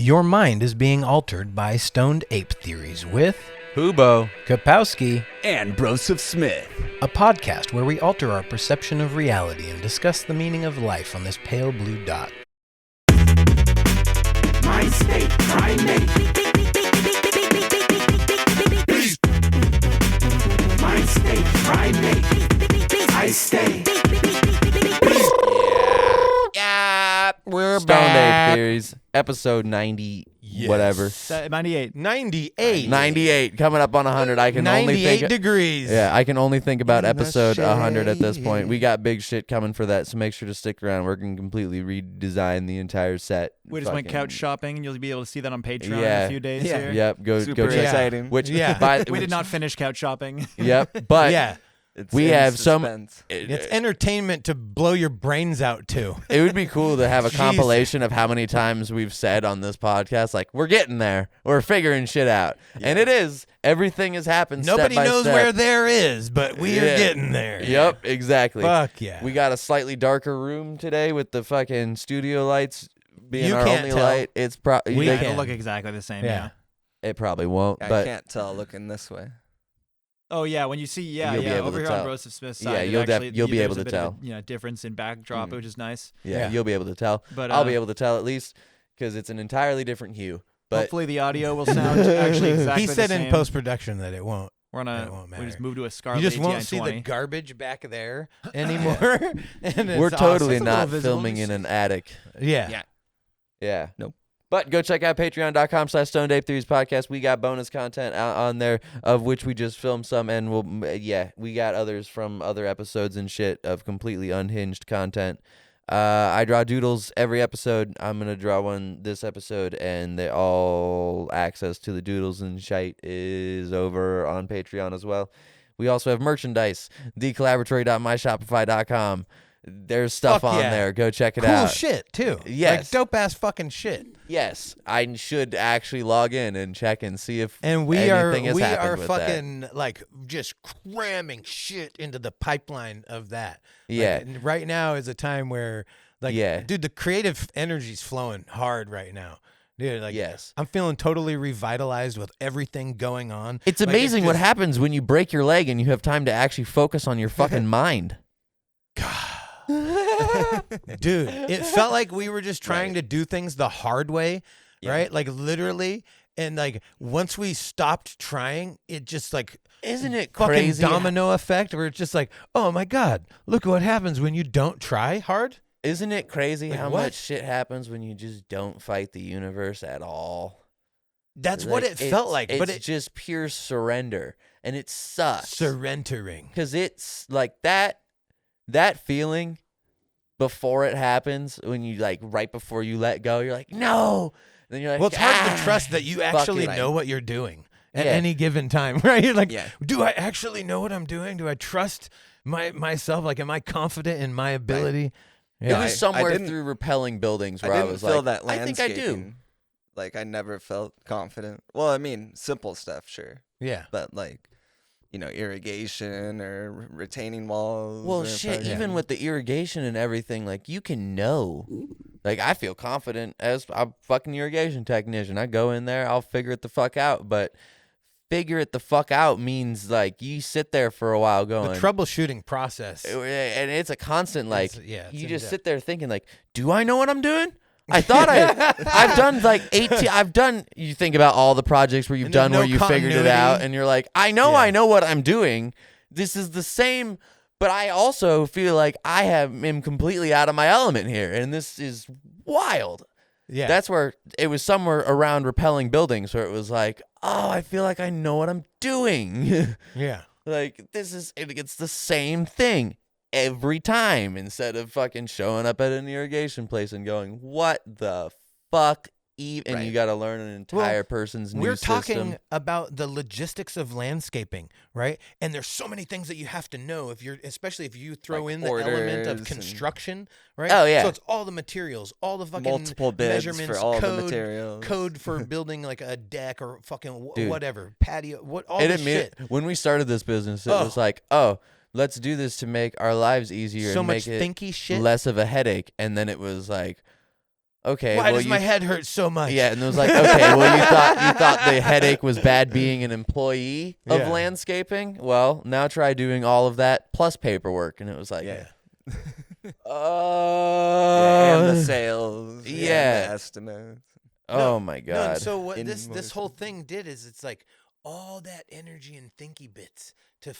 Your mind is being altered by stoned ape theories with Hubo, Kapowski, and Broseph Smith. a podcast where we alter our perception of reality and discuss the meaning of life on this pale blue dot. My state, primate. My state, primate. I stay. Yeah, we're Stoned back. Ape Theories, episode 90, whatever. 98. 98. 98, coming up on 100. I can only 98 think. degrees. Yeah, I can only think about In the episode 100 at this point. shade. We got big shit coming for that, so make sure to stick around. We're going to completely redesign the entire set. We just went Fucking- couch shopping, and you'll be able to see that on Patreon in Yeah. a few days Yeah. here. Yep, go Super check. exciting. Which, Yeah. We did not finish couch shopping. Yep, but Yeah. It's we in have some. suspense. It's entertainment to blow your brains out to. It would be cool to have a Jesus. compilation of how many times we've said on this podcast, like, we're getting there. We're figuring shit out. And it is. Everything has happened Nobody step by knows step. where there is, but we are Yeah. getting there. Yep, exactly. Fuck yeah. We got a slightly darker room today with the fucking studio lights being You our can't only tell. light. It's probably We It'll can. look exactly the same. Yeah. Yeah. it probably won't, I but can't tell looking this way. Oh yeah, when you see You'll be able over to here on tell. Broseph Smith's Yeah, side, you'll you'll be able to bit tell. of a, difference in backdrop, which is nice. yeah, Yeah. you'll be able to tell. But I'll be able to tell at least because it's an entirely different hue. But hopefully the audio will sound actually exactly He the said same. in post-production that it won't. We're it gonna won't we just matter. move to a Scarlet You just won't ATI see the 20. garbage back there anymore. And we're it's totally awesome. not visible. filming in an attic. Yeah. Yeah. Yeah. Nope. But go check out patreon.com/Stoned Ape Theories podcast. We got bonus content out on there, of which we just filmed some, and we got others from other episodes and shit of completely unhinged content. I draw doodles every episode. I'm gonna draw one this episode, and they all access to the doodles and shite is over on Patreon as well. We also have merchandise, thecollaboratory.myshopify.com. There's stuff Fuck on yeah. there. Go check it Cool out. shit, too. Yes. Like dope-ass fucking shit. Yes, I should actually log in and check and see if And we anything has are happened with that. fucking like just cramming shit into the pipeline of that. Yeah. Like, right now is a time where like Yeah. dude, the creative energy's flowing hard right now. Dude, like Yes. I'm feeling totally revitalized with everything going on. It's Like, amazing what just- happens when you break your leg and you have time to actually focus on your fucking mind. Dude, it felt like we were just trying to do things the hard way, right? Like literally. And like once we stopped trying, it just like Isn't it fucking crazy? domino effect where it's just like, oh my God, look what happens when you don't try hard. Isn't it crazy Like how what? much shit happens when you just don't fight the universe at all? That's what Like, it felt like. But it's it just pure surrender, and it sucks. surrendering. Because it's like that feeling before it happens, when you like right before you let go, you're like, no. And then you're like, Well, it's hard "Ah, to trust that you fuck actually it." know what you're doing at Yeah. any given time, right? You're like, Yeah. do I actually know what I'm doing? Do I trust myself? Like, am I confident in my ability? It Yeah. was I somewhere didn't- through repelling buildings I where I, didn't was feel like, that I think I do. landscaping. Like I never felt confident. Well, I mean, simple stuff, sure, Yeah. but like, irrigation or retaining walls. Well, or shit, fucking- even with the irrigation and everything, like, you can know. Like, I feel confident as I'm a fucking irrigation technician. I go in there, I'll figure it the fuck out. But figure it the fuck out means, like, you sit there for a while going. The troubleshooting process. And it's a constant, like, it's you in just depth. sit there thinking, like, do I know what I'm doing? I thought I've done like 18, you think about all the projects where you've And there's done no where you figured it continuity. out and you're like, I know Yeah. I know what I'm doing. This is the same, but I also feel like am completely out of my element here. And this is wild. Yeah. That's where it was somewhere around repelling buildings where it was like, oh, I feel like I know what I'm doing. yeah. Like, it's the same thing every time, instead of fucking showing up at an irrigation place and going, what the fuck? And Right. you got to learn an entire person's new We're system. talking about the logistics of landscaping, right? And there's so many things that you have to know especially if you throw Like in the element orders of and- construction, right? Oh, yeah. So it's all the materials, all the fucking multiple bids measurements, for all code, the materials. code for building like a deck or fucking Dude. whatever patio, all It this admit- shit. when we started this business, it Oh. was like, oh, let's do this to make our lives easier So and much make it thinky shit. less of a headache. And then it was like, okay, Why well, does my head hurt so much? Yeah, and it was like, okay, well, you thought the headache was bad being an employee of Yeah. landscaping. Well, now try doing all of that plus paperwork, and it was like, Yeah. and And the sales. yeah. And the estimates. Oh my No, god. and so what this Invoices. whole thing did is it's like all that energy and thinky bits to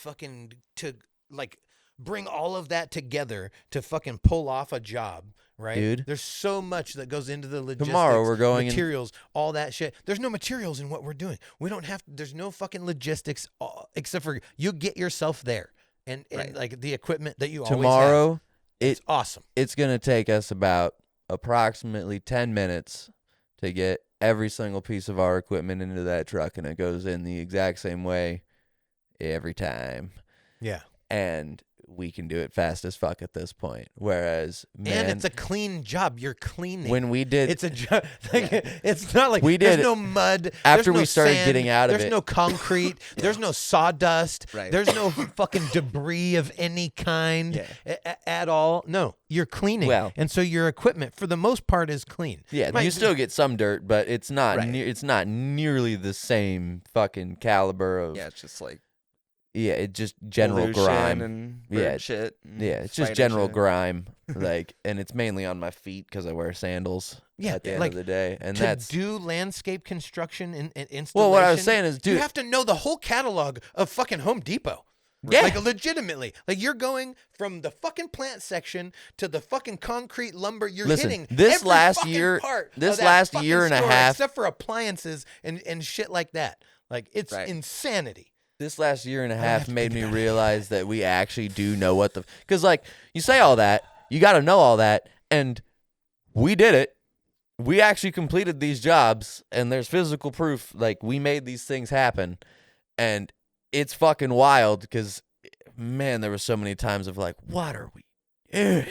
like bring all of that together to fucking pull off a job, right? Dude. There's so much that goes into the logistics. Tomorrow we're going in- materials, all that shit. There's no materials in what we're doing. We don't have. There's no fucking logistics except for you get yourself there and Right. like the equipment that you always have. Tomorrow, It's awesome. it's gonna take us about approximately 10 minutes to get every single piece of our equipment into that truck, and it goes in the exact same way every time. Yeah. And we can do it fast as fuck at this point. Whereas, man, And it's a clean job. You're cleaning. when we did, It's a job. Like, it's not like We there's did- no mud. after there's no we started sand, getting out of there's it- no concrete. There's no sawdust. Right. There's no fucking debris of any kind Yeah. at all. No, you're cleaning. Well- and so your equipment, for the most part, is clean. yeah, Might- you still get some dirt, but it's not Right. it's not nearly the same fucking caliber of Yeah, it's just like it's just general pollution grime. and Yeah, bird shit. and Yeah, it's just spider general shit. grime, like, and it's mainly on my feet because I wear sandals. Yeah, at the end like, of the day, and to that's do landscape construction and installation. well. What I was saying is, you dude, have to know the whole catalog of fucking Home Depot. Yeah. Like legitimately. Like you're going from the fucking plant section to the fucking concrete lumber. You're Listen, hitting this every last fucking year- part this of that last fucking year and a store, half- except for appliances and shit like that. Like it's Right. insanity. this last year and a don't half have to made think me about it. realize that we actually do know what the because like you say all that, you got to know all that, and we did it. We actually completed these jobs, and there's physical proof. Like we made these things happen, and it's fucking wild because, man, there were so many times of like, what are we doing?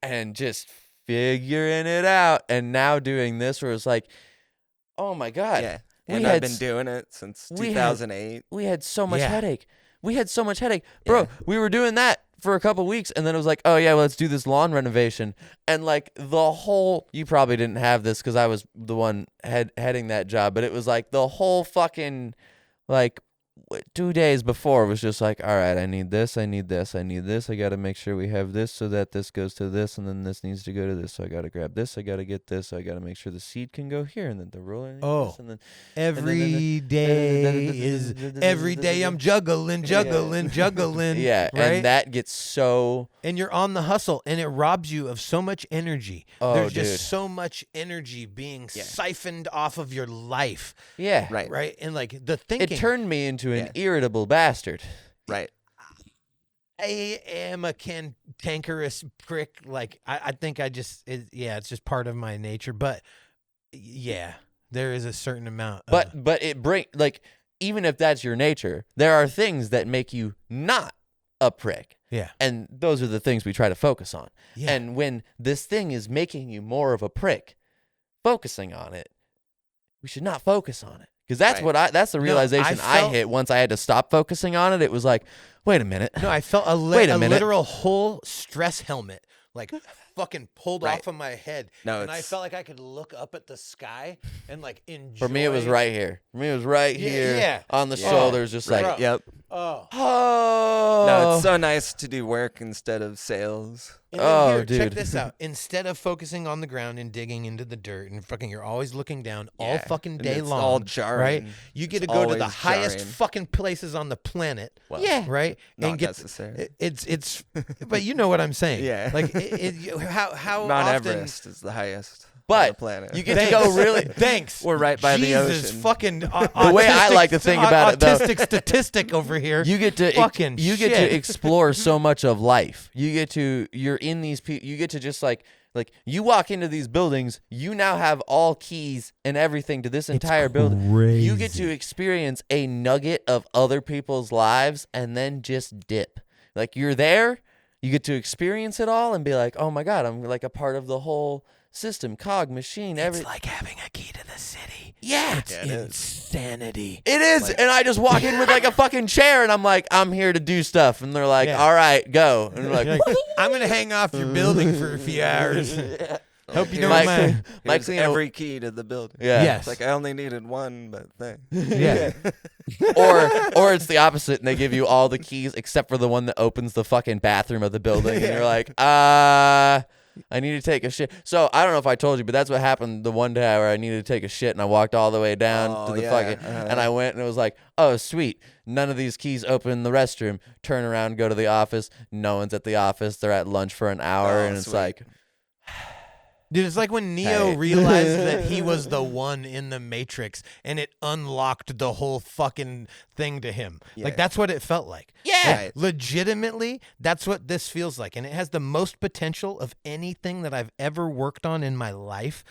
And just figuring it out, and now doing this where it's like, oh my god, Yeah. we And had I've been s- doing it since we had- 2008. we had so much Yeah. headache. We had so much headache. Bro, Yeah. we were doing that for a couple weeks, and then it was like, oh yeah, well, let's do this lawn renovation. And like the whole, you probably didn't have this because I was the one heading that job, but it was like the whole fucking, like 2 days before was just like, all right, I need this, I need this, I need this. I got to make sure we have this so that this goes to this, and then this needs to go to this. So I got to grab this, I got to get this, so I got to make sure the seed can go here, and then the roller. needs Oh. this, and then Every day I'm juggling. yeah, right? and that gets so. And you're on the hustle, and it robs you of so much energy. Oh, There's just dude. so much energy being siphoned off of your life, Yeah, Right. right? And like the It thinking. turned me into an Yeah. irritable bastard. Right. I am a cantankerous prick. Like I think it's just part of my nature. But yeah, there is a certain amount. But it like even if that's your nature, there are things that make you not a prick. yeah, And those are the things we try to focus on. yeah. And when this thing is making you more of a prick, focusing on it, we should not focus on it. Because that's Right. that's the realization I felt- hit once I had to stop focusing on it. It was like, wait a minute. No, I felt Wait a a minute. literal whole stress helmet, like fucking pulled Right. off of my head. No, and I it's- felt like I could look up at the sky and like enjoy. For me, it was right here. For me, it was right Yeah, here yeah. on the Yeah. shoulders, just Right. like, Yep. Oh, oh. No, it's so nice to do work instead of sales. and then Oh, here, check dude. this out. Instead of focusing on the ground and digging into the dirt and fucking, you're always looking down all Yeah. fucking And day it's long. all right? jarring. You get to It's go to the always highest jarring. fucking places on the planet. Well, Yeah. Right? Not and get necessary. it's but you know what I'm saying. Yeah. Like how Mount often Everest is the highest on But the planet. you get to go really. Thanks. We're right by the Jesus ocean. fucking The way I like to think about it, though- autistic statistic over here. You get to Fucking you get shit. to explore so much of life. You're in these you get to just like you walk into these buildings, you now have all keys and everything to this entire building. You get to experience a nugget of other people's lives and then just dip. Like you're there, you get to experience it all and be like, "Oh my god, I'm like a part of the whole system, cog, machine, It's like having a key to the city. Yeah. It's Yeah, it is. insanity. It is, and I just walk in with like a fucking chair, and I'm like, I'm here to do stuff, and they're like, Yeah. all right, go, and they're like, You're like, I'm gonna hang off your building for a few hours. Hope you don't Mike- mind. Mike's, Here's you know- every key to the building. Yeah. Yes. It's like I only needed one, but thanks. Yeah. or it's the opposite, and they give you all the keys except for the one that opens the fucking bathroom of the building, and you're like, I need to take a shit. So I don't know if I told you, but that's what happened the one day where I needed to take a shit, and I walked all the way down to the fucking, and I went and it was like, oh sweet, none of these keys open the restroom. Turn around, go to the office. No one's at the office. They're at lunch for an hour, and it's sweet. like, Dude, it's like when Neo Hey. realized that he was the one in the Matrix and it unlocked the whole fucking thing to him. Yeah. Like, that's what it felt like. yeah. Right. Legitimately, that's what this feels like. And it has the most potential of anything that I've ever worked on in my life.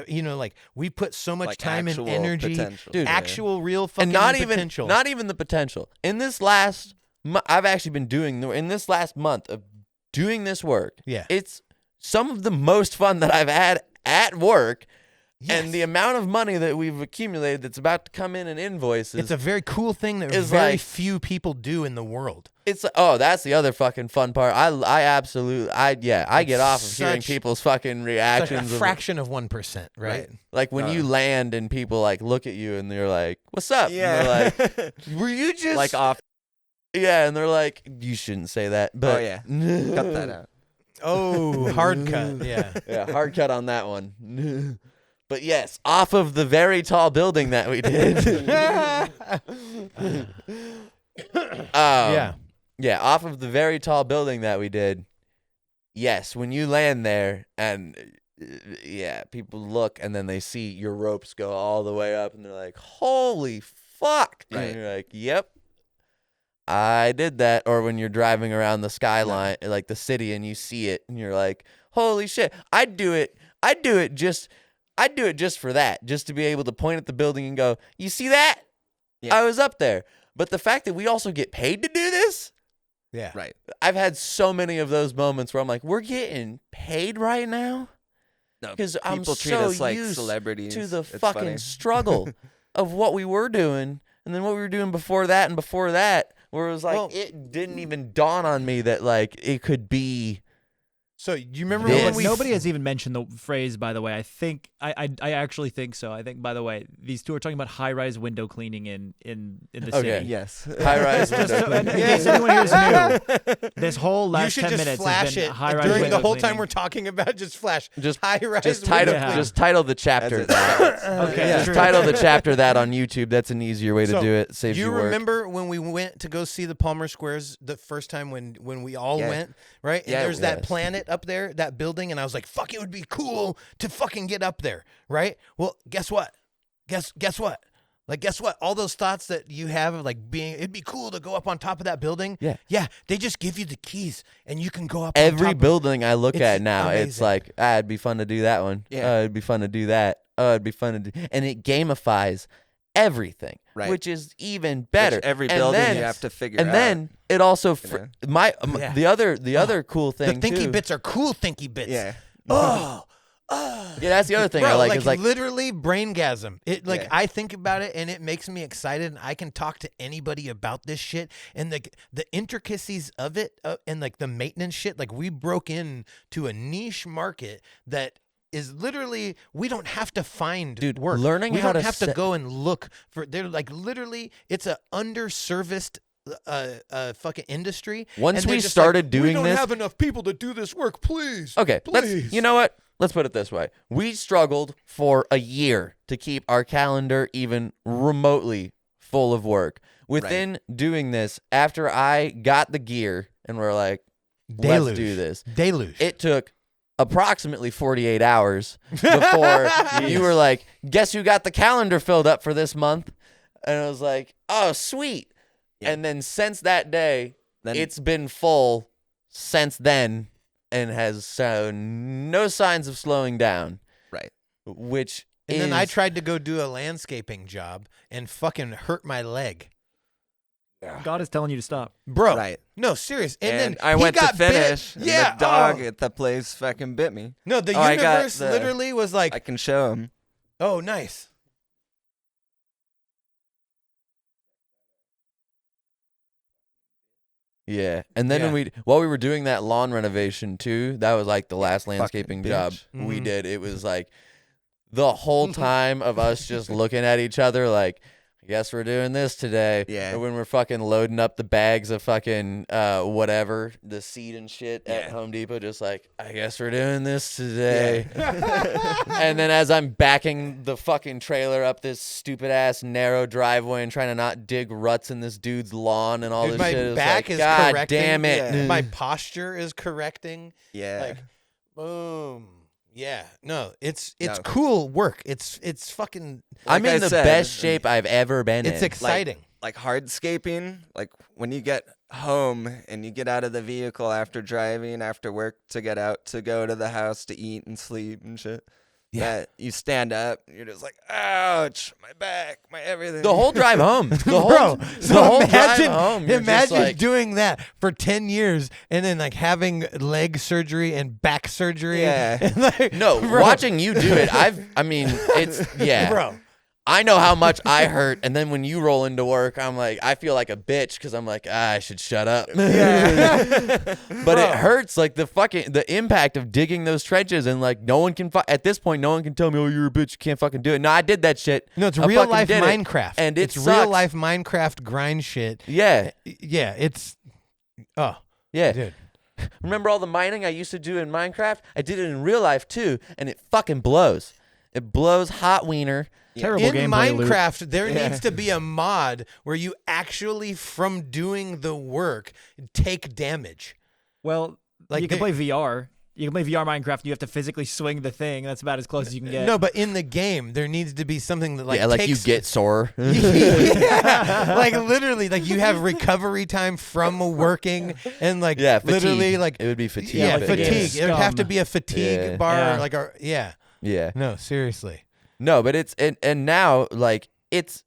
You know, like, we put so much Like time and actual energy, potential. Dude, actual real fucking And not potential. even the potential. In this last, I've actually been doing in this last month of doing this work. Yeah. It's some of the most fun that I've had at work, Yes. and the amount of money that we've accumulated that's about to come in invoices. It's a very cool thing that It's very like- few people do in the world. It's that's the other fucking fun part. I absolutely I get off of hearing such- people's fucking Such a reactions. fraction of 1%, right? Like when you land and people like look at you and they're like, "What's up?" Yeah. And they're like, "Were you just like off. Yeah?" And they're like, "You shouldn't say that." But yeah. Cut that out. Oh, hard cut. Yeah. Yeah, hard cut on that one. But yes, off of the very tall building that we did. Yeah. Yeah, off of the very tall building that we did. Yes, when you land there and yeah, people look and then they see your ropes go all the way up and they're like, "Holy fuck." Right. And you're like, "Yep. I did that." Or when you're driving around the skyline, like the city, and you see it and you're like, "Holy shit." I'd do it just for that, just to be able to point at the building and go, "You see that? Yeah. I was up there." But the fact that we also get paid to do this, Yeah. Right. I've had so many of those moments where I'm like, we're getting paid right now? No, 'Cause I'm people treat so us like used celebrities. to the It's fucking funny. struggle of what we were doing and then what we were doing before that and before that, where it was like, Well- it didn't even dawn on me that like it could be. So, do you remember This. when we Nobody has even mentioned the phrase, by the way. I think I actually think so. I think, by the way, these two are talking about high-rise window cleaning in the Okay. city. Yes. High-rise Just window so, in cleaning. case anyone here is new, this whole you last should 10 just minutes flash has been it high-rise during the window whole time cleaning. we're talking about. Just flash. Just- high rise. Just title, Yeah. just title the chapter As it that. starts. Okay, Yeah. true. Title the chapter that on YouTube. That's an easier way to So, do it. Saves you you work. remember when we went to go see the Palmer Squares the first time when we all Yeah. went, right? And Yeah, there's that yes. planet up there, that building, and I was like, fuck, it would be cool to fucking get up there, right? Well, guess what? Guess what? Like, guess what? All those thoughts that you have of like it'd be cool to go up on top of that building. Yeah. Yeah. They just give you the keys and you can go up on Every top of- building I look It's at now, it's amazing. like, it'd be fun to do that one. Yeah. Oh, it'd be fun to do that. Oh, it'd be fun to do. And it gamifies everything, Right. which is even better. Which every And building then- you have to figure And out. then it also, You Yeah. the other cool The thing thinky too. bits are cool thinky bits. Yeah. Oh. Yeah, that's the other thing Bro, I like. Is like, literally braingasm. It like Yeah. I think about it and it makes me excited, and I can talk to anybody about this shit and the intricacies of it and like the maintenance shit. Like, we broke in to a niche market that is literally, we don't have to find Dude, work. learning we how don't to have to set- go and look for. They're like, literally, it's a underserviced fucking industry. Once and they're we just started like, doing we don't this- have enough people to do this work. Please, okay, please. you know what? Let's put it this way. We struggled for a year to keep our calendar even remotely full of work. Within doing this, after I got the gear and we're like, let's do this, Deluge. it took approximately 48 hours before you were like, guess who got the calendar filled up for this month? And I was like, oh, sweet. Yeah. And then since that day, Then it's been full since then and has shown no signs of slowing down. Right. Which And then I is- tried to go do a landscaping job and fucking hurt my leg. God is telling you to stop. Bro. Right. No, serious. And, And then I he went to got bit. finish. And Yeah. the dog oh. at the place fucking bit me. No, the Oh, I got universe the- literally was like, I can show him. oh, nice. Yeah, and then while we were doing that lawn renovation too, that was like the last landscaping job we did. It was like the whole time of us just looking at each other like, I guess we're doing this today. Yeah. And when we're fucking loading up the bags of fucking whatever, the seed and shit at Home Depot, just like, I guess we're doing this today. And then as I'm backing the fucking trailer up this stupid ass narrow driveway and trying to not dig ruts in this dude's lawn and all Dude, this my shit, it's back like, is God correcting. damn it. Yeah. My posture is correcting. Yeah. Like, boom. Yeah. No, it's No. cool work. It's fucking. I'm Like in I the said, best shape I've ever been in. It's exciting. Like hardscaping, like when you get home and you get out of the vehicle after driving, after work to get out to go to the house to eat and sleep and shit. Yeah. You stand up, you're just like, ouch, my back, my everything. The whole drive home. The whole, Bro, the so whole imagine, drive home. You're just imagine like, doing that for 10 years and then like having leg surgery and back surgery. Yeah. And, like, no, bro, watching you do it, I mean, it's, yeah. Bro. I know how much I hurt, and then when you roll into work, I'm like, I feel like a bitch because I'm like, I should shut up. But it hurts, like the impact of digging those trenches, and like no one can at this point, no one can tell me, oh, you're a bitch, you can't fucking do it. No, I did that shit. No, it's I real fucking life did it. Minecraft. And it it's sucks. real life Minecraft grind shit. Yeah, Yeah, it's oh yeah. dude. Remember all the mining I used to do in Minecraft? I did it in real life too, and it fucking blows. It blows hot wiener. Terrible In gameplay loop. Minecraft, there needs to be a mod where you actually, from doing the work, take damage. Well, Like you can they- play VR. You can play VR Minecraft. You have to physically swing the thing. That's about as close as you can get. No, but in the game, there needs to be something that like Yeah, like takes, you get sore. yeah, like literally, like you have recovery time from working, and like Yeah, fatigue. literally, like it would be fatigue. yeah, like the game fatigue. It would have to Scum. be a fatigue Yeah. bar, Yeah. like a yeah. Yeah. No, seriously. No, but it's and now like it's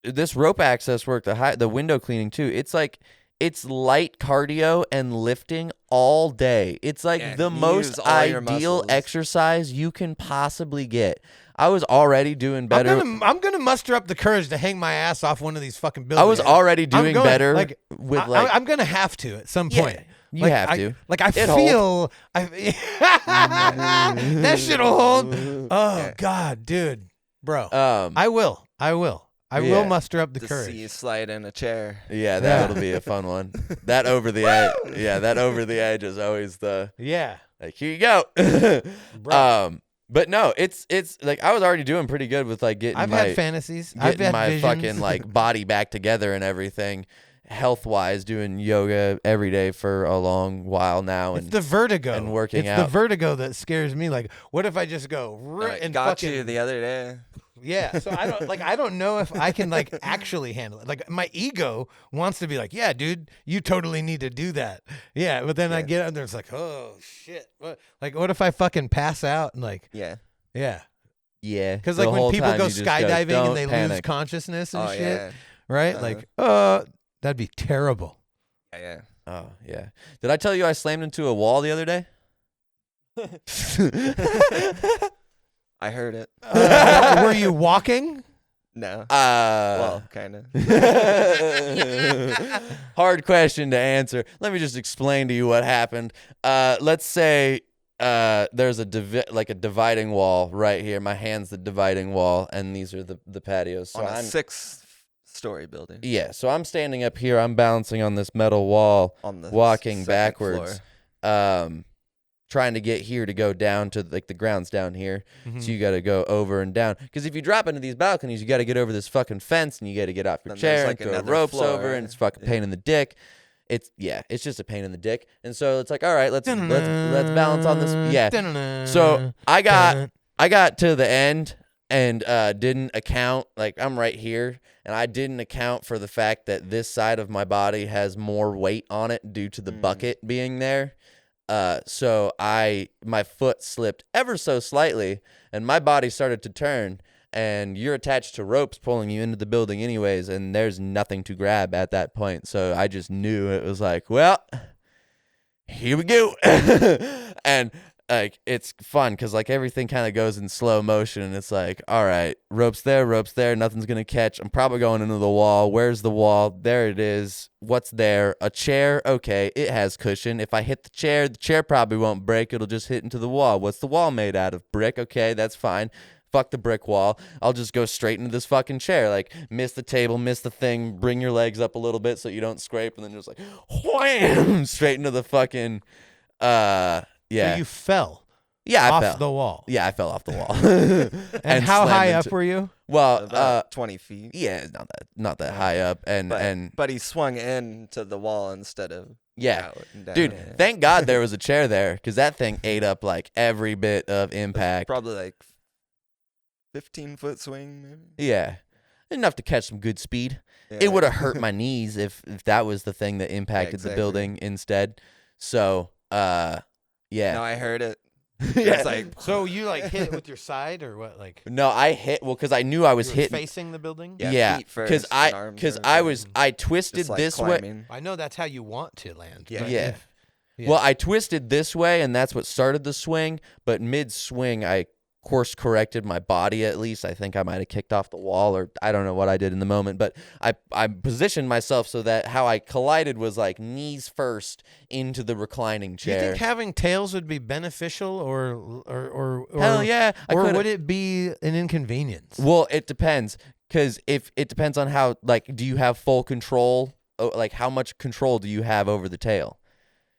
this rope access work, the window cleaning too. It's like it's light cardio and lifting all day. It's like Yeah, the you most use all your ideal muscles. exercise you can possibly get. I was already doing better. I'm gonna muster up the courage to hang my ass off one of these fucking I buildings. was already doing going- better like, with like I'm gonna have to at some Yeah, point. you Like, have I- to. Like I It feel, that shit'll hold. Oh Yeah. God, dude, bro. um I will Yeah. muster up the to courage. see you slide in a chair. yeah, that'll be a fun one. That over the edge. Yeah, that over the edge is always the Yeah, like here you go. bro. But no, it's like I was already doing pretty good with like getting I've my had fantasies. I've getting had my visions. fucking like body back together and everything, health wise, doing yoga every day for a long while now, It's and the vertigo and working it's the out. vertigo that scares me. Like, what if I just go Like, and got fucking you the other day. yeah? So I don't know if I can like actually handle it. Like my ego wants to be like, yeah, dude, you totally need to do that. Yeah, but then I Yeah. get out there, it's like, oh shit. What if I fucking pass out and like, Yeah. yeah? yeah, Because the like when whole people time go you just skydiving "Don't and they lose panic." consciousness and Oh shit, yeah. right? Uh-huh. Like, that'd be terrible. Yeah. Oh yeah. Did I tell you I slammed into a wall the other day? I heard it. Were you walking? No. Well, Kind of. hard question to answer. Let me just explain to you what happened. Let's say there's a dividing wall right here. My hand's the dividing wall, and these are the patios. So On a I'm 6-story building. yeah. So I'm standing up here. I'm balancing on this metal wall, On the walking second backwards. floor. Trying to get here to go down to like the ground's down here. Mhm. So you got to go over and down. Because if you drop into these balconies, you got to get over this fucking fence and you got to get off your Then there's, chair like, and throw another ropes floor. over, and it's fucking pain in the dick. It's just a pain in the dick. And so it's like, all right, let's balance on this. Yeah. So I got to the end and didn't account, like I'm right here, and I didn't account for the fact that this side of my body has more weight on it due to the bucket being there. So my foot slipped ever so slightly, and my body started to turn, and you're attached to ropes pulling you into the building anyways, and there's nothing to grab at that point. So I just knew it was like, well, here we go. And like it's fun because like everything kind of goes in slow motion, and it's like, all right, ropes there, nothing's gonna catch. I'm probably going into the wall. Where's the wall? There it is. What's there? A chair. Okay, it has cushion. If I hit the chair probably won't break. It'll just hit into the wall. What's the wall made out of? Brick. Okay, that's fine. Fuck the brick wall. I'll just go straight into this fucking chair. Like, miss the table, miss the thing, bring your legs up a little bit so you don't scrape, and then just like, wham, straight into the fucking, So yeah. you fell Yeah, I off fell. the wall. Yeah, I fell off the wall. And how slammed high up into- were you? Well, About 20 feet. yeah, not that high up, and But he swung into the wall instead of yeah, out and down. dude, Yeah. thank God there was a chair there because that thing ate up like every bit of impact. Probably like 15-foot swing, maybe. Yeah, enough to catch some good speed. Yeah. It would have hurt my knees if that was the thing that impacted the exactly. building instead. So, yeah. No, I heard it. Yeah. It's like So you like hit it with your side or what? Like No, I hit because I knew I was you were hitting. facing the building? Yeah, feet because first and arms first, I twisted just like this way. climbing. I know that's how you want to land. Yeah. but Yeah. if- Well, I twisted this way, and that's what started the swing. But mid-swing, I course corrected my body at least. I think I might have kicked off the wall, or I don't know what I did in the moment. But I positioned myself so that how I collided was like knees first into the reclining Do you chair. think having tails would be beneficial or Hell yeah! or would it be an inconvenience? Well, it depends. Because if it depends on how, like, do you have full control? Like, how much control do you have over the tail?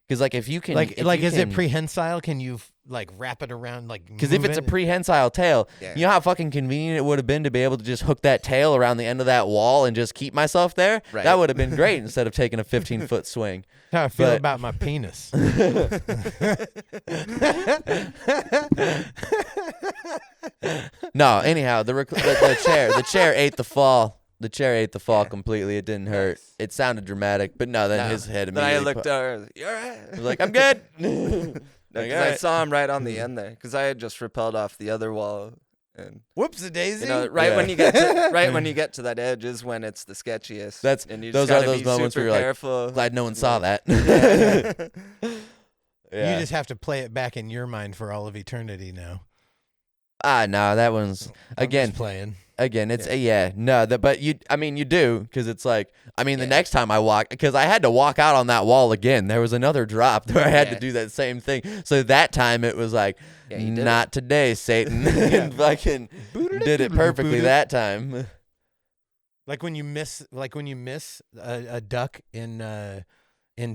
Because, like, if you can, Is it prehensile? Can you like wrap it around like? Because if move it's a it? prehensile tail, Yeah. you know how fucking convenient it would have been to be able to just hook that tail around the end of that wall and just keep myself there? Right. That would have been great instead of taking a 15-foot swing. How I feel but- about my penis. No, anyhow, the chair ate the fall. The chair ate the fall completely. It didn't hurt. Nice. It sounded dramatic, but no, then his head Then I immediately. looked over. You're right. I was like, I'm good. No, Like, 'cause I saw him right on the end there. Because I had just repelled off the other wall, and Whoops, a daisy. you know, right when Yeah. you get to when you get to that edge is when it's the sketchiest. That's- and you those just are gotta those be moments where super you're like, careful. Glad no one saw that. Yeah. You just have to play it back in your mind for all of eternity now. No, that one's I'm again. just playing. Again, it's but you do because it's like the Yeah. next time I walk because I had to walk out on that wall again. There was another drop where I had to Yeah. do that same thing. So that time it was like, Yeah, you did not today, Satan. And fucking did it perfectly that time. Like when you miss a duck in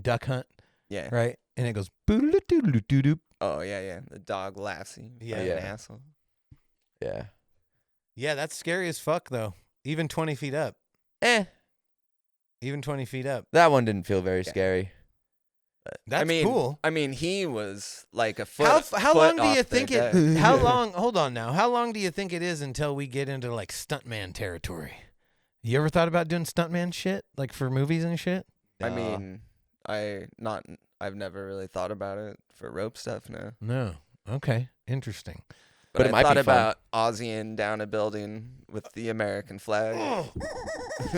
Duck Hunt, Yeah. right? And it goes boodle-doo-doo-doo-doo. Oh yeah. The dog laughs. Yeah. An Yeah. asshole. Yeah. Yeah, that's scary as fuck though. Even 20 feet up. Even 20 feet up. That one didn't feel very scary. That's cool. I mean, he was like a foot. How foot long do you off the think deck. it? How long? Hold on now. How long do you think it is until we get into like stuntman territory? You ever thought about doing stuntman shit like for movies and shit? I mean, I've never really thought about it for rope stuff. No. No. Okay. Interesting. But it I might be thought fun. about Aussie-ing down a building with the American flag.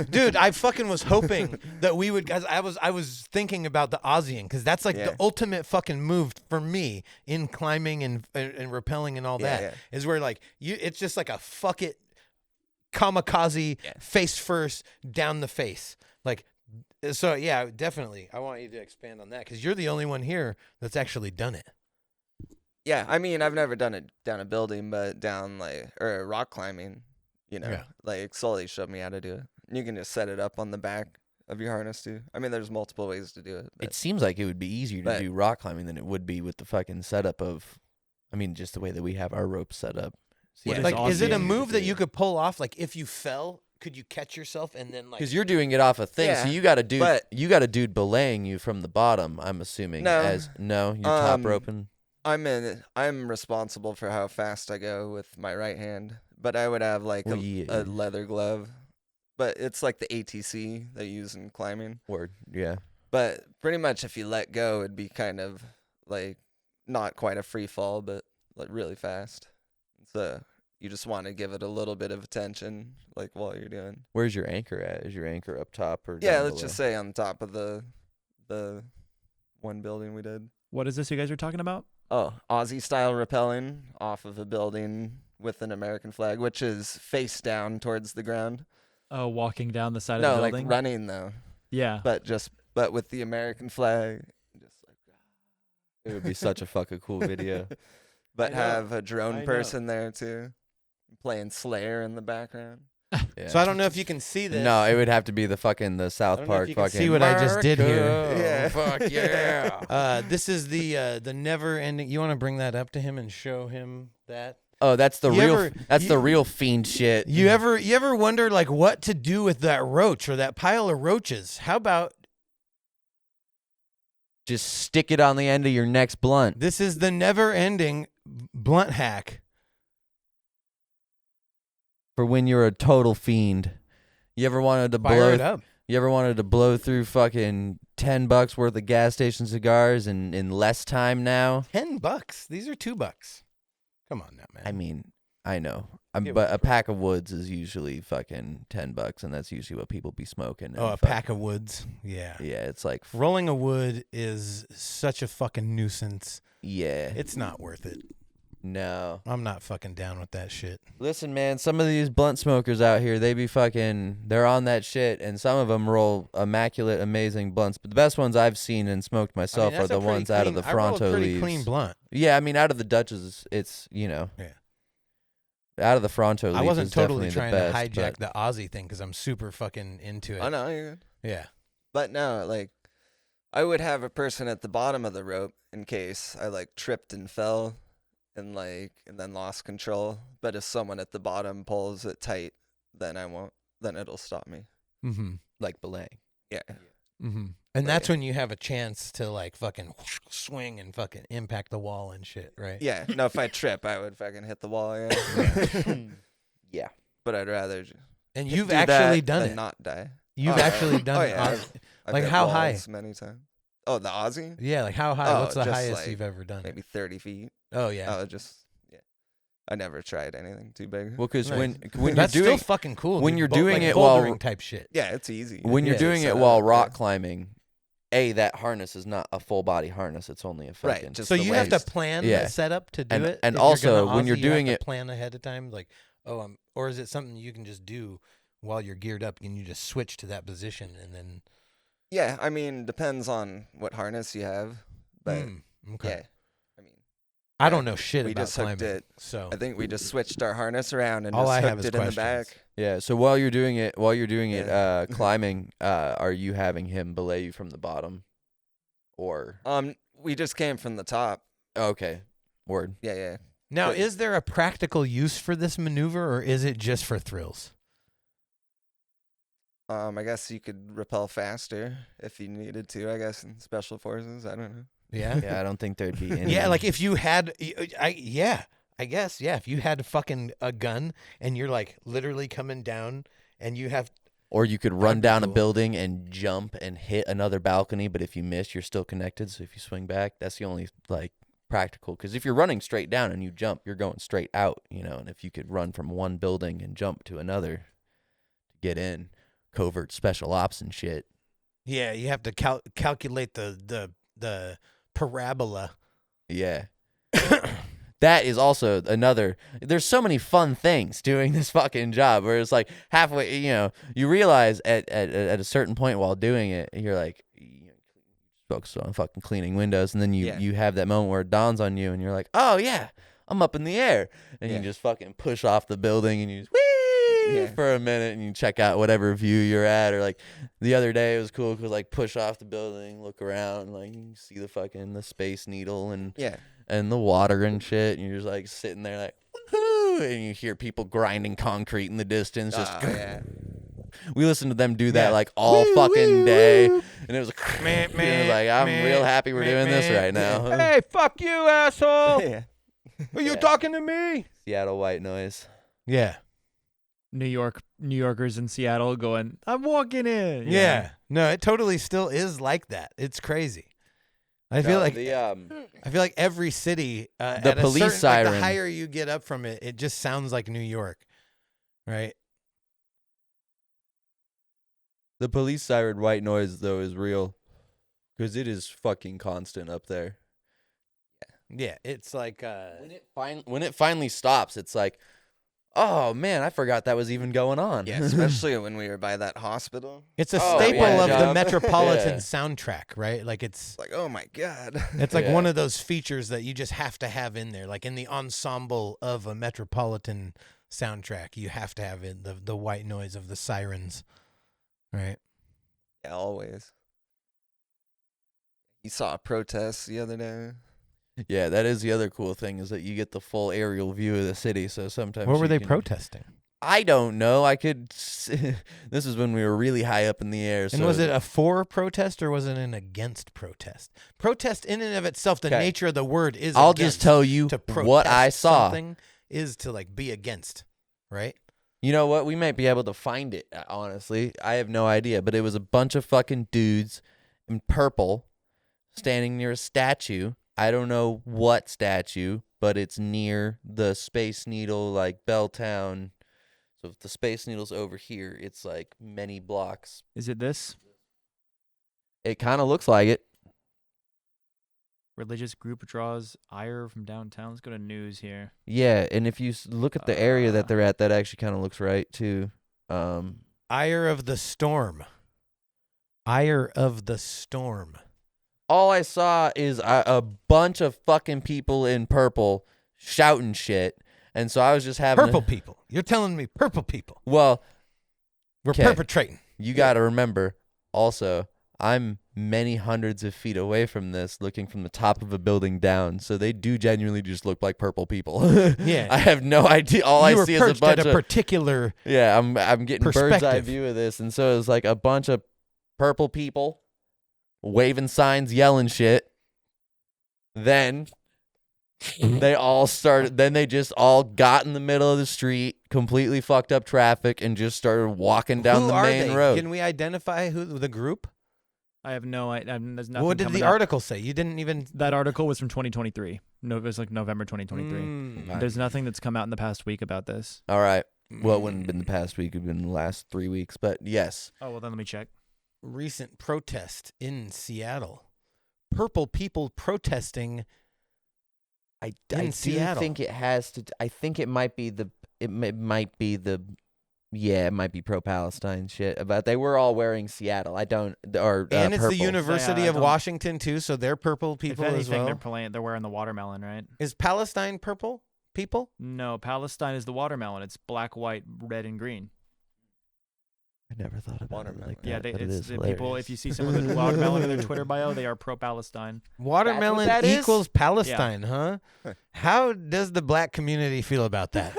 Dude, I fucking was hoping that we would. Guys, I was thinking about the Aussie-ing because that's like Yeah. the ultimate fucking move for me in climbing and rappelling and all that. Yeah. Is where like it's just like a fuck it kamikaze face first down the face. Like, so yeah, definitely. I want you to expand on that because you're the only one here that's actually done it. Yeah, I mean, I've never done it down a building, but down or rock climbing, Yeah. like Sully showed me how to do it. You can just set it up on the back of your harness too. I mean, there's multiple ways to do it. But It seems like it would be easier to But- do rock climbing than it would be with the fucking setup of, just the way that we have our ropes set up. What is Like, is it a Aussie-ing? move that you could pull off? Like, if you fell, could you catch yourself and then like? Because you're doing it off a thing, so Yeah, you got a dude. but- You got a dude belaying you from the bottom. I'm assuming. No. You're top Um, roping. I'm responsible for how fast I go with my right hand, but I would have like Well, a yeah. leather glove. But it's like the ATC they use in climbing. Word. Yeah. But pretty much if you let go, it'd be kind of like not quite a free fall, but like really fast. So you just want to give it a little bit of attention, like while you're doing. Where's your anchor at? Is your anchor up top or? Yeah, down let's below? just say on top of the one building we did. What is this you guys are talking about? Aussie style rappelling off of a building with an American flag, which is face down towards the ground. Oh, walking down the side No, of the like building. running though, Yeah. but with the American flag, just like. It would be such a fucking cool video. But I know. have a I drone know. person there too, playing Slayer in the background. Yeah. So I don't know if you can see this. No, it would have to be the South I don't know if Park you can fucking. see what I just did here. America, Yeah. Fuck yeah. This is the never ending. You want to bring that up to him and show him that? Oh, that's the You real. ever- That's you- the real fiend shit. You ever wonder like what to do with that roach or that pile of roaches? How about Just stick it on the end of your next blunt. this is the never ending blunt hack. For when you're a total fiend. You ever wanted to Fire blow? it up. You ever wanted to blow through fucking $10 worth of gas station cigars in less time now? $10. These are $2. Come on now, man. I mean, I know. Get But with a pack of woods is usually fucking $10, and that's usually what people be smoking. oh, a and fuck- pack of woods. Yeah. Yeah, it's like Rolling a wood is such a fucking nuisance. yeah. It's not worth it. No. I'm not fucking down with that shit. Listen, man, some of these blunt smokers out here, they're on that shit, and some of them roll immaculate, amazing blunts. But the best ones I've seen and smoked myself are that's a the pretty ones out of the clean- I roll a Fronto pretty leaves. clean blunt. Yeah, I mean, out of the Dutches, it's, you know. Yeah. Out of the Fronto leaf I wasn't is totally definitely trying the best, to hijack but- the Aussie thing because I'm super fucking into it. I know you're good. Yeah. But no, like, I would have a person at the bottom of the rope in case I like tripped and fell, and then lost control. But if someone at the bottom pulls it tight, then I won't. Then it'll stop me. Mm-hmm. like belaying. Yeah. Mm-hmm. And that's yeah. when you have a chance to like fucking swing and fucking impact the wall and shit, right? Yeah. No, if I trip, I would fucking hit the wall. Yeah. Yeah. But I'd rather just And you've do actually that done than it. not die. You've Oh, actually done oh, it. yeah. I've Like hit how high? walls many times. Oh, the Aussie? Yeah, like how high? Oh, What's the just highest like you've ever done? Maybe 30 feet. Oh yeah. Oh, yeah. I never tried anything too big. Well, because Nice. when That's you're doing still fucking cool. when dude. you're Bo- doing like it while- bouldering type shit. Yeah, it's easy. when you're Yeah, doing set it while up, yeah. rock climbing, that harness is not a full body harness. It's only a fucking Right, just So the you have to waist. plan Yeah. the setup to do And- it, and If you're also, gonna when you're Aussie, you have doing to it- plan ahead of time. Like, or is it something you can just do while you're geared up and you just switch to that position and then? Yeah, I mean, depends on what harness you have. But Okay. yeah, I mean, I don't know shit we about just hooked climbing, it. so I think we just switched our harness around and All just I have hooked is it in the back. questions. Yeah. So while you're doing it, Yeah. climbing, are you having him belay you from the bottom, or We just came from the top. okay, word? Yeah. now but- is there a practical use for this maneuver, or is it just for thrills? I guess you could rappel faster if you needed to. I guess in special forces. I don't know. Yeah. Yeah, I don't think there'd be any. Yeah, like if you had, I guess, yeah, if you had fucking a gun and you're like literally coming down and you have, Or you could run That'd be down a cool. building and jump and hit another balcony, but if you miss, you're still connected. So if you swing back, that's the only like practical. Because if you're running straight down and you jump, you're going straight out, you know. And if you could run from one building and jump to another to get in, covert special ops and shit. yeah, you have to calculate the parabola. Yeah. That is also another. There's so many fun things doing this fucking job where it's like halfway, you know, you realize at a certain point while doing it, you're like, focus on fucking cleaning windows, and then you have that moment where it dawns on you, and you're like, oh yeah, I'm up in the air, and you Yeah. just fucking push off the building, and you just whee for a minute, and you check out whatever view you're at, or like the other day it was cool because like push off the building, look around, and like you see the fucking the Space Needle and Yeah. and the water and shit, and you're just like sitting there like woohoo, and you hear people grinding concrete in the distance. Just Yeah. we listened to them do that Yeah. like all Woo, fucking woo, day, woo. and it was like, Meh, it was like I'm meh, real happy we're meh, doing this meh. right now. Hey, fuck you, asshole! Yeah. Are you Yeah. talking to me? Seattle white noise. Yeah. New Yorkers in Seattle going, I'm walking in. Yeah. No, it totally still is like that. It's crazy. I feel like every city, The at a police certain, like, siren. the higher you get up from it, it just sounds like New York, right? The police siren white noise though is real, because it is fucking constant up there. Yeah, it's like When it finally stops, it's like, oh man, I forgot that was even going on. Yeah, especially when we were by that hospital. it's a Oh, staple yeah, of the John. Metropolitan Yeah. soundtrack, right? Like it's Like, oh my god. it's like Yeah. one of those features that you just have to have in there, like in the ensemble of a Metropolitan soundtrack. You have to have in the white noise of the sirens, right? Yeah, always. You saw a protest the other day. Yeah, that is the other cool thing is that you get the full aerial view of the city. So sometimes What were you they can- protesting? I don't know. This is when we were really high up in the air. And so was it a for protest or was it an against protest? Protest in and of itself, the 'Kay. nature of the word is I'll against. just tell you To what I protest saw. something is to like be against, right? You know what? We might be able to find it, honestly. I have no idea. But it was a bunch of fucking dudes in purple standing near a statue. I don't know what statue, but it's near the Space Needle, like Belltown. So if the Space Needle's over here, it's like many blocks. Is it this? It kind of looks like it. Religious group draws ire from downtown. Let's go to news here. Yeah, and if you look at the area Uh. that they're at, that actually kind of looks right, too. Ire of the storm. Ire of the storm. All I saw is a bunch of fucking people in purple shouting shit. And so I was just having Purple people. You're telling me purple people. Well, We're 'Kay. perpetrating. you got to remember also, I'm many hundreds of feet away from this looking from the top of a building down. So they do genuinely just look like purple people. Yeah. I have no idea. All You I were see is a perched bunch at a of particular. Yeah, I'm getting bird's eye perspective. view of this. And so it was like a bunch of purple people waving signs, yelling shit. Then they just all got in the middle of the street, completely fucked up traffic, and just started walking down Who the are main they? road. Can we identify who the group? I have no idea. There's nothing. What did coming the up. article say? You didn't even. That article was from 2023. No, it was like November 2023. Mm. There's nothing that's come out in the past week about this. All right. Well, it wouldn't have been the past week. It would have been the last 3 weeks. But yes. Oh, well, then let me check. Recent protest in Seattle. Purple people protesting. I In do Seattle. think it has to. I think it might be it might be pro-Palestine shit. But they were all wearing Seattle. I don't. Or And it's purple. the University Yeah, I of don't- Washington too, so they're purple people if as anything, well. they're wearing the watermelon, right? Is Palestine purple people? No, Palestine is the watermelon. It's black, white, red, and green. I never thought about it Watermelon. like that. Yeah, but it it's is the people. hilarious. If you see someone with watermelon in their Twitter bio, they are pro-Palestine. Watermelon that is? equals Palestine, huh? How does the black community feel about that?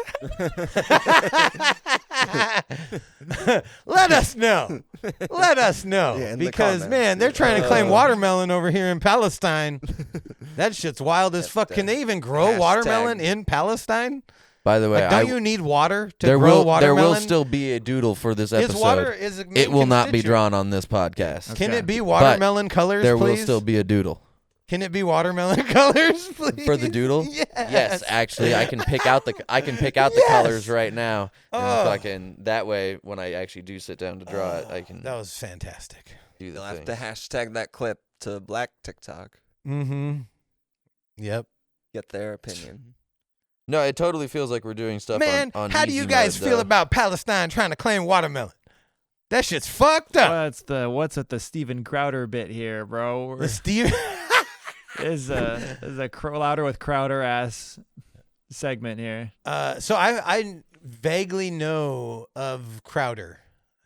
Let us know. Let us know. Yeah, in the because, comments, man, they're yeah. trying to claim watermelon over here in Palestine. That shit's wild as That's fuck. Can the they even grow hashtag. watermelon in Palestine? By the way, Like, don't you need water to there grow will watermelon? still be a doodle for this Is episode. water is a main It will not be constituent. drawn on this podcast. Can Okay. it be watermelon colors, There please? will still be a doodle. Can it be watermelon colors, please? For the doodle? Yes. Yes, actually, I can pick out the the Yes. colors right now. And Oh. fucking that way, when I actually do sit down to draw it, I can That was fantastic. do the You'll have thing. to hashtag that clip to Black TikTok. Mm-hmm. Yep. Get their opinion. No, it totally feels like we're doing stuff. Man, on how do easy you guys mode, feel though. about Palestine trying to claim watermelon? That shit's fucked up. What's at the Steven Crowder bit here, bro? The Steve. is a Louder with Crowder ass segment here. So I vaguely know of Crowder.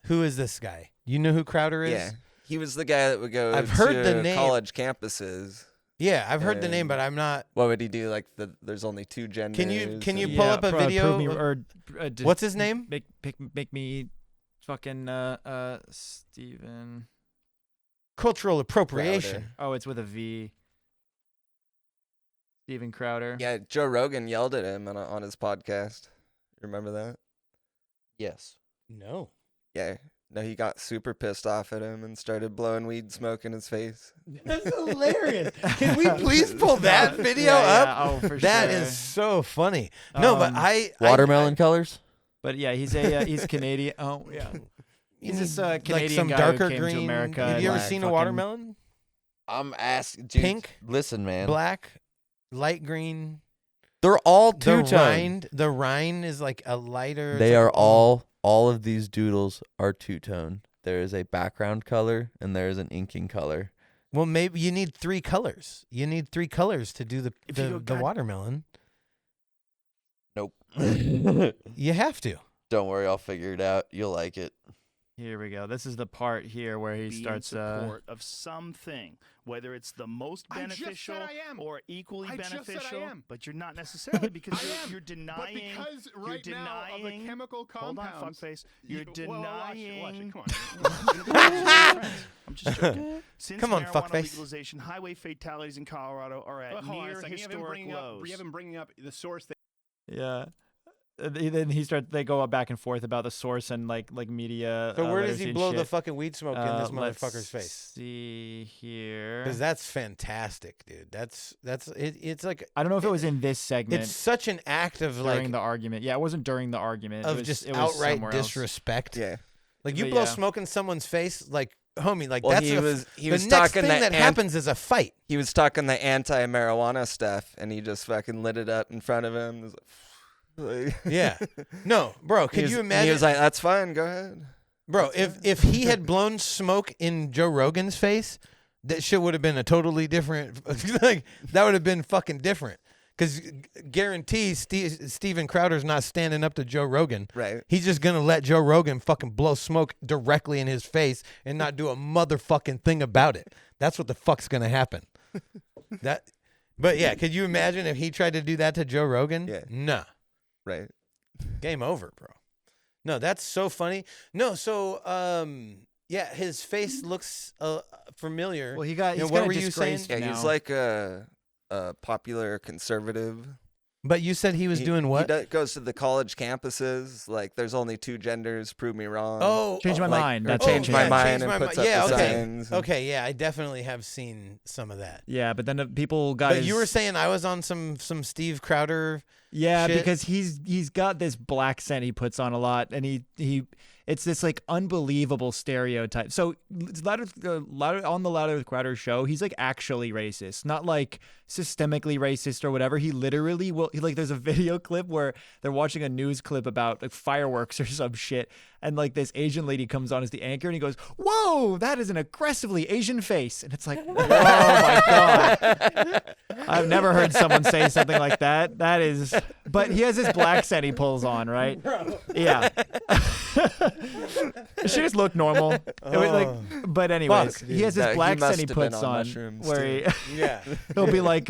Who is this guy? You know who Crowder is? Yeah. He was the guy that would go I've heard to the name. college campuses. Yeah, I've heard the name, And but I'm not. What would he do? Like, there's only two genders. Can you and- pull up a video Prove me, of- or, What's his name? Make me fucking Steven. Cultural appropriation. Oh, it's with a V. Steven Crowder. Yeah, Joe Rogan yelled at him on his podcast. Remember that? Yes. No. Yeah. No, he got super pissed off at him and started blowing weed smoke in his face. That's hilarious. Can we please pull that video Yeah, up? oh, for That sure. is so funny. No, but Watermelon colors. But yeah, he's Canadian. Oh yeah. He's this like Canadian some guy darker who came green. to America. Have you and, ever like, seen a fucking- watermelon? I'm asking. Dude, Pink? Listen, man. Black? light green. They're all The two-tone. rind is like a lighter. They it's are like, all of these doodles are two-tone. There is a background color and there is an inking color. Well, maybe you need 3 colors. You need 3 colors to do the watermelon. Nope. You have to. Don't worry, I'll figure it out. You'll like it. Here we go. This is the part here where he be starts. in support of something, whether it's the most beneficial or equally beneficial, but you're not necessarily because you're denying. But because right you're now of denying. the chemical Hold on, compounds. fuckface. You're denying. Watch it. Come on. I'm just joking. Since Come on, marijuana fuckface. legalization, highway fatalities in Colorado are at Hold on a near second. historic lows. You haven't bringing up the source. Yeah. Then he starts. They go back and forth about the source and like media. So where does literacy he and blow the shit. fucking weed smoke in this Let's motherfucker's face? See here. Because that's fantastic, dude. That's it. It's like I don't know if it was in this segment. it's such an act of during like the argument. Yeah, it wasn't during the argument. of it was, just it was outright somewhere else. disrespect. Yeah. Like you But blow yeah. smoke in someone's face, like homie, like Well, that's he a, was the talking next thing that that happens is a fight. He was talking the anti-marijuana stuff, and he just fucking lit it up in front of him. It was like, Yeah. No, bro, he could was- you and imagine? He was like, "That's fine, go ahead." Bro, if he had blown smoke in Joe Rogan's face, that shit would have been a totally different. Like that would have been fucking different. Because guarantee Steven Crowder's not standing up to Joe Rogan. Right. He's just gonna let Joe Rogan fucking blow smoke directly in his face and not do a motherfucking thing about it. That's what the fuck's gonna happen. But yeah, could you imagine if he tried to do that to Joe Rogan? Yeah. Nah. Right. Game over, bro. No, that's so funny. No, so yeah, his face looks familiar. Well, he got. You know, He's what kinda were you saying? disgraced Yeah, he's now. like a popular conservative. But you said he was doing what? He goes to the college campuses. Like, there's only 2 genders. Prove me wrong. Oh, Change my like, mind. or That's change it. my yeah, mind change and my puts mind. up Yeah, the okay. signs. Okay, yeah, I definitely have seen some of that. Yeah, but then the people got. But his, you were saying I was on some Steve Crowder. Yeah, shit. because he's got this black scent he puts on a lot, and he it's this like unbelievable stereotype. So on the Louder with Crowder show, he's like actually racist, not like systemically racist or whatever. He literally will. Like, there's a video clip where they're watching a news clip about like fireworks or some shit, and like this Asian lady comes on as the anchor, and he goes, "Whoa, that is an aggressively Asian face," and it's like, oh my god. I've never heard someone say something like that. That is, but he has his black scent he pulls on, right? Yeah. It should just look normal. It was like, but anyways, Fuck, he has his dude. He black must scent he have been puts on on, mushrooms, where too. he, Yeah. he'll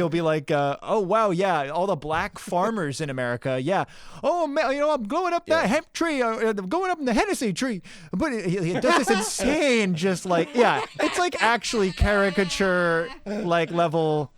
be like, oh wow, yeah, all the black farmers in America, yeah. Oh man, I'm going up that hemp tree, I'm going up in the Hennessy tree, but he does this insane, just like, yeah, it's like actually caricature like level.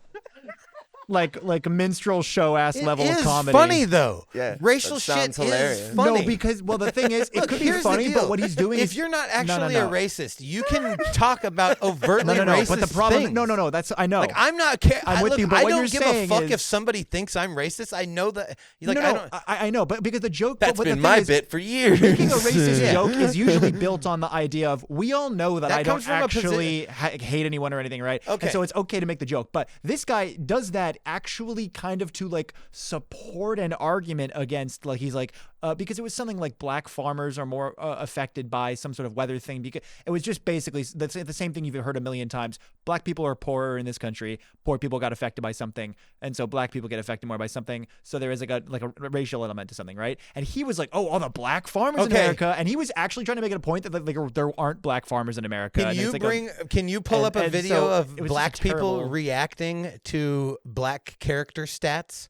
Like a minstrel show ass level of It comedy. is funny though. Yeah, Racial that shit sounds hilarious. is funny. No, because the thing is, it Look, could be here's the funny, deal. but what he's doing if is you're not no, actually no. a racist, you can talk about overtly no. racist But the problem, things. no. That's I know. Like I'm not. I'm with look, you, but I what don't you're give a saying fuck is- if somebody thinks I'm racist. I know that. Like no, I don't. I know, but because the joke That's but been the thing my is, bit for years. Making a racist Yeah. joke is usually built on the idea of we all know that That I comes don't from a actually hate anyone or anything, right? Okay. And so it's okay to make the joke. But this guy does that actually kind of to like support an argument against, like, he's like, because it was something like black farmers are more affected by some sort of weather thing. Because it was just basically the same thing you've heard a million times. Black people are poorer in this country. Poor people got affected by something, and so black people get affected more by something. So there is like a racial element to something, right? And he was like, "Oh, all the black farmers in Okay. America," and he was actually trying to make it a point that like there aren't black farmers in America. Can And you it's like Can you pull up a and video so of it was just black a people terrible- reacting to black character stats?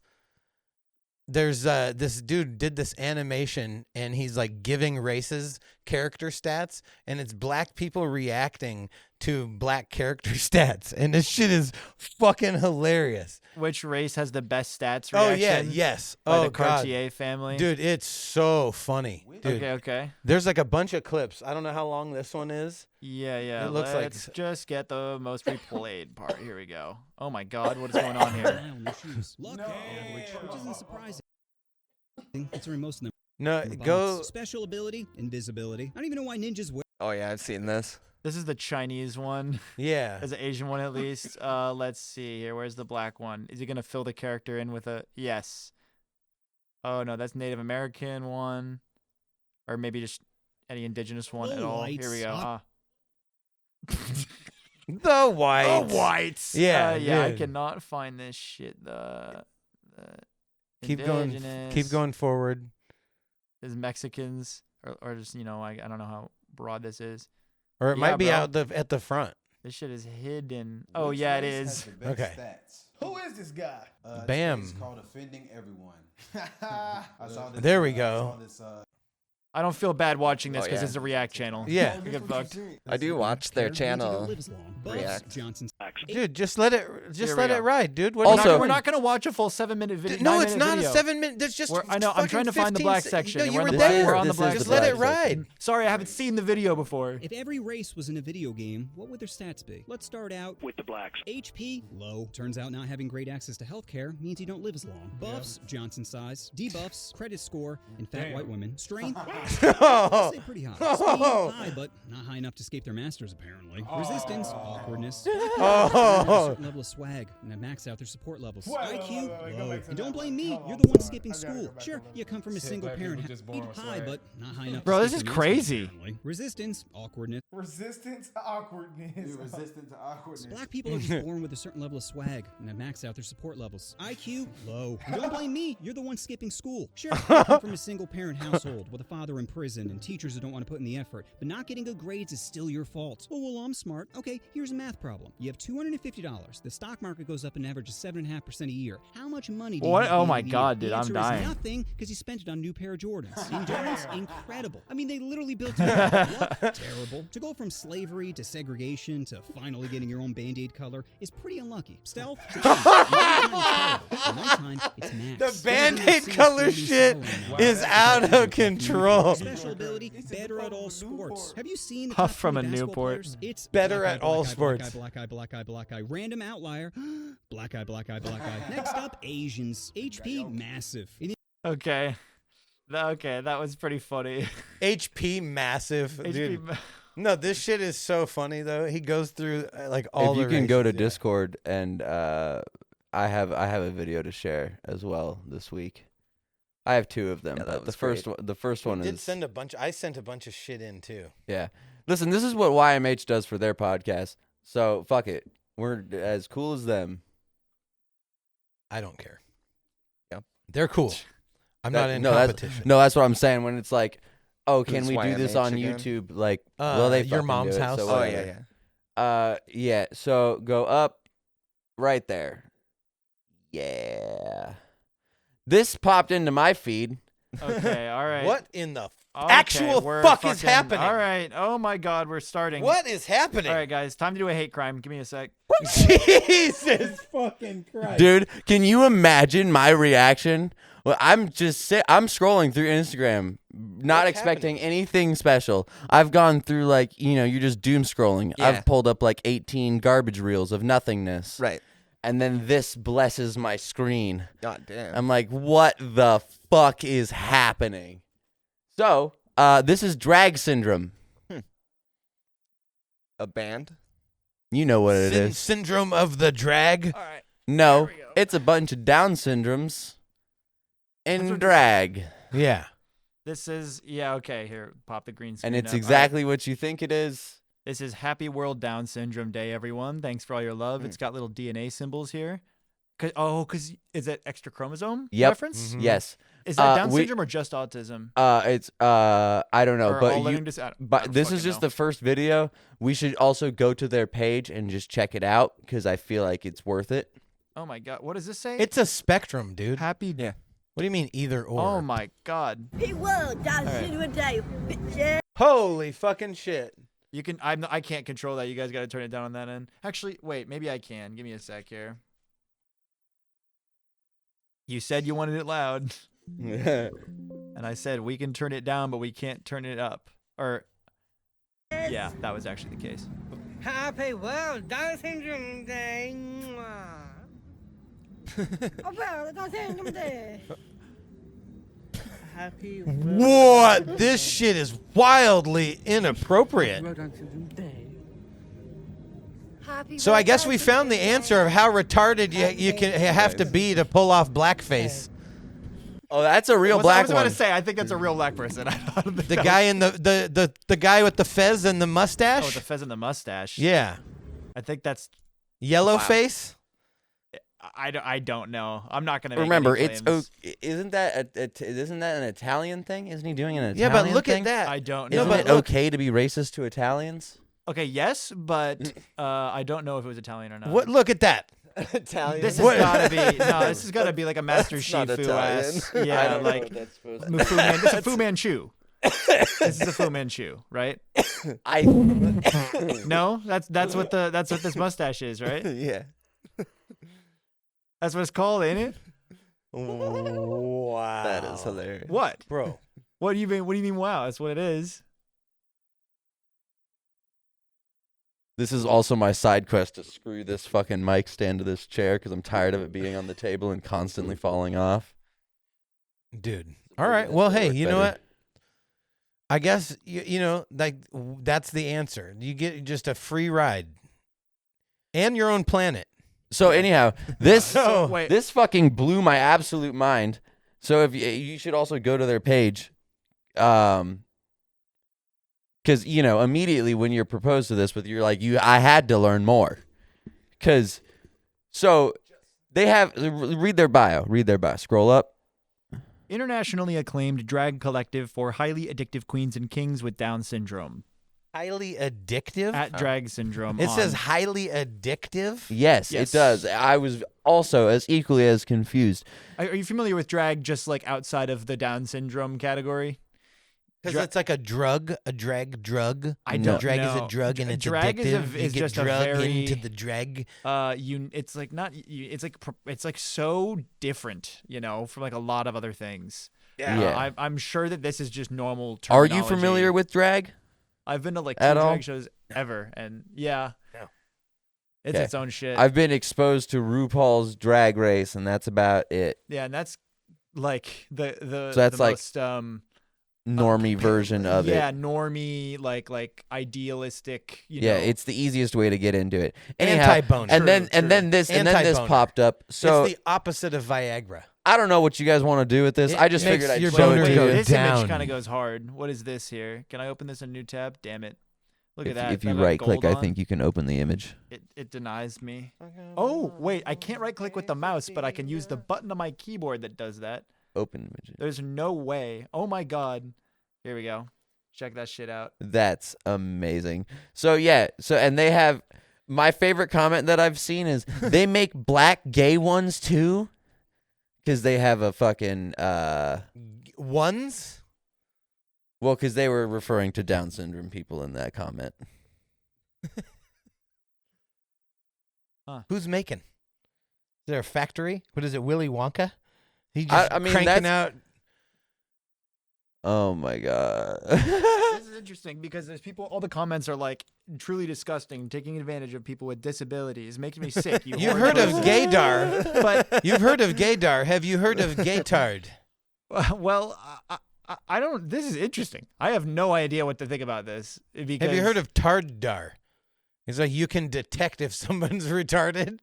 There's this dude did this animation and he's like giving races character stats, and it's black people reacting to black character stats, and this shit is fucking hilarious. which race has the best stats Oh reaction? yeah, yes. By Oh the god, Cartier family. dude, it's so funny, dude. Okay. There's like a bunch of clips. I don't know how long this one is. Yeah. It looks like- Let's just get the most replayed part. Here we go. Oh my God, what is going on here? Luck, which isn't surprising. Considering most of them No, are go. bots. Special ability, invisibility. I don't even know why ninjas wear Oh yeah, I've seen this. This is the Chinese one. Yeah. As an Asian one, at least. Let's see here. Where's the black one? Is he going to fill the character in with a... Yes. Oh, no, that's Native American one. Or maybe just any indigenous one at all. Here we go. The whites. The whites. Yeah, yeah. I dude. cannot find this shit. The Keep indigenous. going forward. Is Mexicans or just I don't know how broad this is. Or it Yeah, might be bro. out at the front. This shit is hidden. Oh yeah, it is. Okay. Who is this guy? Bam. It's called offending everyone. I saw this, There we I go. saw this, I don't feel bad watching this Oh, because yeah. it's a React channel. Yeah. You get fucked. I do watch their channel. Buffs, React. Johnson's Dude, just let it Here we go. ride, dude. What Also- We're not gonna watch a full 7-minute video. No, it's 9-minute not video. a 7-minute. There's just. I know. I'm trying to find the black section. No, you We're were on the black- there. we're on the This is black the Just black let it section. ride. Sorry, I haven't seen the video before. If every race was in a video game, what would their stats be? Let's start out With the blacks. HP, low. Turns out not having great access to healthcare means you don't live as long. Buffs, Johnson size. Debuffs, credit score, and fat white women. Strength, I'd say pretty high. Speed, high, but not high enough to escape their masters, apparently. Resistance, awkwardness. A certain level of swag, and I max out their support levels. IQ, low. And don't blame me, you're the one skipping school. Sure, you come from a single-parent house. High, but not high enough Bro, to this escape is their masters, crazy. apparently. Resistance, awkwardness. resistance to awkwardness. You're resistant to awkwardness. Black people are just born with a certain level of swag, and I max out their support levels. IQ, low. And don't blame me, you're the one skipping school. Sure, I come from a single-parent household with a father in prison and teachers who don't want to put in the effort, but not getting good grades is still your fault. Oh, well, I'm smart. Okay, here's a math problem. You have $250. The stock market goes up an average of 7.5% a year. How much money do you What? have at the Oh end my of the God, year? dude, The I'm answer is dying. nothing, because you spent it on a new pair of Jordans. Endurance, incredible. I mean, they literally built it up. Luck, terrible. To go from slavery to segregation to finally getting your own Band-Aid color is pretty unlucky. Stealth, nighttime, it's max. The Band-Aid color shit is out of control. Special ability, better at all sports. Have you seen the Puff top from 20 a basketball Newport. players? It's Better black at eye, all black eye, sports. Black eye, black eye, black eye. Random outlier. Black eye, black eye, black eye. Next up, Asians. HP massive. Okay. Okay, that was pretty funny. HP massive, dude. HP No, this shit is so funny though. He goes through like all If the you can go to races, yeah. Discord and I have a video to share as well this week. I have two of them. Yeah, that but the was first great. one, the first one We did is send a bunch. I sent a bunch of shit in too. yeah. Listen, this is what YMH does for their podcast. So fuck it. We're as cool as them. I don't care. Yep. They're cool. I'm not in no, competition. No, that's what I'm saying. When it's like, oh, can Who's we do this YMH on again? YouTube? Like, well, they your fucking mom's do it, house? so Oh, whatever. yeah. Yeah. So go up, right there. Yeah. This popped into my feed. Okay, all right. What in the Okay, actual we're fuck is fucking- happening? All right. Oh my God, we're starting. What is happening? All right, guys, time to do a hate crime. Give me a sec. Jesus fucking Christ. Dude, can you imagine my reaction? Well, I'm scrolling through Instagram, not What's expecting anything special. I've gone through like, you're just doom scrolling. Yeah. I've pulled up like 18 garbage reels of nothingness. Right. And then this blesses my screen. God damn. I'm like, what the fuck is happening? So, this is drag syndrome. A band? You know what it is. Syndrome of the drag. All right. No, There we go. it's a bunch of Down syndromes in drag. Yeah. This is okay. Here, pop the green screen. And it's up. All right. exactly what you think it is. This is Happy World Down Syndrome Day, everyone. Thanks for all your love. Hmm. It's got little DNA symbols here. Cause is it extra chromosome Yep. reference? Mhm. Yes. Is that Down we- syndrome or just autism? It's I don't know, Or but all you, learning I don't but this is fucking just know. the first video. We should also go to their page and just check it out because I feel like it's worth it. Oh my God, what does this say? It's a spectrum, dude. Happy. Yeah. What do you mean either or? Oh my God. Happy World Down Syndrome Day, bitches. Holy fucking shit. You can. I can't control that. You guys got to turn it down on that end. Actually, wait. Maybe I can. Give me a sec here. You said you wanted it loud, and I said we can turn it down, but we can't turn it up. Or, yeah, that was actually the case. Happy World Down Syndrome Day. World Down Syndrome Day. Happy What? This shit is wildly inappropriate. World Down Syndrome Day. So I guess we found the answer of how retarded you can have to be to pull off blackface. Oh, that's a real I black was about one. to say, I think that's a real black person. I don't think The that guy in the guy with the fez and the mustache. Oh, the fez and the mustache. Yeah. I think that's Yellow Wow. face. I don't know. I'm not gonna make Remember, any it's claims. isn't that an Italian thing? Isn't he doing an Yeah, Italian but look thing? at that. I don't No, know. but Isn't it look- okay to be racist to Italians? Okay, yes, but I don't know if it was Italian or not. What? Look at that. Italian. This has What? gotta be this has gotta be like a Master That's not Shifu ass. Italian. Yeah, I don't know like what that's supposed to Fu Man, it's a Fu Manchu. This is a Fu Manchu, right? I No, that's what this mustache is, right? Yeah. That's what it's called, ain't it? Wow. That is hilarious. What? bro. What do you mean? Wow, that's what it is. This is also my side quest to screw this fucking mic stand to this chair because I'm tired of it being on the table and constantly falling off. Dude. All right. Well, hey, work you know better. what? I guess you know, like that's the answer. You get just a free ride and your own planet. So anyhow, this So, wait. this fucking blew my absolute mind. So if you should also go to their page, because immediately when you're proposed to this, you're like I had to learn more, because so they have read their bio, scroll up. Internationally acclaimed drag collective for highly addictive queens and kings with Down syndrome. Highly addictive. At Drag Syndrome. It on- says highly addictive. Yes, Yes. it does. I was also as equally as confused. Are you familiar with drag just like outside of the Down syndrome category? Because it's like a drug, a drag drug. I No. don't Drag is a know. drug and it's Drag is addictive. a- You is get just a drug very- into the drag. It's like not. It's like so different, from like a lot of other things. Yeah. I'm sure that this is just normal. Are you terminology. familiar with drag? I've been to like at 2 all? drag shows ever, and yeah, No. it's Okay. its own shit. I've been exposed to RuPaul's Drag Race, and that's about it. Yeah, and that's like the So that's the like most, Normie version of yeah, it. normie, like idealistic. Yeah, it's the easiest way to get into it. Anyhow, Anti-boner. and then True, and then this Anti-boner. popped up. So it's the opposite of Viagra. I don't know what you guys want to do with this. It I just makes figured I'd your show it boner to go you. This down. image kind of goes hard. What is this here? Can I open this in a new tab? Damn it! Look at that. If you That got right click, gold I on. think you can open the image. It denies me. Oh wait, I can't right click with the mouse, but I can use the button on my keyboard that does that. Open image. There's no way. Oh my god. Here we go. Check that shit out. That's amazing. So yeah, and they have my favorite comment that I've seen is they make black gay ones too, because they have a fucking Ones? well, because they were referring to Down syndrome people in that comment. Who's making? Is there a factory? What is it, Willy Wonka? He just I mean, cranking out. Oh my god. This is interesting because there's people. All the comments are like truly disgusting, taking advantage of people with disabilities, making me sick. You've heard of gaydar, but you've heard of gaydar. Have you heard of gaytard? well, I don't. This is interesting. I have no idea what to think about this. Because Have you heard of tarddar? It's like you can detect if someone's retarded.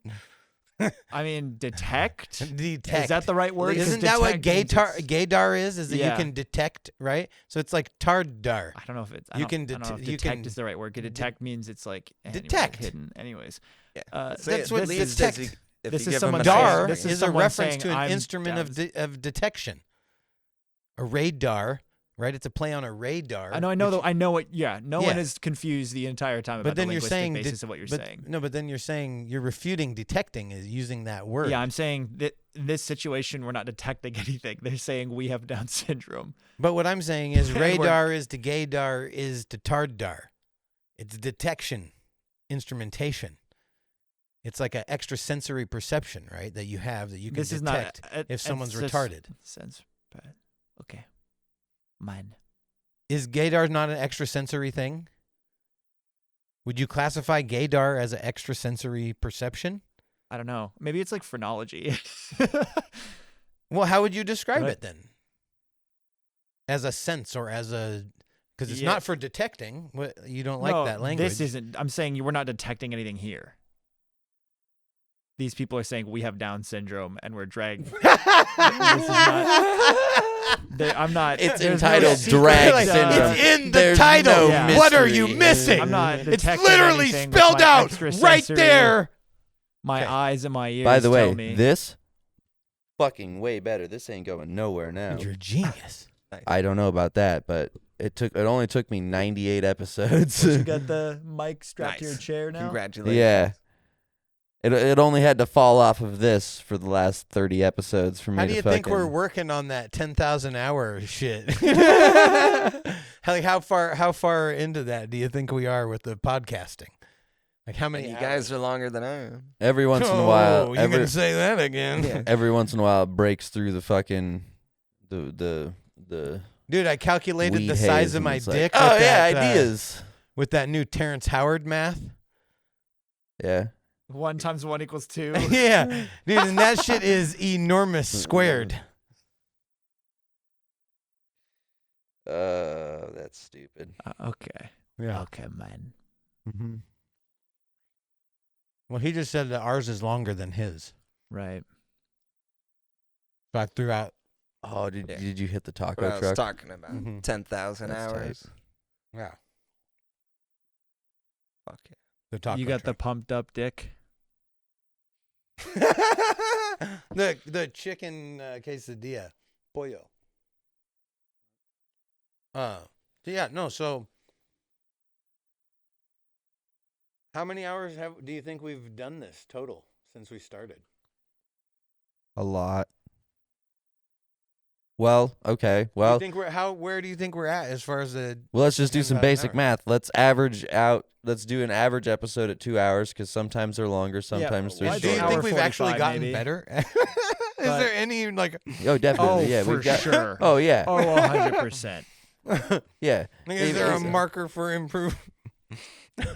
I mean, detect. Detect. Is that the right word? 'Cause Isn't that what detect means it's- gaydar is? Is that Yeah. you can detect, right? So it's like tarddar. I don't know if it's. You I can don't know if you detect can is the right word. Detect means it's like anyway, detect. hidden. Anyways, Yeah. That's what this detect. is. If This you is give someone him a saying- Dar this is is a someone reference saying, to an "I'm instrument of detection. A radar, right? It's a play on a radar. I know. I know what. Yeah. No one Yeah. is confused the entire time about But then the you're linguistic saying basis of what you're saying. No, but then you're saying you're refuting detecting is using that word. Yeah, I'm saying that in this situation we're not detecting anything. They're saying we have Down syndrome. But what I'm saying is And we're- radar is to gaydar is to tarddar. It's detection, instrumentation. It's like an extrasensory perception, right? That you have that you can This is detect not if someone's it's just retarded. Sense. Okay. Mine. Is gaydar not an extrasensory thing? Would you classify gaydar as an extrasensory perception? I don't know. Maybe it's like phrenology. Well, how would you describe Right. it then? As a sense or as a Because it's Yeah. not for detecting. You don't like No, that language. This isn't. I'm saying we're not detecting anything here. These people are saying we have Down syndrome and we're drag. This is not. I'm not. It's there's no entitled secret, drag syndrome. It's in the There's title. no Yeah. What are you mystery. missing? I'm not It's detecting literally anything with spelled my out extrasensory- right there. My Okay. eyes and my ears. By the way, tell me. this fucking way better. This ain't going nowhere now. You're a genius. I don't know about that, but it only took me 98 episodes. you got the mic strapped to your Nice. chair now. Congratulations. Yeah. It only had to fall off of this for the last 30 episodes for me How to do you fucking... think we're working on that 10,000 hour shit? Like how far into that do you think we are with the podcasting? Like how many And you hours? guys are longer than I am. Every once in a while, Oh, you can say that again. every once in a while it breaks through the fucking the Dude, I calculated weed the haze size of and my it's like, dick. oh with yeah, that, ideas. with that new Terrence Howard math. Yeah. 1 × 1 = 2. Yeah, dude, and that shit is enormous squared. That's stupid. Okay. Yeah. Okay, man. Mm-hmm. Well, he just said that ours is longer than his. Right. So I threw out. Oh, did you hit the taco What I was truck? talking about. Mhm. 10,000 That's tight. hours. Yeah. Fuck yeah. The taco You got the truck. pumped up dick. the chicken quesadilla, pollo. Yeah, no. So, how many hours do you think we've done this total since we started? A lot. Well, okay. Do Well, you think where do you think we're at as far as the? let's just do some 10,000 basic hours? math. Let's do an average episode at 2 hours because sometimes they're longer, sometimes well, they're I Do you an shorter. think hour we've actually 45 gotten maybe. better? Is But- there any like? Oh, definitely. Oh, yeah, for we've got. sure. Oh, yeah. Oh, 100%. Yeah. Is there a marker for improvement?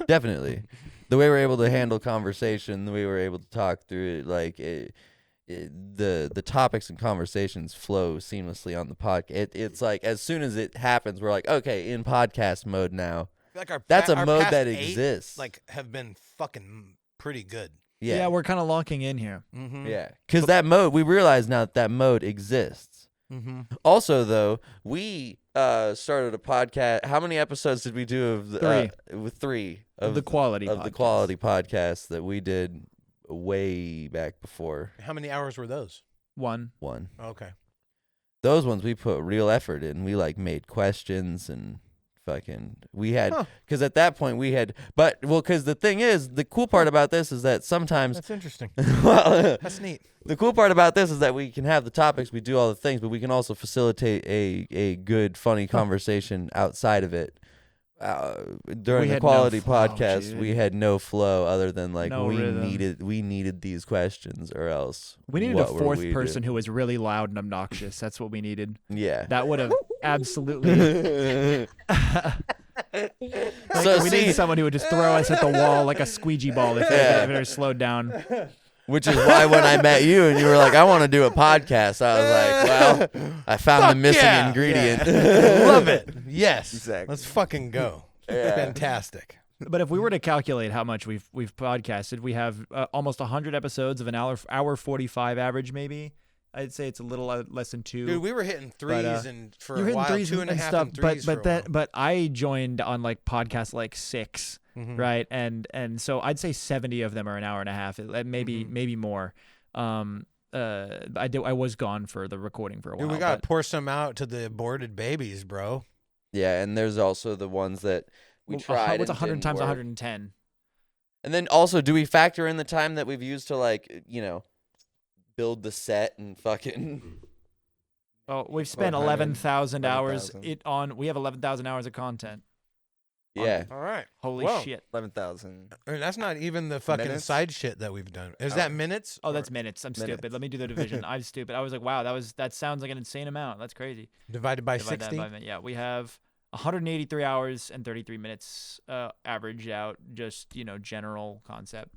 Definitely. The way we're able to handle conversation, the way we're able to talk through it, like the topics and conversations flow seamlessly on the podcast. It's like as soon as it happens, we're like, okay, in podcast mode now. Like That's a our mode past that 8, exists. Like have been fucking pretty good. Yeah, we're kind of locking in here. Mm-hmm. Yeah, because that mode, we realize now that mode exists. Mm-hmm. Also, though, we started a podcast. How many episodes did we do of the 3. With 3 Of the quality of the podcast. quality podcast that we did way back before How many hours were those? 1. one. Okay. Those ones we put real effort in. We like made questions and fucking we had because at that point we had because the thing is the cool part about this is that sometimes That's interesting. well, That's neat. the cool part about this is that we can have the topics, we do all the things, but we can also facilitate a good, funny conversation outside of it. During We the had no quality flow, podcast, dude. we had no flow other than like No we rhythm. needed these questions or else We needed what a were 4th we person doing? who was really loud and obnoxious. That's what we needed. Yeah. That would have absolutely. So we see, needed someone who would just throw us at the wall like a squeegee ball if it slowed down. which is why when I met you and you were like, I want to do a podcast, I was like, well, I found the missing yeah. ingredient. Love it. Yes. Exactly. Let's fucking go. Yeah. Fantastic. But if we were to calculate how much we've podcasted, we have almost 100 episodes of an hour 45 average, maybe. I'd say it's a little less than 2. Dude, we were hitting threes But, and for you a hitting while, threes 2.5 stuff, and threes for a while. but I joined on like podcasts like 6, Mhm. right? And so I'd say 70 of them are an hour and a half, maybe Mhm. maybe more. I was gone for the recording for a while. Dude, we gotta but- pour some out to the aborted babies, bro. Yeah, and there's also the ones that we Well, tried. What's and 100 didn't times work. 110? And then also, do we factor in the time that we've used to like, build the set and fucking? Oh, we've spent 100, 11,000 hours 11,000. we have 11,000 hours of content. Yeah. All right. Holy Whoa. shit. 11,000. I mean, that's not even the fucking Minutes? side shit that we've done. Is that minutes? Oh, or that's minutes. I'm stupid. Minutes. Let me do the division. I'm stupid. I was like, wow, that sounds like an insane amount. That's crazy. divided by Divide that 60? by minute. Yeah, we have 183 hours and 33 minutes averaged out. Just general concept.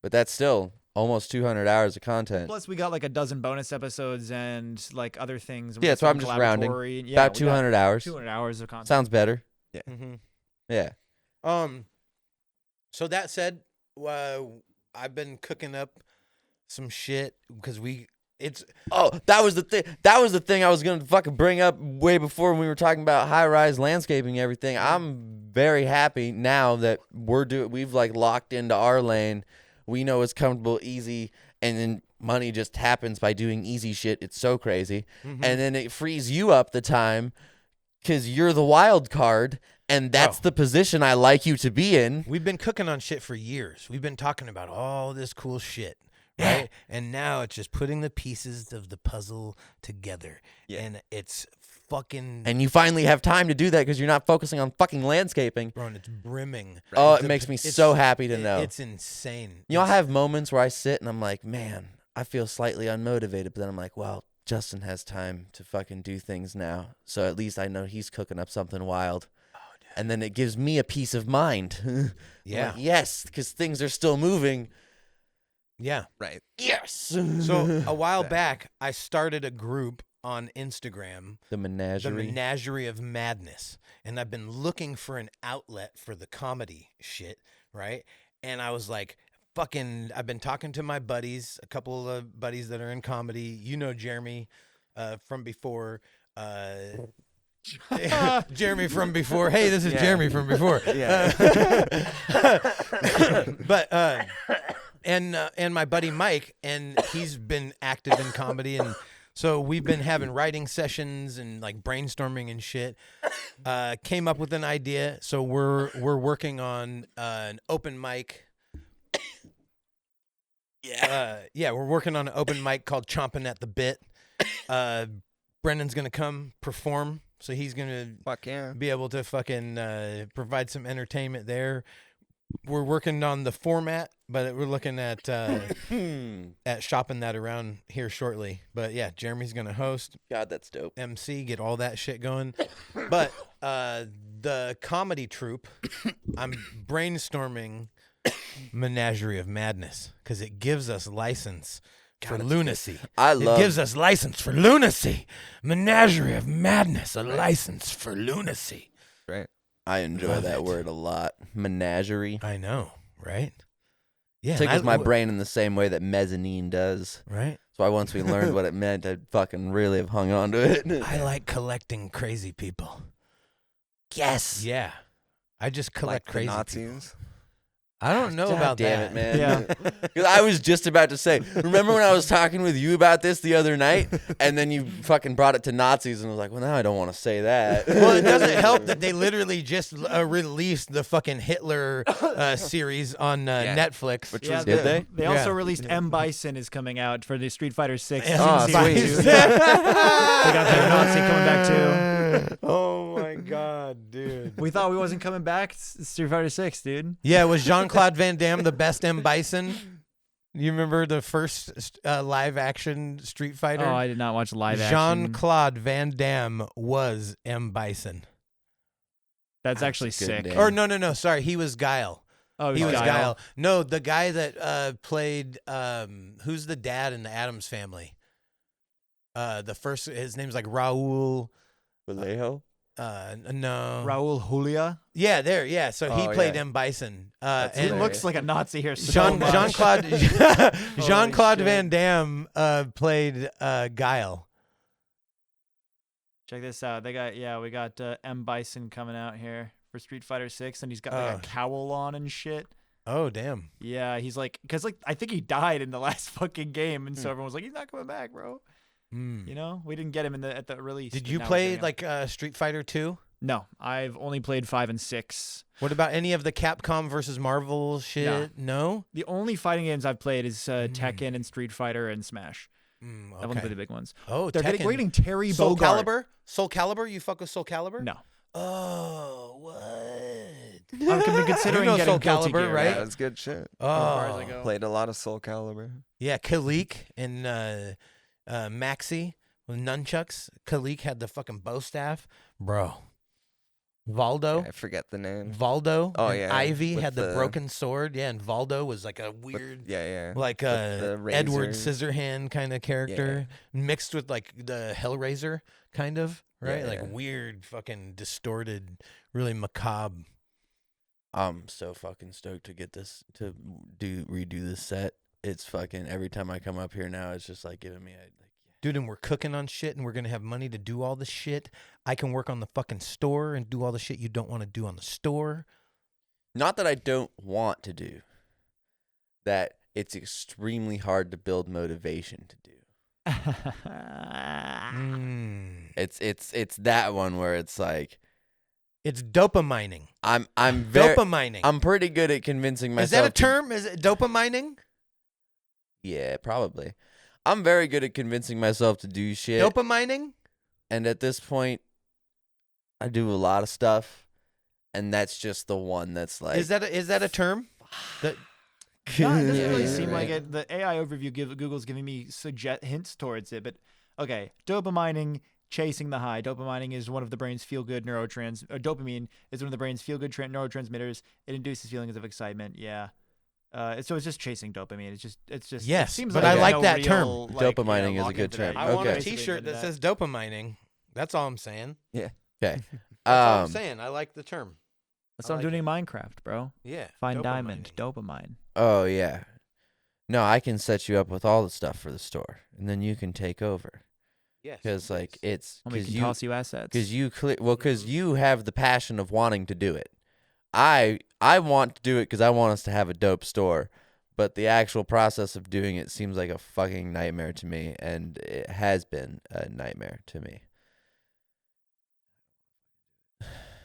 But that's still almost 200 hours of content. Plus, we got like a dozen bonus episodes and like other things. Yeah, so I'm just rounding. Yeah, About 200 hours. 200 hours of content. Sounds better. Yeah. Mm-hmm. Yeah. So that said, I've been cooking up some shit because that was the thing. That was the thing I was gonna fucking bring up way before when we were talking about high-rise landscaping and everything. I'm very happy now that we've like locked into our lane. We know it's comfortable, easy, and then money just happens by doing easy shit. It's so crazy. Mm-hmm. And then it frees you up the time because you're the wild card, and that's the position I like you to be in. We've been cooking on shit for years. We've been talking about all this cool shit, right? And now it's just putting the pieces of the puzzle together. Yeah. And it's fucking... And you finally have time to do that because you're not focusing on fucking landscaping. Bro, and it's brimming. Oh, it makes me so happy to know. It's insane. You know, I have moments where I sit and I'm like, man, I feel slightly unmotivated. But then I'm like, well, Justin has time to fucking do things now. So at least I know he's cooking up something wild. And then it gives me a peace of mind. Yeah. Like, yes, because things are still moving. Yeah. Right. Yes. So a while back, I started a group on Instagram, The Menagerie. The Menagerie of Madness. And I've been looking for an outlet for the comedy shit, right? And I was like, I've been talking to my buddies, a couple of buddies that are in comedy. You know Jeremy from before. Jeremy from before. Hey, this is Jeremy from before. Yeah. But and my buddy Mike, and he's been active in comedy, and so we've been having writing sessions and like brainstorming and shit. Came up with an idea, so we're working on an open mic. We're working on an open mic called Chomping at the Bit. Brendan's gonna come perform, so he's gonna be able to fucking provide some entertainment there. We're working on the format, but we're looking at shopping that around here shortly. But yeah, Jeremy's gonna host. God, that's dope. MC, get all that shit going. But the comedy troupe, I'm brainstorming Menagerie of Madness because it gives us license for lunacy. It gives us license for lunacy. Menagerie of Madness, a license for lunacy. Right. I enjoy that word a lot. Menagerie. I know, right? Yeah, Tickles my brain in the same way that mezzanine does. Right. So why once we learned what it meant, I fucking really have hung on to it. I like collecting crazy people. Yes. Yeah. I just collect Like crazy the Nazis. people. I don't know about damn that. it, man. Yeah. Because I was just about to say, remember when I was talking with you about this the other night, and then you fucking brought it to Nazis, and I was like, well, now I don't want to say that. Well, it doesn't help that they literally just released the fucking Hitler series on Netflix. Which Yeah, was Did they? They also released M. Bison is coming out for the Street Fighter 6. Oh, season sweet. 2. They got that Nazi coming back too. Oh my god, dude. We thought we wasn't coming back. Street Fighter 6, dude. Yeah, was Jean-Claude Van Damme the best M. Bison? You remember the first live action Street Fighter? Oh, I did not watch live action. Jean-Claude Van Damme was M. Bison. That's actually a good sick. name. Or no, sorry, he was Guile. Oh, He was Guile. Guile. No, the guy that played who's the dad in the Addams Family? His name's like Raul. Vallejo? No. Raul Julia. Yeah, there. Yeah, so he Oh, played yeah. M. Bison. He And looks like a Nazi here. So Jean-Claude Jean-Claude shit. Van Damme played Guile. Check this out. We got M. Bison coming out here for Street Fighter 6, and he's got like a cowl on and shit. Oh, damn. Yeah, he's like, because like I think he died in the last fucking game, and so everyone was like, he's not coming back, bro. You know, we didn't get him at the release. Did but you now we're play getting him. like Street Fighter 2? No, I've only played 5 and 6. What about any of the Capcom versus Marvel shit? No? The only fighting games I've played is Tekken and Street Fighter and Smash. I've only Okay. played the big ones. Oh, They're Tekken. getting Terry Soul Bogard. Calibur? Soul Calibur? You fuck with Soul Calibur? No. Oh, what? I've been considering You know getting Soul Guilty Calibur, Gear. right? Yeah, it's good shit. Oh, Played a lot of Soul Calibur. yeah, Kalik and Maxi with nunchucks. Kalik had the fucking bow staff. Bro, Valdo. I forget the name. Valdo. Oh, and yeah, Ivy with had the the- broken sword. Yeah, and Valdo was like a With- weird, yeah. like the Edward razor. Scissorhand kind of character mixed with like the Hellraiser kind of, right? Yeah, like yeah. weird, fucking distorted, really macabre. I'm so fucking stoked to get this to redo this set. It's fucking every time I come up here now, it's just like giving me Dude, and we're cooking on shit, and we're gonna have money to do all the shit. I can work on the fucking store and do all the shit you don't want to do on the store. not that I don't want to do, that it's extremely hard to build motivation to do. It's that one where it's like It's dopamining. I'm very Dopamining. I'm pretty good at convincing myself. Is that a term? Is it dopamining? Yeah, probably. I'm very good at convincing myself to do shit. Dopamining? And at this point, I do a lot of stuff, and that's just the one that's like. Is that a term? That No, it doesn't really Yeah, seem like right. it. The AI overview Google's giving me hints towards it, but okay. Dopamining, chasing the high. Dopamining is one of the brain's feel-good dopamine is one of the brain's feel-good neurotransmitters. It induces feelings of excitement. Yeah. So it's just chasing dopamine. It's just. Yes, it seems but like I like no that real, term. like, Dopamining is a login good for term. that. I want a Okay. T-shirt that says dopamining. That's all I'm saying. Okay. That's all I'm saying. I like the term. That's I what I'm like doing in Minecraft, bro. Yeah. Find diamond, dopamining. dopamine. Oh yeah. No, I can set you up with all the stuff for the store, and then you can take over. Yes. Because like it's We because can toss you assets. because you have the passion of wanting to do it. I want to do it because I want us to have a dope store, but the actual process of doing it seems like a fucking nightmare to me, and it has been a nightmare to me.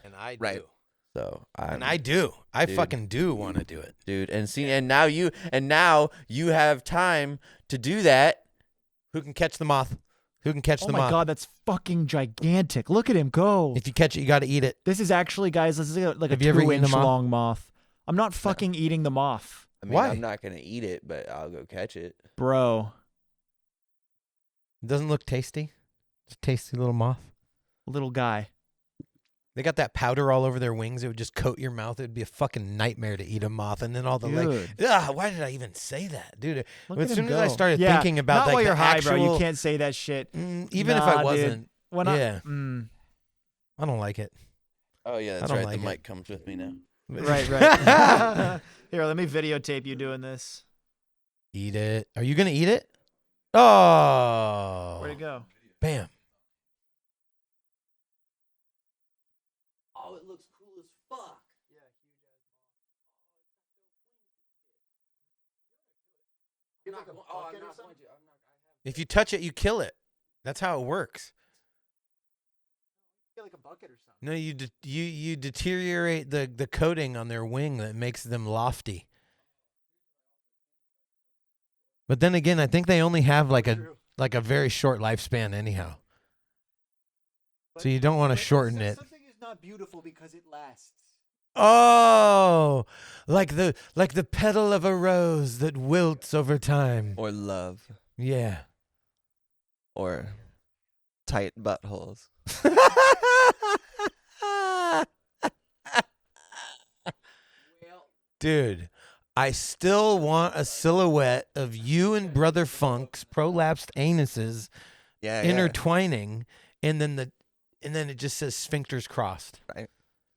And I do. Right. So I do. I Dude. fucking do want to do it. dude, and now you have time to do that. Who can catch the moth? Who can catch Oh the my moth? god, that's fucking gigantic. Look at him go. If you catch it, you got to eat it. This is actually, guys, this is like Have a you ever eaten a 2-inch moth? long moth. I'm not fucking eating the moth, I mean, Why? I'm not gonna eat it, but I'll go catch it. bro. It doesn't look tasty. It's a tasty little moth. Little guy. They got that powder all over their wings. It would just coat your mouth. It would be a fucking nightmare to eat a moth. And then all the Dude. why did I even say that, dude? Look As at soon him as I go. started Yeah, thinking about not like while the you're high, actual, bro. You can't say that shit. even if Nah, I dude. wasn't, When yeah, I don't like it. Oh yeah, I that's don't right. like The it. mic comes with me now. right. Here, let me videotape you doing this. Eat it. Are you gonna eat it? Oh, Where'd it go? bam. Oh, it looks cool as fuck. If you touch it, you kill it. That's how it works. Like a bucket or something. No, you deteriorate the coating on their wing that makes them lofty. But then again, I think they only have like a very short lifespan anyhow. So you don't want to shorten it. Something is not beautiful because it lasts. Oh, like the petal of a rose that wilts over time. Or love. Yeah. Or tight buttholes. Dude, I still want a silhouette of you and Brother Funk's prolapsed anuses Yeah, intertwining, and then it just says sphincters crossed. Right.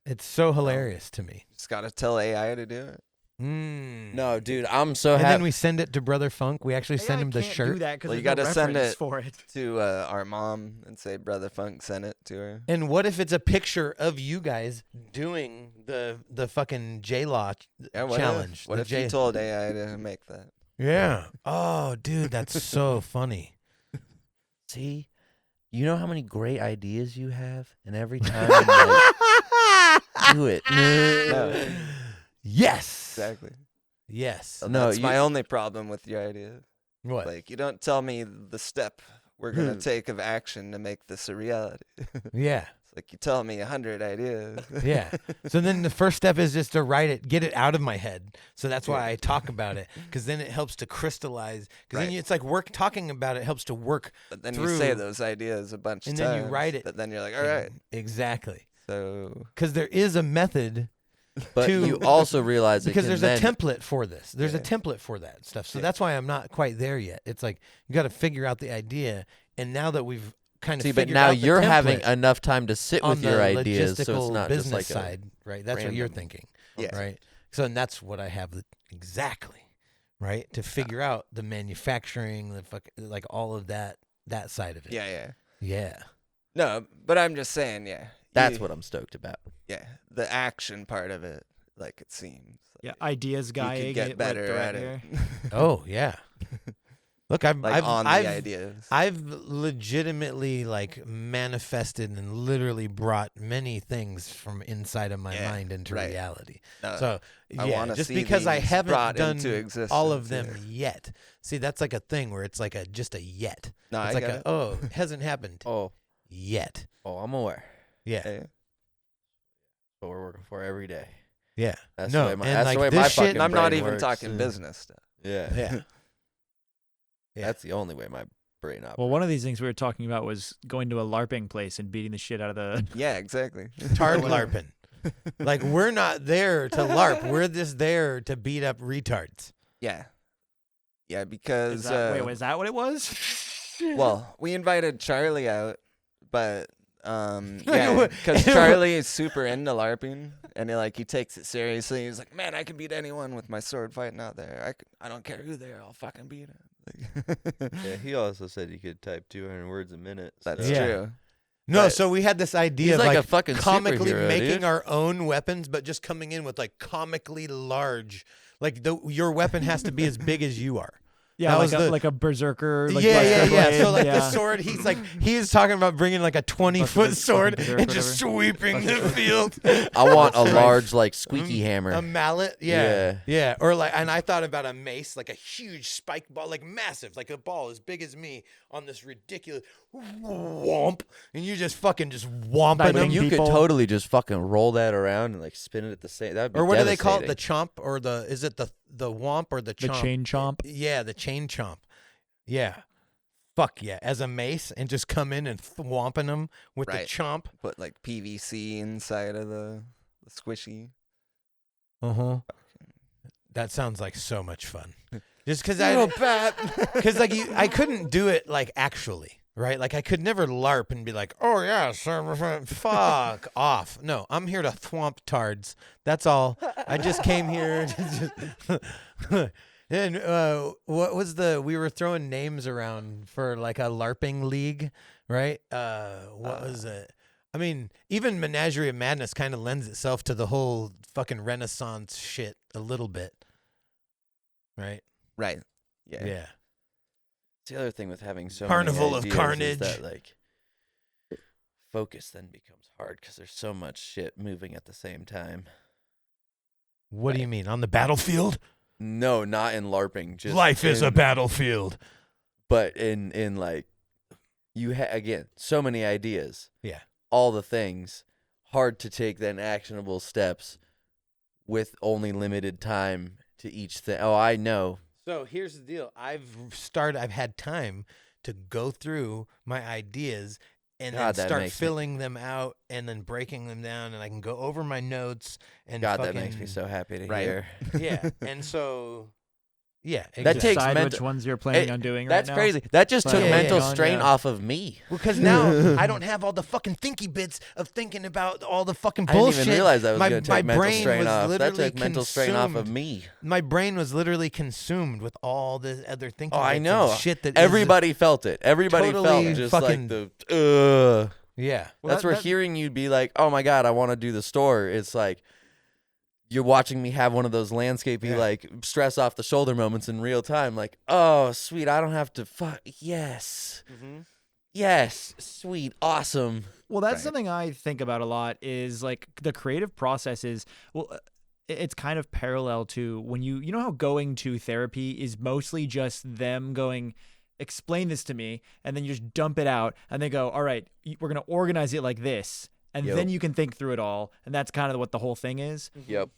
It's so hilarious to me. Just gotta tell AI to do it. No, dude, I'm so And happy. then we send it to Brother Funk. We actually send him the Do shirt. that 'cause Well, you there's no gotta send reference it for it. to our mom and say, Brother Funk sent it to her. And what if it's a picture of you guys doing the fucking J-Law Yeah, what challenge? If, what the if J- you told AI to make that? Yeah. Oh, dude, that's so funny. See, you know how many great ideas you have, and every time I'm like, do it. No, Yes. exactly. Yes. So No, that's you- my only problem with your idea. What? Like, you don't tell me the step we're gonna take of action to make this a reality. Yeah. It's like you tell me 100 ideas. Yeah. So then the first step is just to write it, get it out of my head. So that's why I talk about it, because then it helps to crystallize. Because then Right. it's like talking about it helps to work But then through. you say those ideas a bunch And of then times. you write it. But then you're like, all right. Exactly. So because there is a method. But you also realize because it there's can a then, template for this. There's a template for that stuff. So that's why I'm not quite there yet. It's like you got to figure out the idea, and now that we've kind of See, but figured now out the you're having template enough time to sit on with your the ideas, so it's logistical not just business like side, right? That's what you're thinking, right? So and that's what I have exactly, right? To figure out the manufacturing, like all of that side of it. Yeah. No, but I'm just saying, That's what I'm stoked about. Yeah, the action part of it, like it seems. Yeah, ideas guy. You could get better at it. Oh yeah. Look, I've the ideas. I've legitimately like manifested and literally brought many things from inside of my mind into reality. So I just see because I these haven't brought done into existence, all of them yet. See, that's like a thing where it's like just a yet. No, it's I like get it. it hasn't happened. Yet. Oh, I'm aware. Yeah. What we're working for every day. Yeah. That's no, the way my, and that's like the way this my shit, fucking I'm not brain even works. talking business stuff. Yeah. Yeah. That's the only way my brain operates. Well, one of these things we were talking about was going to a LARPing place and beating the shit out of the. Yeah, exactly. Tard LARPing. Like we're not there to LARP. We're just there to beat up retards. Yeah. Yeah, because wait, was that what it was? well, we invited Charlie out, but yeah, because Charlie is super into LARPing, and he takes it seriously. He's like, man, I can beat anyone with my sword fighting out there. I don't care who they are, I'll fucking beat him. Yeah, he also said he could type 200 words a minute. That's true. No, But so we had this idea he's of like like a fucking comically superhero, making dude. our own weapons, but just coming in with like comically large. Like your weapon has to be as big as you are. Yeah, That like was a, the- like a berserker. Like yeah. Buster Blade, So like yeah. the sword, he's talking about bringing like a 20-foot sword Berserk, and just sweeping the field. I want a large, like, squeaky hammer. A mallet, yeah. Or like, and I thought about a mace, like a huge spike ball, like massive, like a ball as big as me on this ridiculous whomp, and you just fucking just whomping Like, them. You people- could totally just fucking roll that around and like spin it at the same. That would be Or what do they call it? The devastating. chomp, or is it the whomp or the The chomp? chain chomp. Yeah, the chain chomp. Yeah. Fuck yeah. As a mace and just come in and whomping them with the chomp. Put like PVC inside of the squishy. Uh-huh. That sounds like so much fun. Just because I couldn't do it like actually, right? Like I could never LARP and be like, oh yeah, fuck off. No, I'm here to thwomp tards. That's all. I just came here. And what was we were throwing names around for like a LARPing league, right? What was it? I mean, even Menagerie of Madness kind of lends itself to the whole fucking Renaissance shit a little bit, right? Right. Yeah. Yeah. It's the other thing with having so Carnival many of ideas Carnage. is that like focus then becomes hard because there's so much shit moving at the same time. What do you mean? On the battlefield? No, not in LARPing. Just Life is a in- battlefield. But in like you again so many ideas. Yeah. All the things hard to take then actionable steps with only limited time to each thing. Oh, I know. So here's the deal. I've had time to go through my ideas and God, then that start makes me- filling them out and then breaking them down, and I can go over my notes and God, fucking, that makes me so happy to Right. hear. Yeah. And so yeah, That exactly. takes Decide mental- which ones you're planning Hey, on doing That's right now. crazy. That just took Yeah, mental yeah, strain yeah. off of me. Because now I don't have all the fucking thinky bits of thinking about all the fucking I didn't bullshit. even realize that was my going to my take mental brain strain was off. That literally took mental strain off of consumed. me. My brain was literally consumed with all the other thinking. Oh, I bits know. and shit that Everybody felt it. Everybody totally felt just fucking- like the yeah. That's where hearing you be like, "Oh my god, I want to do the store." It's like you're watching me have one of those landscapey like stress off the shoulder moments in real time. Like, "Oh, sweet, I don't have to fuck. Yes, yes, sweet, awesome." Well, that's something I think about a lot is like the creative process is, well, it's kind of parallel to when you know how going to therapy is mostly just them going, explain this to me, and then you just dump it out and they go, all right, we're going to organize it like this. And Yep. then you can think through it all. And that's kind of what the whole thing is. Yep.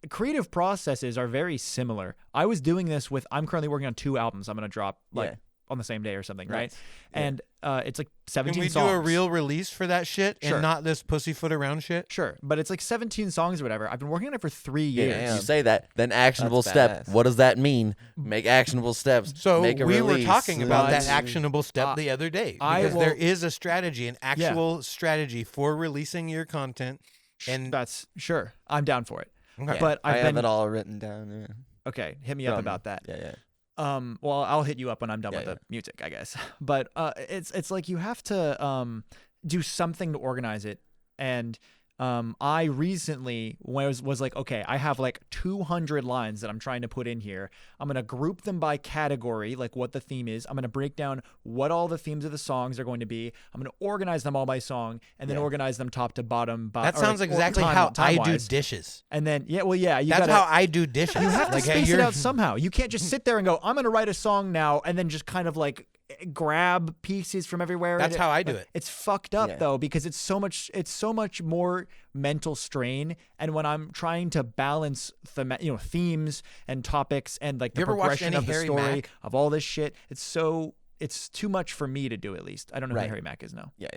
Creative processes are very similar. I was doing this I'm currently working on 2 albums I'm going to drop like on the same day or something, right? Nice. And it's like 17 Can we songs. do a real release for that shit Sure. and not this pussyfoot around shit? Sure, but it's like 17 songs or whatever. I've been working on it for 3 years. Yeah, you say that, then actionable That's step. badass. What does that mean? Make actionable steps. So make a we were release. talking about that But- actionable step the other day I because will- there is a strategy, an actual strategy for releasing your content. And That's sure. I'm down for it. okay. But I I've have been it all written down. Yeah. okay. Hit me up about that. Yeah. Well, I'll hit you up when I'm done Yeah, with yeah. the music, I guess. But it's like you have to do something to organize it. And I recently was like, okay, I have like 200 lines that I'm trying to put in here. I'm gonna group them by category, like what the theme is. I'm gonna break down what all the themes of the songs are going to be. I'm gonna organize them all by song, and then organize them top to bottom. That sounds exactly how I do dishes. And then you That's gotta, how I do dishes. you have to Like, hey, space it you're- out somehow. You can't just sit there and go, I'm going to write a song now, and then just kind of like grab pieces from everywhere. That's how I do it. It's fucked up Yeah. though, because it's so much more mental strain. And when I'm trying to balance themes and topics and like the You ever watched progression any of the Harry story Mack? of all this shit, it's too much for me to do. At least I don't know who Right. Harry Mack is now. Yeah.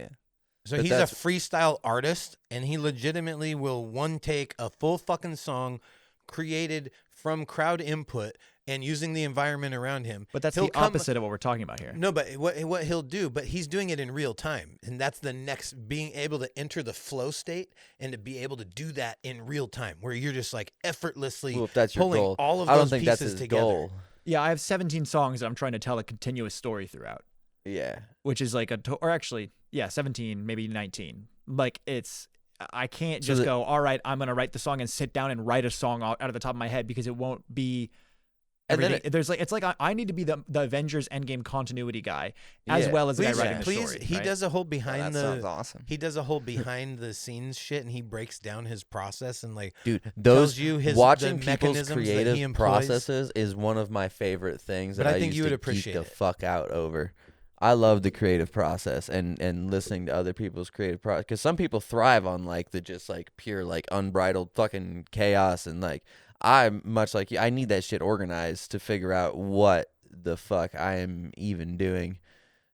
So But he's a that's- freestyle artist, and he legitimately will take a full fucking song created from crowd input and using the environment around him. But that's He'll the come- opposite of what we're talking about here. No, but what he'll do, but he's doing it in real time, and that's the next, being able to enter the flow state and to be able to do that in real time, where you're just like effortlessly Well, if that's your pulling goal, all of I those don't think pieces that's his together. goal. Yeah, I have 17 songs that I'm trying to tell a continuous story throughout. Yeah. Which is like or actually, 17, maybe 19. Like I can't So just go, all right, I'm going to write the song and sit down and write a song out of the top of my head, because it won't be And then everything. It's like I need to be the Avengers Endgame continuity guy as well as the guy writing the story. He right? does a whole That behind sounds awesome. He does a whole behind the scenes shit, and he breaks down his process and like Dude, tells those you watching the people's mechanisms that creative he employs. processes is one of my favorite things But that I think used you would to appreciate geek the it. fuck out over. I love the creative process and listening to other people's creative process, because some people thrive on like the just like pure like unbridled fucking chaos, and like I'm much like you. I need that shit organized to figure out what the fuck I am even doing.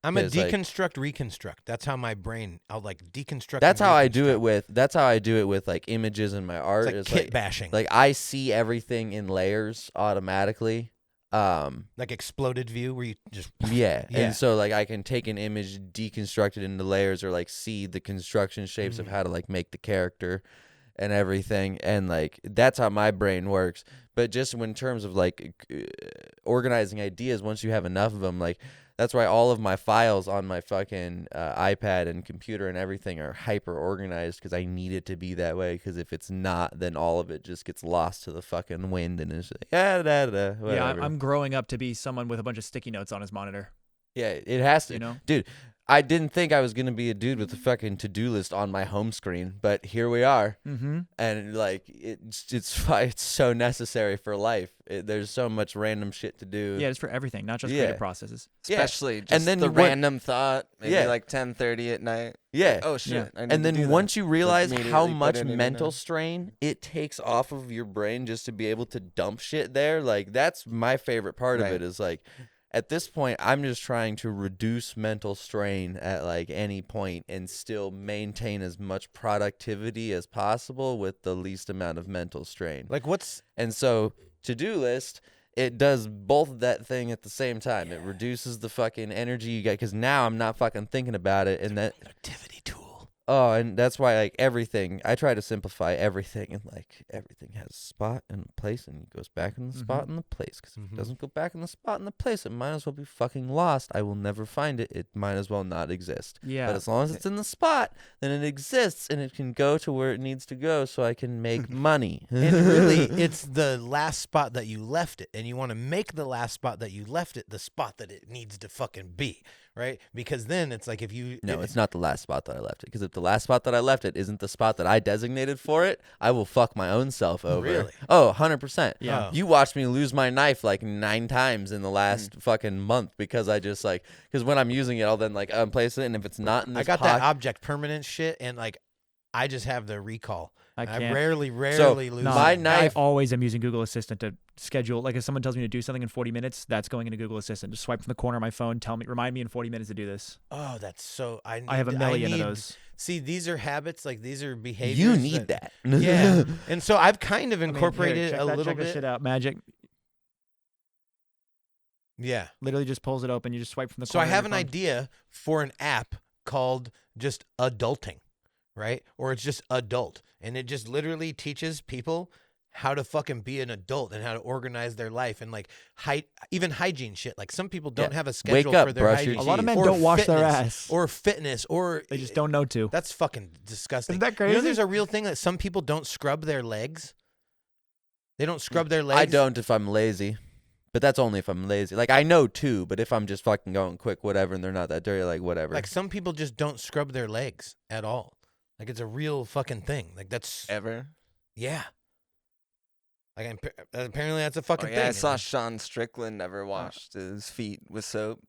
I'm a 'Cause, like, deconstruct, reconstruct. That's how my brain. I'll like deconstruct. That's and how I do it reconstruct. with. That's how I do it with like images in my art. It's like It's kit like bashing, Like I see everything in layers automatically. like exploded view, where you just Yeah. Yeah. And so like I can take an image, deconstruct it into layers, or like see the construction shapes of how to like make the character and everything, and like that's how my brain works. But just in terms of like organizing ideas, once you have enough of them, like that's why all of my files on my fucking iPad and computer and everything are hyper organized, because I need it to be that way. Because if it's not, then all of it just gets lost to the fucking wind, and it's like, whatever. Yeah, I'm growing up to be someone with a bunch of sticky notes on his monitor. Yeah, it has to. You know? Dude, I didn't think I was going to be a dude with a fucking to-do list on my home screen, but here we are. Mm-hmm. And like it's so necessary for life. There's so much random shit to do. Yeah, it's for everything, not just Yeah. creative processes. Yeah. Especially just And then the you want- random thought, maybe Yeah. like 10:30 at night. Yeah. Oh shit! Yeah. I need And to do then that. once you realize how immediately put much it in mental there. strain it takes off of your brain just to be able to dump shit there, like that's my favorite part of Right. it, is like at this point I'm just trying to reduce mental strain at like any point and still maintain as much productivity as possible with the least amount of mental strain. like what's And so to-do list, it does both that thing at the same time. It reduces the fucking energy you get, because now I'm not fucking thinking about it, and that productivity tool. Oh, and that's why like everything, I try to simplify everything, and like everything has a spot and a place, and it goes back in the spot and the place. Because if it doesn't go back in the spot and the place, it might as well be fucking lost. I will never find it. It might as well not exist. Yeah. But as long as it's in the spot, then it exists, and it can go to where it needs to go, so I can make money. And really, it's the last spot that you left it, and you want to make the last spot that you left it the spot that it needs to fucking be, right? Because then it's like if you No, it's not the last spot that I left it. Because if the last spot that I left it isn't the spot that I designated for it, I will fuck my own self over. Really? Oh, 100%. Yeah. You watched me lose my knife like 9 times in the last fucking month, because I just like, because when I'm using it, I'll then like unplace it, and if it's not in this I got pocket, that object permanent shit, and like I just have the recall, I can't. rarely lose. No, My it. knife- I always am using Google Assistant to schedule. Like if someone tells me to do something in 40 minutes, that's going into Google Assistant. Just swipe from the corner of my phone. Remind me in 40 minutes to do this. Oh, that's so. I have a million of need- those. See, these are habits. Like these are behaviors. You need that. Yeah, and so I've kind of I mean, incorporated here, a little check bit. That shit out. Magic Yeah. literally just pulls it open. You just swipe from the So corner. I of have your an phone. idea for an app called just Adulting, right? Or it's just Adult, and it just literally teaches people how to fucking be an adult and how to organize their life and like even hygiene shit. Like some people don't Yeah. have a schedule up, for their brush your hygiene. A lot of men or don't wash their fitness, ass. or fitness, or They just don't know to. That's fucking disgusting. Isn't that You crazy? know, there's a real thing that some people don't scrub their legs. They don't scrub their legs. I don't if I'm lazy. But that's only if I'm lazy. Like I know too, but if I'm just fucking going quick, whatever, and they're not that dirty, like whatever. Like some people just don't scrub their legs at all. Like it's a real fucking thing. Like that's Ever? yeah. Like apparently that's a fucking Yeah, I thing. saw Sean Strickland never washed his feet with soap.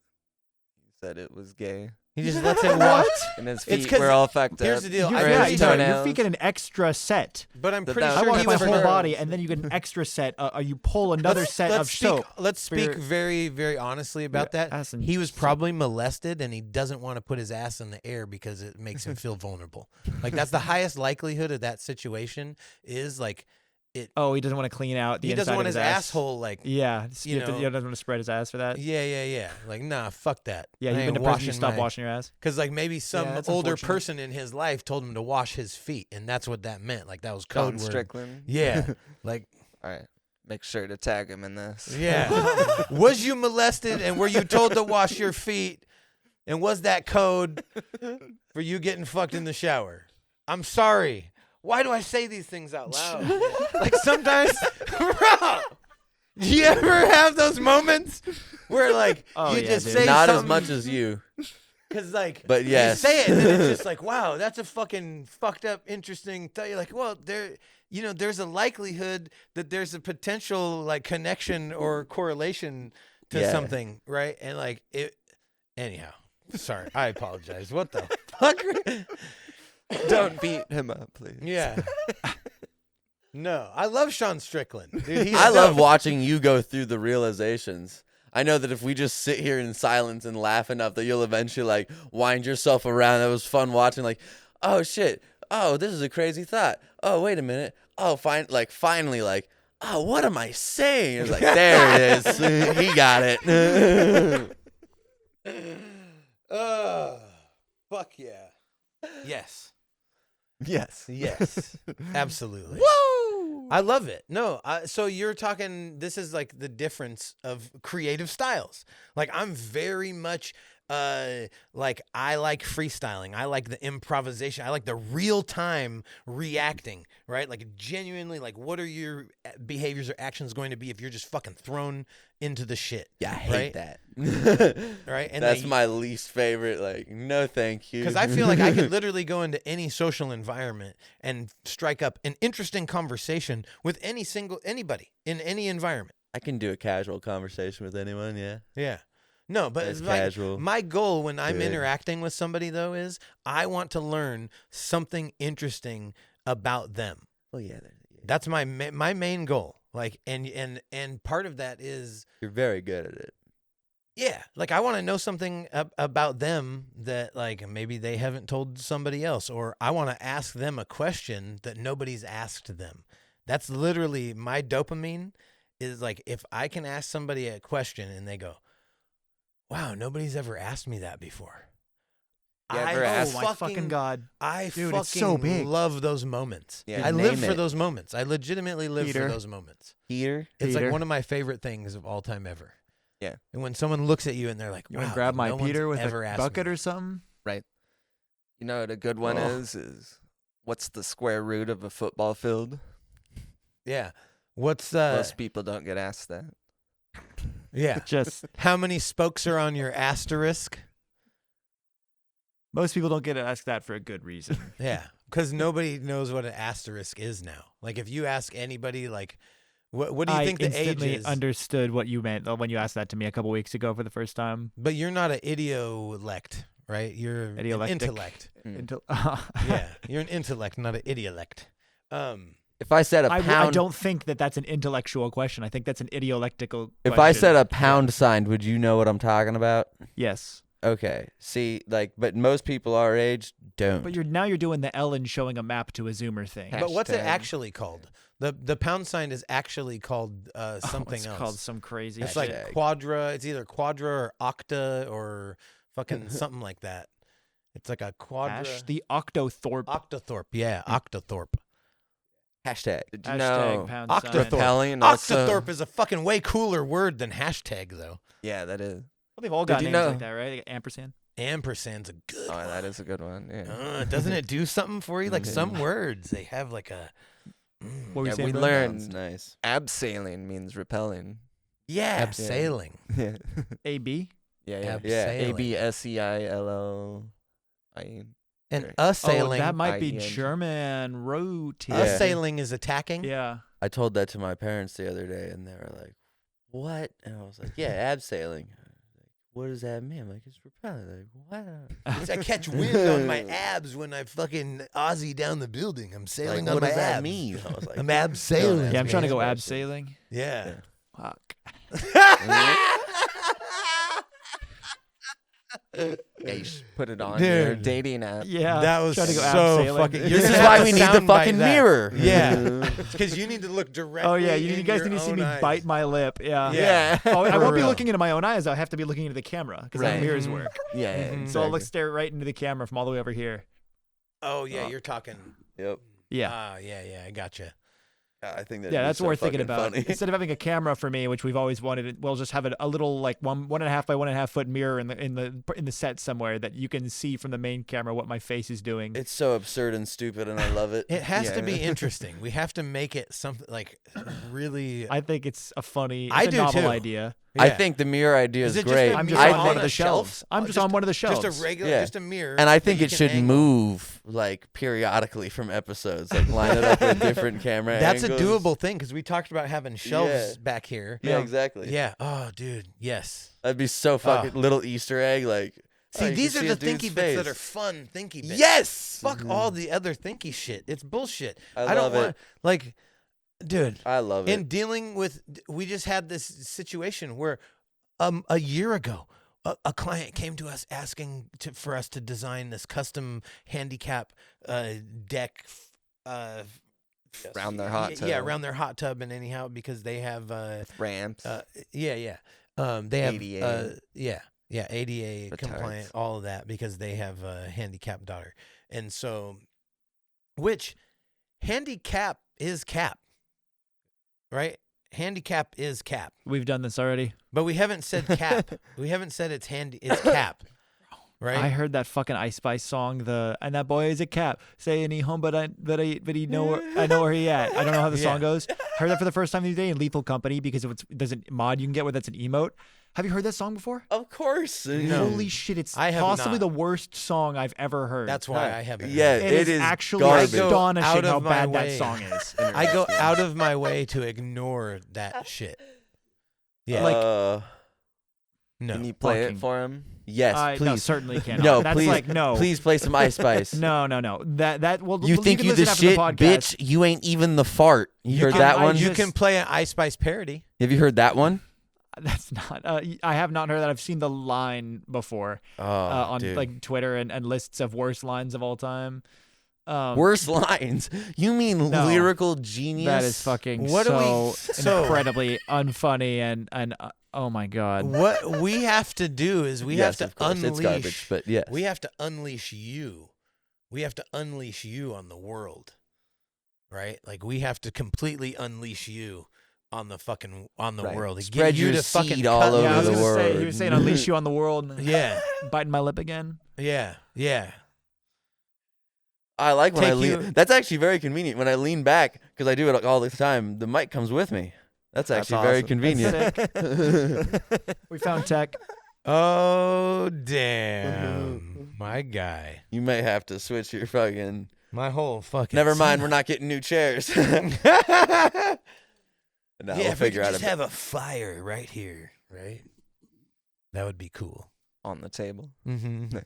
He said it was gay. He just lets it wash. And his It's feet 'cause were all fucked here's up. the deal. Your, I Or yeah, his really your toenails. feet get an extra set. But I'm But pretty that I sure wash he my was whole for- body, and then you get an extra set. You pull another set of soap. Let's for your- speak very, very honestly about your that. ass and He was soap. probably molested, and he doesn't want to put his ass in the air because it makes him feel vulnerable. Like that's the highest likelihood of that situation is like Oh, he doesn't want to clean out the he inside doesn't want of his ass. asshole like Yeah, you know. he doesn't want to spread his ass for that. yeah. Like nah, fuck that. Yeah, I you've ain't been to prison. You washing stop my- washing your ass. Because like maybe some Yeah, that's older unfortunate. person in his life told him to wash his feet, and that's what that meant. Like that was Sean code word. Strickland. Yeah, like All right. Make sure to tag him in this. yeah. Was you molested, and were you told to wash your feet? And was that code for you getting fucked in the shower? I'm sorry. Why do I say these things out loud? Like sometimes, bro. Do you ever have those moments where like Oh, you yeah, just dude. say not as something? much as you. Cause like, But yes. you say it, and then it's just like, wow, that's a fucking fucked up, interesting thing. You're like, well, there's a likelihood that there's a potential like connection or correlation to Yeah. something, right? And like it. Anyhow, sorry, I apologize. What the fuck? Don't beat him up, please. Yeah. No, I love Sean Strickland. Dude, he's I love dope. watching you go through the realizations. I know that if we just sit here in silence and laugh enough that you'll eventually like wind yourself around. That was fun watching like, oh shit. Oh, this is a crazy thought. Oh, wait a minute. Oh, finally like, oh, what am I saying? It's like, there it is. He got it. Fuck yeah. Yes. Yes. Yes. Absolutely. Woo! I love it. No, so you're talking, this is like the difference of creative styles. Like I'm very much like I like freestyling. I like the improvisation. I like the real time reacting, right? Like genuinely like what are your behaviors or actions going to be if you're just fucking thrown into the shit? Yeah, I hate right? that. Right? And That's my least favorite. Like, no, thank you. because I feel like I could literally go into any social environment and strike up an interesting conversation with anybody in any environment. I can do a casual conversation with anyone. Yeah. Yeah. No, but That's it's like, casual. my goal when I'm Good. interacting with somebody though is I want to learn something interesting about them. Well, yeah. That's my main goal. Like and part of that is You're very good at it. yeah, like I want to know something about them that like maybe they haven't told somebody else, or I want to ask them a question that nobody's asked them. That's literally my dopamine is like if I can ask somebody a question and they go, wow, nobody's ever asked me that before. You ever ask- Oh my fucking god! I Dude, fucking it's so big. love those moments. Yeah. I live Name for it. those moments. I legitimately live Peter. for those moments. Here. It's like Peter. one of my favorite things of all time ever. Yeah. And when someone looks at you and they're like, You wow, want to grab my no one's Peter with ever a asked bucket me. or something? You know what a good one Oh. is what's the square root of a football field? Yeah. What's Most people don't get asked that. yeah. Just How many spokes are on your asterisk? most people don't get to ask that for a good reason. Yeah. Because nobody knows what an asterisk is now. Like if you ask anybody like what do you think the age instantly is? understood what you meant when you asked that to me a couple weeks ago for the first time. But you're not an idiolect, right? You're an Idiolectic. intellect. Mm. Until Yeah. You're an intellect, not an idiolect. If I said a I pound, don't think that that's an intellectual question. I think that's an idiolectical if question. I said a pound sign, would you know what I'm talking about? Yes. Okay. See, like, but most people our age don't. But you're doing the Ellen showing a map to a Zoomer thing. But what's it Hashtag. actually called? The pound sign is actually called something it's else. called some crazy It's shit. like quadra. It's either quadra or octa or fucking something like that. It's like a quadra. The Octothorpe. Octothorpe. Yeah, Octothorpe. Hashtag. Did you Hashtag know pound Octothorpe. sign. repelling also? Octothorpe is a fucking way cooler word than hashtag though. Yeah, that is. Well, they've all got Did you names know- like that, right? Like ampersand. Ampersand's a good Oh, one. that is a good one. Yeah. Doesn't it do something for you? Like Mhm. some words, they have like a. What were you Yeah, saying, we Bro? learned Sounds nice. abseiling means repelling. Yeah, Yeah. abseiling. Yeah. AB. Yeah. Abseiling. ABSEILLI. And Right. assailing. Oh, that might be IENG. German. Root. Yeah. Assailing is attacking. Yeah. I told that to my parents the other day, and they were like, "What?" And I was like, "Yeah, abseiling." What does that mean? I'm like, it's repelling. Like, what? It's I catch wind on my abs when I fucking Aussie down the building. I'm sailing Like, on what my does that abs. mean? I was like, I'm abseiling. Yeah, I'm trying to go man. abseiling. Yeah. Fuck. Put it on Dude. your dating app. Yeah. That was trying to go so abseiling. fucking. This You're is gonna why have we to need the soundbite fucking that. mirror. Yeah, because you need to look directly. Oh yeah, you in guys your need to see own me eyes. bite my lip. Yeah. Yeah. Oh, I For won't be real. looking into my own eyes. I'll have to be looking into the camera because Right. how mirrors Mhm. work. Yeah. Mhm. So I'll look stare right into the camera from all the way over here. Oh yeah, you're talking. Yep. Yeah. Ah, yeah, I gotcha. I think that. Yeah, that's so what we're thinking fucking about. funny. Instead of having a camera for me, which we've always wanted, we'll just have a little like 1.5 by 1.5 foot mirror in the set somewhere that you can see from the main camera what my face is doing. It's so absurd and stupid, and I love it. It has to Yeah. be interesting. We have to make it something like really. I think it's a funny, I it's a do novel too. idea. I Yeah. think the mirror idea is Is it just great. a I'm mirror just on on one a of the shelf? shelves. I'm Oh, just on one of the shelves. Just a regular, Yeah. just a mirror. And I that think you it can should angle. move like periodically from episodes, like line it up with different camera That's angles. a doable thing because we talked about having shelves Yeah. back here. Yeah, exactly. Yeah. Oh, dude. Yes. That'd be so fucking little Easter egg. Like, See, oh, you these can are see the a dude's thinky bits that face. are fun thinky bits. Yes. Fuck all the other thinky shit. It's bullshit. I don't love it. want like, dude. I love it. In dealing with, we just had this situation where, a year ago, a client came to us asking for us to design this custom handicap deck. Around their hot tub. Yeah, around their hot tub, and anyhow, because they have ramps. yeah. They have ADA. ADA Retards. compliant, all of that because they have a handicapped daughter, and so, which handicap is cap, right? Handicap is cap, We've done this already. but we haven't said cap. We haven't said it's it's cap, right? I heard that fucking Ice Spice song. And that boy is a cap. Saying he home, but he know I know where he at. I don't know how the song Yeah. goes. Heard that for the first time the other day in Lethal Company because there's a mod you can get where that's an emote. Have you heard that song before? Of course. No. Holy shit! It's I have possibly not. the worst song I've ever heard. That's why I haven't. Yeah, heard it is actually garbage. I go astonishing out how of my bad way. that song is. I go out of my way to ignore that shit. Yeah, Like- no. Can you play fucking- it for him? Yes, No, please. certainly cannot. No, That's please. like no. Please play some Ice Spice. No. That well. You think can you the listen after shit, podcast. bitch? You ain't even the fart. You heard can, that I one? You just- can play an Ice Spice parody. Have you heard that one? That's not. I have not heard that. I've seen the line before Oh, on dude. like Twitter and lists of worst lines of all time. Worst lines. You mean No. lyrical genius? That is fucking What do we- so incredibly unfunny and oh my god. What we have to do is we Yes, have of to course, unleash. it's garbage, but yes. We have to unleash you. We have to unleash you on the world, right? Like we have to completely unleash you on the Right. world. Spread Get you your to fucking seed all cut- over Yeah, I was the gonna say, world. he was saying unleash you on the world. And Yeah, biting my lip again. yeah. I like when I Take lean. you- That's actually very convenient. When I lean back, because I do it all the time, the mic comes with me. That's That's actually very awesome. convenient. We found tech. Oh damn, my guy. You may have to switch your fucking. My whole fucking. Never mind, we're not getting new chairs. No, Yeah, we'll if we figure could out just a have a fire right here, right? That would be cool. On the table. Mm-hmm.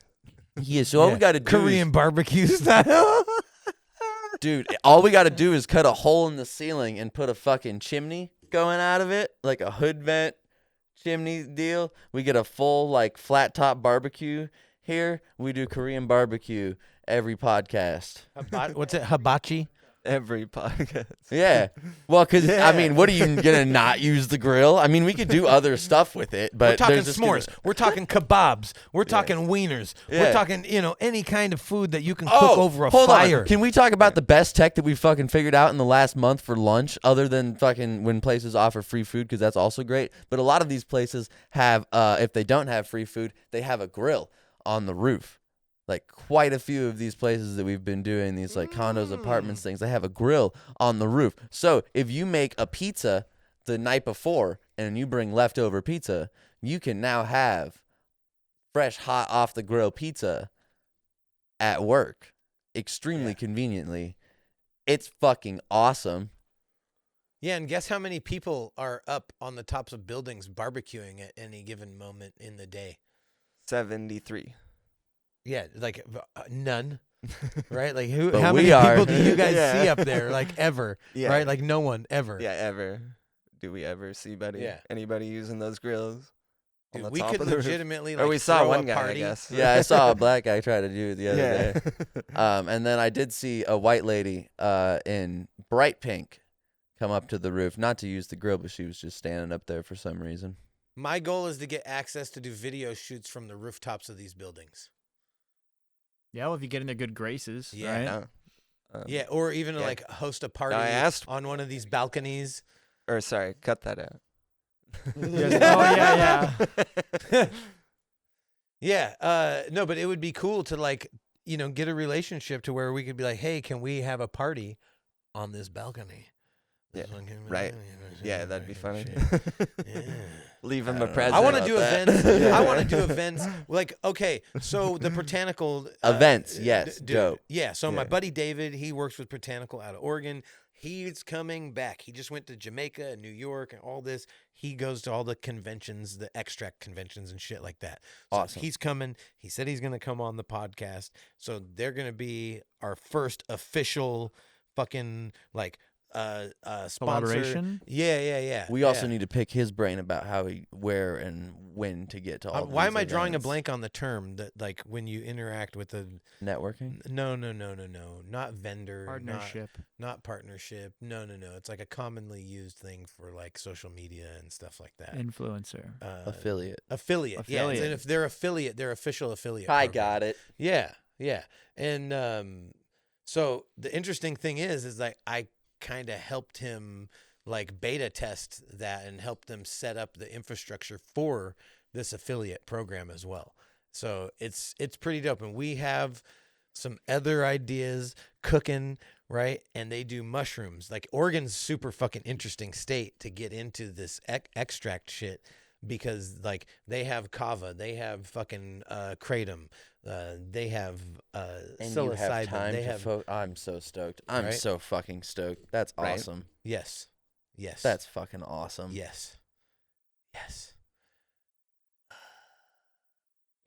Yeah, so all we got to do Korean barbecue style. Dude, all we got to do is cut a hole in the ceiling and put a fucking chimney going out of it, like a hood vent chimney deal. We get a full like flat top barbecue here. We do Korean barbecue every podcast. What's it? Hibachi? Every podcast. Yeah. Well, because, I mean, what are you going to not use the grill? I mean, we could do other stuff with it, but We're talking there's just s'mores. We're talking kebabs. We're talking wieners. Yeah. We're talking, any kind of food that you can cook over a hold fire. on. Can we talk about the best tech that we fucking figured out in the last month for lunch, other than fucking when places offer free food, because that's also great. But a lot of these places have, if they don't have free food, they have a grill on the roof. Like quite a few of these places that we've been doing, these like condos, apartments, things, they have a grill on the roof. So if you make a pizza the night before and you bring leftover pizza, you can now have fresh, hot off the grill pizza at work extremely conveniently. It's fucking awesome. Yeah, and guess how many people are up on the tops of buildings barbecuing at any given moment in the day? 73. Yeah, like none, right? Like who? But How we many are. people do you guys Yeah. see up there? Like ever, Yeah. right? Like no one ever. Yeah, ever. Do we ever see anybody using those grills? on Dude, the we top could of the roof? legitimately Or like we saw throw one a guy, party. I guess. Yeah, I saw a black guy try to do it the other Yeah. day. And then I did see a white lady in bright pink come up to the roof, not to use the grill, but she was just standing up there for some reason. My goal is to get access to do video shoots from the rooftops of these buildings. Yeah, well, if you get in their good graces, Yeah. right? No. Yeah, or even to yeah. like host a party I asked- on one of these balconies. Or sorry, cut that out. Yes. Oh, yeah. Yeah, no, but it would be cool to like, get a relationship to where we could be like, hey, can we have a party on this balcony? Yeah, This one can- right. Yeah, that'd be funny. Yeah. Leave him a know. present. I want to about do that. events. Yeah. I want to do events like, okay, so the Botanical Events, yes, dude, dope. Yeah, so my Yeah. buddy David, he works with Botanical out of Oregon. He's coming back. He just went to Jamaica and New York and all this. He goes to all the conventions, the extract conventions and shit like that. So Awesome. he's coming. He said he's going to come on the podcast. So they're going to be our first official fucking like sponsor. Collaboration? Yeah. We also need to pick his brain about where and when to get to all Why these am I drawing a events. blank on the term that like when you interact with the Networking? no, not vendor, Partnership. not partnership. No, it's like a commonly used thing for like social media and stuff like that. Influencer. Affiliate. Affiliate, yeah. Affiliate. And if they're affiliate, they're official affiliate. I program. got it. Yeah. And so the interesting thing is like I kind of helped him like beta test that and help them set up the infrastructure for this affiliate program as well. So it's pretty dope. And we have some other ideas cooking, right? And they do mushrooms. Like Oregon's super fucking interesting state to get into this extract shit because like they have kava, they have fucking kratom, they have And psilocybin. you have time they to have I'm so stoked. I'm Right? so fucking stoked. That's Right. awesome. yes. That's fucking awesome. yes.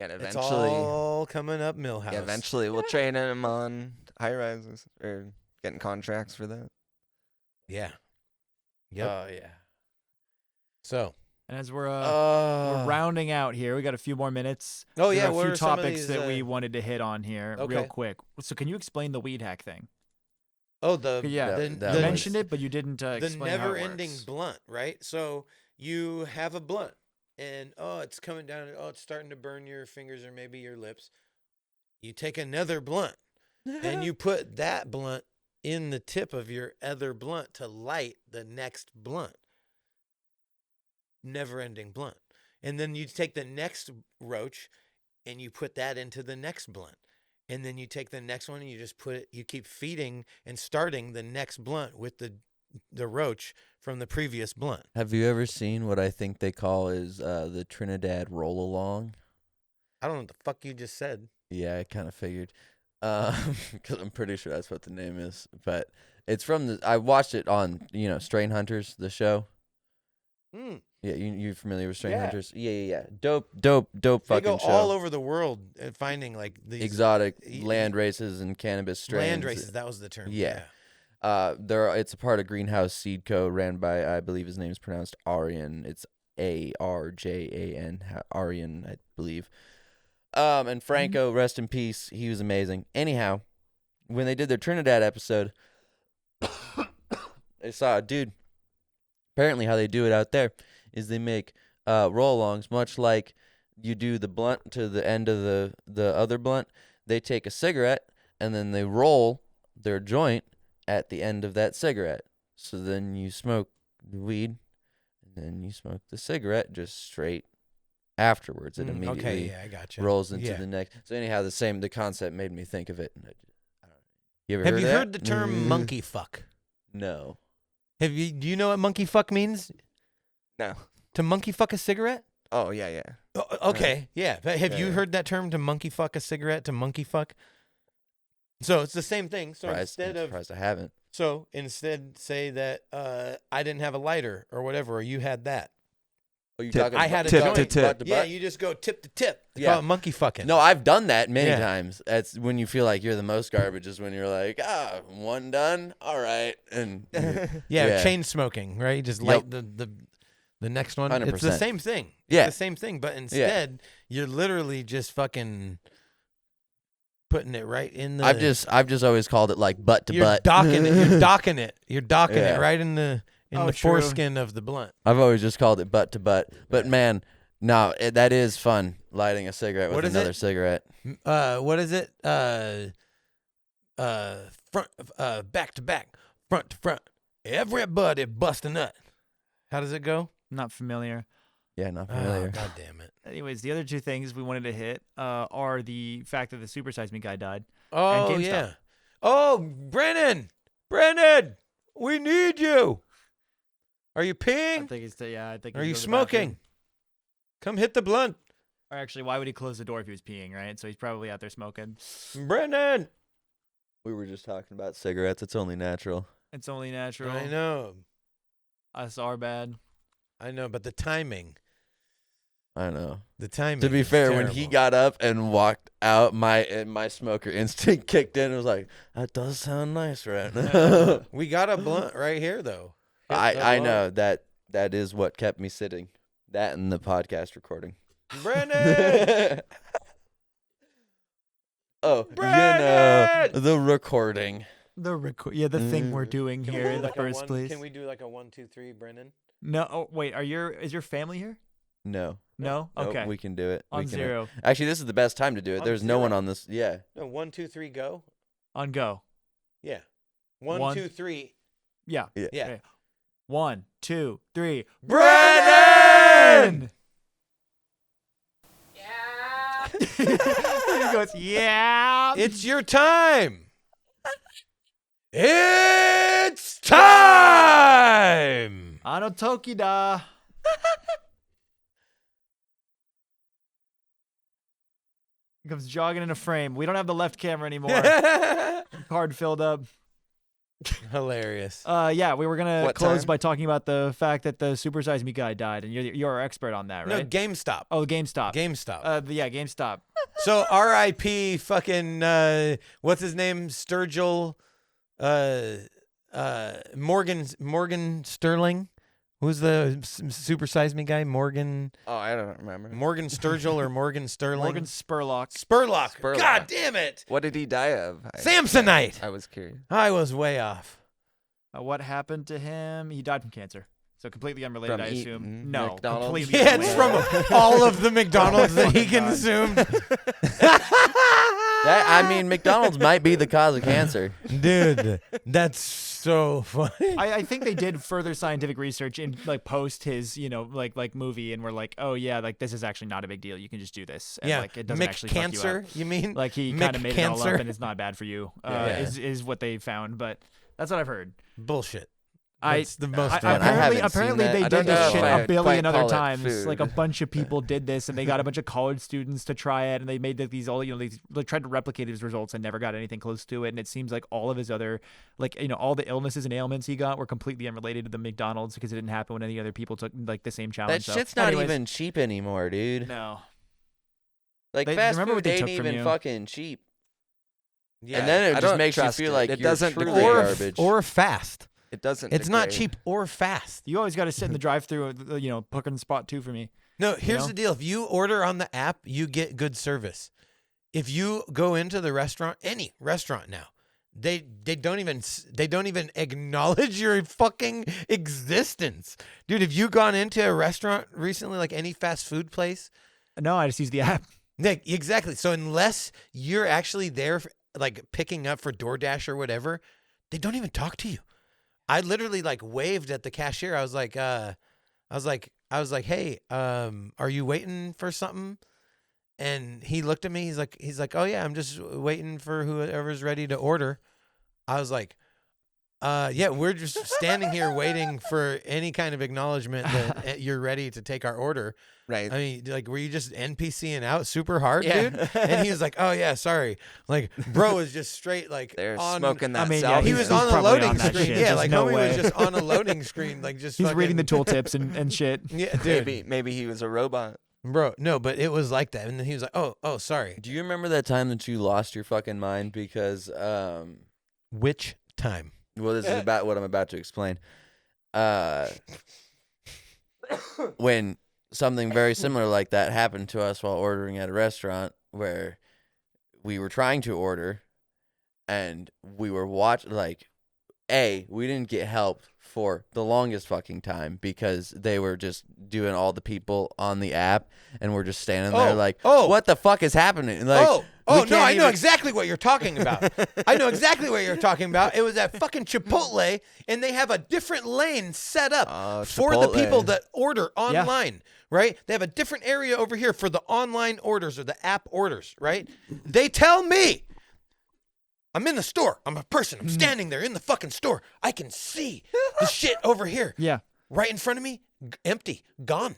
And It's eventually, all coming up Millhouse. yeah, eventually we'll train him on high rises or getting contracts for that. Yeah. Yep. Oh, yeah. So. And as we're rounding out here, we got a few more minutes. Oh There yeah. are What a few are some of topics these, that we wanted to hit on here real Okay. quick. So can you explain the weed hack thing? Oh, the Yeah, the, that the, you was- mentioned it, but you didn't the explain how it never-ending works. blunt, right? So you have a blunt, and it's coming down. It's starting to burn your fingers or maybe your lips. You take another blunt, and you put that blunt in the tip of your other blunt to light the next blunt. Never-ending blunt, and then you take the next roach, and you put that into the next blunt. And then you take the next one and you just put it, you keep feeding and starting the next blunt with the roach from the previous blunt. Have you ever seen what I think they call is the Trinidad roll along? I don't know what the fuck you just said. Yeah, I kind of figured. Because I'm pretty sure that's what the name is. But it's from I watched it on, Strain Hunters, the show. Yeah, you're familiar with Strain Yeah. Hunters? Yeah. Dope They fucking go show. all over the world finding like these Exotic land races and cannabis strains. land races. That was the term. Yeah. It's a part of Greenhouse Seed Co. ran by, I believe his name is pronounced Aryan. It's Arjan, Aryan, I believe. And Franco, rest in peace. He was amazing. Anyhow, when they did their Trinidad episode, they saw a dude. Apparently, how they do it out there is they make roll-alongs, much like you do the blunt to the end of the other blunt. They take a cigarette and then they roll their joint at the end of that cigarette. So then you smoke the weed, and then you smoke the cigarette just straight afterwards. It immediately I gotcha. rolls into the next. So anyhow, the concept made me think of it. You ever Have heard you of that? heard the term monkey fuck? No. Do you know what monkey fuck means? No. To monkey fuck a cigarette? Oh yeah, yeah. Okay, yeah. Have you yeah. heard that term, to monkey fuck a cigarette? To monkey fuck. So it's the same thing. So Surprised I haven't. instead say that I didn't have a lighter or whatever, or you had that. Oh, you Tip. talking I had a Tip joint. to tip. butt to Yeah, butt? you just go tip to tip. They Yeah. call it monkey fucking. No, I've done that many Yeah. times. That's when you feel like you're the most garbage, is when you're like, one done, all right, and yeah, chain smoking, right? You just light the next one. It's the 100%. same thing. Yeah. It's the same thing, but instead you're literally just fucking putting it right in the. I've just always called it like butt to you're butt. docking it. You're docking it. You're docking Yeah. it right in the Oh, true. foreskin of the blunt. I've always just called it butt to butt. But man, no, that is fun, lighting a cigarette with What is another it? cigarette. What is it? Front, back to back, front to front. Everybody bust a nut. How does it go? Not familiar. Yeah, not familiar. God damn it. Anyways, the other two things we wanted to hit are the fact that the Super Size Me guy died. Oh, GameStop. yeah. Oh, Brennan, we need you. Are you I peeing? think he's I think. Are he's you going to the smoking? bathroom. Come hit the blunt. Or actually, why would he close the door if he was peeing, right? So he's probably out there smoking. Brennan. We were just talking about cigarettes. It's only natural. It's only natural. I know. Us are bad. I know, but the timing. I know. The timing. To be is fair, when he terrible. got up and walked out, my smoker instinct kicked in. It was like, that does sound nice right now. We got a blunt right here, though. Hit the I blunt. know that is what kept me sitting. That and the podcast recording. Brennan. Oh, Brandon! the recording. The thing we're doing Can we here do in the like a first one- place. Can we do like a 1, 2, 3, Brennan? No. Oh, wait. Is your family here? No. No. Nope, Okay. we can do it. We On can- zero. Actually, this is the best time to do it. On There's no one zero? on this. Yeah. No, 1, 2, 3, go. On go. Yeah. 1, One. 2, 3. Yeah. Yeah. Yeah. Okay. 1, 2, 3. Brennan! he goes, yeah. It's your time. It's time. Ano Toki da. He comes jogging in a frame. We don't have the left camera anymore. Card filled up. Hilarious. Yeah, we were gonna What close time? by talking about the fact that the Super Size Me guy died, and you're our expert on that, No, right? GameStop. Oh, GameStop. GameStop. Yeah, GameStop. So R.I.P. fucking what's his name? Sturgill, Morgan Sterling. Who's the Super Size Me guy? Morgan Oh, I don't remember. Sturgill or Morgan Sterling? Morgan Spurlock. Spurlock. Spurlock. God damn it. What did he die of? Samsonite. I was curious. I was way off. What happened to him? He died from cancer. So completely unrelated, From I eating assume. No, McDonald's? completely Yeah, it's unrelated. from all of the McDonald's that he Oh my God. consumed. I mean, McDonald's might be the cause of cancer. Dude, that's so funny. I think they did further scientific research and like post his, like movie, and we're like, oh yeah, like this is actually not a big deal. You can just do this. And, Yeah, like it doesn't actually fuck you cancer. up. You mean? Like he kind of made it all Cancer? up, and it's not bad for you. Yeah. Is what they found, but that's what I've heard. Bullshit. That's the most. Man, I haven't apparently seen they that. I did don't know this if shit I a billion quite other call it times. food. Like a bunch of people did this, and they got a bunch of college students to try it, and they made these all they tried to replicate his results and never got anything close to it. And it seems like all of his other all the illnesses and ailments he got were completely unrelated to the McDonald's because it didn't happen when any other people took like the same challenge. That shit's not even cheap anymore, dude. No. Like fast food ain't even fucking cheap. Yeah, and then it just makes you feel like it you're doesn't truly garbage. or fast. It doesn't. It's not degrade. cheap or fast. You always got to sit in the drive-through, booking spot 2 for me. No, here's the deal. If you order on the app, you get good service. If you go into the restaurant, any restaurant now, they don't even acknowledge your fucking existence. Dude, have you gone into a restaurant recently, like any fast food place? No, I just use the app. Nick, exactly. So unless you're actually there, like picking up for DoorDash or whatever, they don't even talk to you. I literally like waved at the cashier. I was like, hey, are you waiting for something? And he looked at me. He's like, oh yeah, I'm just waiting for whoever's ready to order. I was like, yeah, we're just standing here waiting for any kind of acknowledgement that you're ready to take our order. Right. I mean, like, were you just NPCing out super hard, Yeah. dude? And he was like, oh yeah, sorry. Like, bro was just straight like They're on, smoking that. yeah, he selfie. was he's on a probably loading on that screen. shit. Yeah, There's like no homie way. was just on a loading screen, like just. He's fucking, reading the tooltips and shit. Yeah, dude. Maybe he was a robot. Bro, no, but it was like that, and then he was like, oh, sorry. Do you remember that time that you lost your fucking mind because Which time? well, this is about what I'm about to explain. When something very similar like that happened to us while ordering at a restaurant where we were trying to order and we were we didn't get help for the longest fucking time because they were just doing all the people on the app and we're just standing there like, what the fuck is happening? Like, no, I know exactly what you're talking about. I know exactly what you're talking about. It was at fucking Chipotle, and they have a different lane set up for the people that order online, right? They have a different area over here for the online orders or the app orders, right? They tell me, I'm in the store. I'm a person. I'm standing there in the fucking store. I can see the shit over here. Yeah. Right in front of me, empty, gone.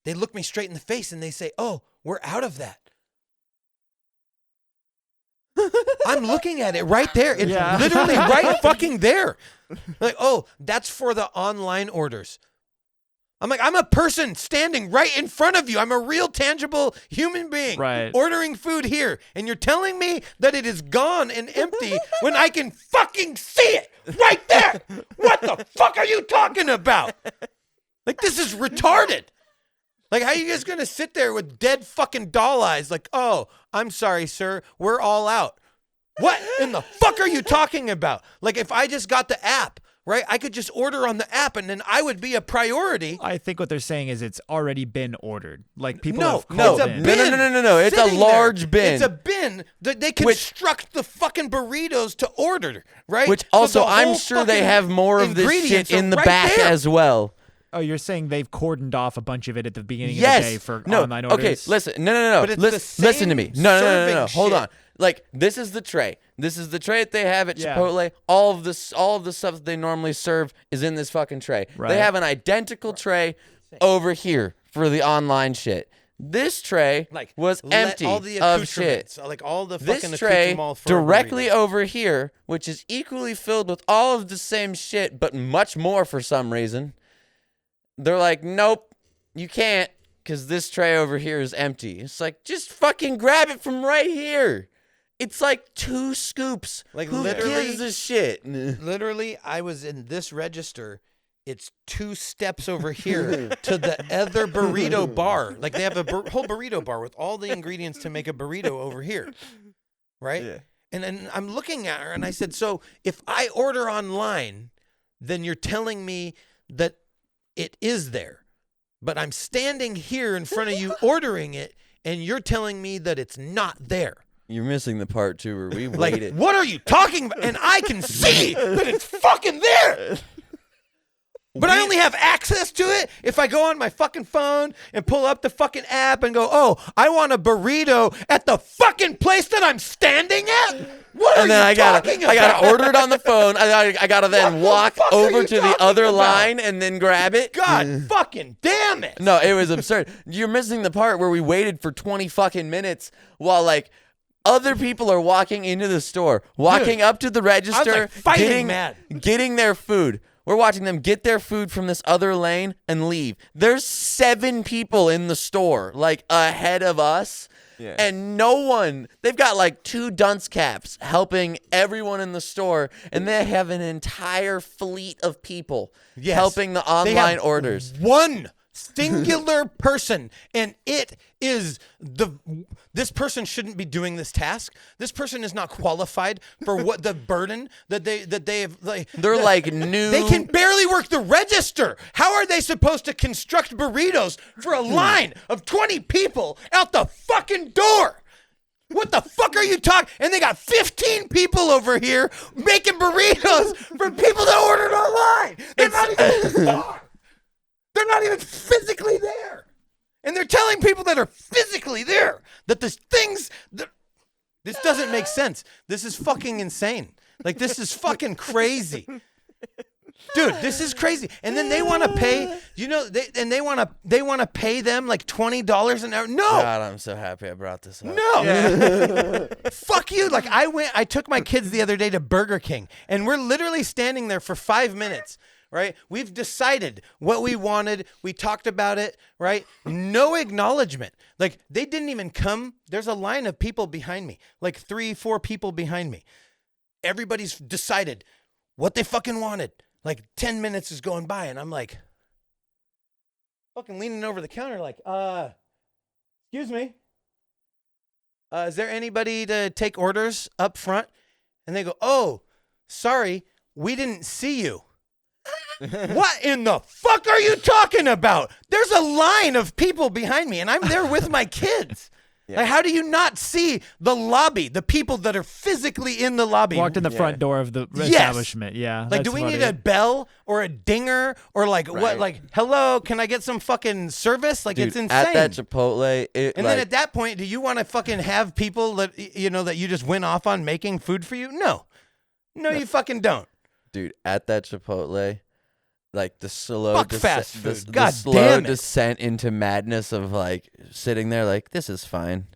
They look me straight in the face and they say, oh, we're out of that. I'm looking at it right there. It's literally right fucking there. Like, oh, that's for the online orders. I'm like, I'm a person standing right in front of you. I'm a real tangible human being ordering food here. And you're telling me that it is gone and empty when I can fucking see it right there. What the fuck are you talking about? Like, this is retarded. Like, how are you guys going to sit there with dead fucking doll eyes? Like, oh, I'm sorry, sir. We're all out. What in the fuck are you talking about? Like, if I just got the app, right, I could just order on the app and then I would be a priority. I think what they're saying is it's already been ordered. Like, people No, have called in. No. It's a large bin. It's a bin that they construct the fucking burritos to order, right? Which So also, the I'm whole sure they fucking have more of this ingredients shit in are the right back there. as well. Oh, you're saying they've cordoned off a bunch of it at the beginning of the day for no. online orders? Okay, listen. No. But it's the Listen to me. same No. serving Hold shit. on. Like, this is the tray. This is the tray that they have at Yeah. Chipotle. All of the stuff that they normally serve is in this fucking tray. Right. They have an identical tray over here for the online shit. This tray was empty all the of shit. accoutrements, like all the This fucking tray accoutrements for directly burritos. over here, which is equally filled with all of the same shit, but much more for some reason. They're like, nope, you can't, because this tray over here is empty. It's like, just fucking grab it from right here. It's like 2 scoops. Like, Who literally- gives a shit? Literally, I was in this register. It's 2 steps over here to the other burrito bar. Like, they have a whole burrito bar with all the ingredients to make a burrito over here, right? Yeah. And then I'm looking at her, and I said, so if I order online, then you're telling me that it is there. But I'm standing here in front of you ordering it, and you're telling me that it's not there. You're missing the part, too, where we Like, waited. what are you talking about? And I can see that it's fucking there. But I only have access to it if I go on my fucking phone and pull up the fucking app and go, oh, I want a burrito at the fucking place that I'm standing at? What are you talking about? I gotta order it on the phone. I gotta then walk over to the other line and then grab it. God fucking damn it. No, it was absurd. You're missing the part where we waited for 20 fucking minutes while like other people are walking into the store, walking up to the register, getting their food. We're watching them get their food from this other lane and leave. There's 7 people in the store, like ahead of us. Yeah. And no one, they've got like 2 dunce caps helping everyone in the store, and they have an entire fleet of people helping the online orders. One singular person, and it is this person shouldn't be doing this task. This person is not qualified for what the burden that they have. Like, they're like new. They can barely work the register. How are they supposed to construct burritos for a line of 20 people out the fucking door? What the fuck are you talking? And they got 15 people over here making burritos for people that ordered online. They're not even in the store. They're not even physically there. And they're telling people that are physically there that this doesn't make sense. This is fucking insane. Like, this is fucking crazy. Dude, this is crazy. And then they want to pay, they want to pay them like $20 an hour. No. God, I'm so happy I brought this up. No. Yeah. Fuck you. Like, I took my kids the other day to Burger King, and we're literally standing there for 5 minutes. Right? We've decided what we wanted. We talked about it, right? No acknowledgement. Like, they didn't even come. There's a line of people behind me, like 3-4 people behind me. Everybody's decided what they fucking wanted. Like, 10 minutes is going by, and I'm like, fucking leaning over the counter like, excuse me. Is there anybody to take orders up front? And they go, oh, sorry, we didn't see you. What in the fuck are you talking about? There's a line of people behind me, and I'm there with my kids. Yeah. Like, how do you not see the lobby, the people that are physically in the lobby? Walked in the front door of the establishment. Yeah. Like, do we need a bell or a dinger or like what? Like, hello, can I get some fucking service? Like, dude, it's insane. At that Chipotle, then at that point, do you want to fucking have people that that you just went off on making food for you? No, you fucking don't. Dude, at that Chipotle. Like the slow, fast food. The slow descent into madness of like sitting there like, this is fine.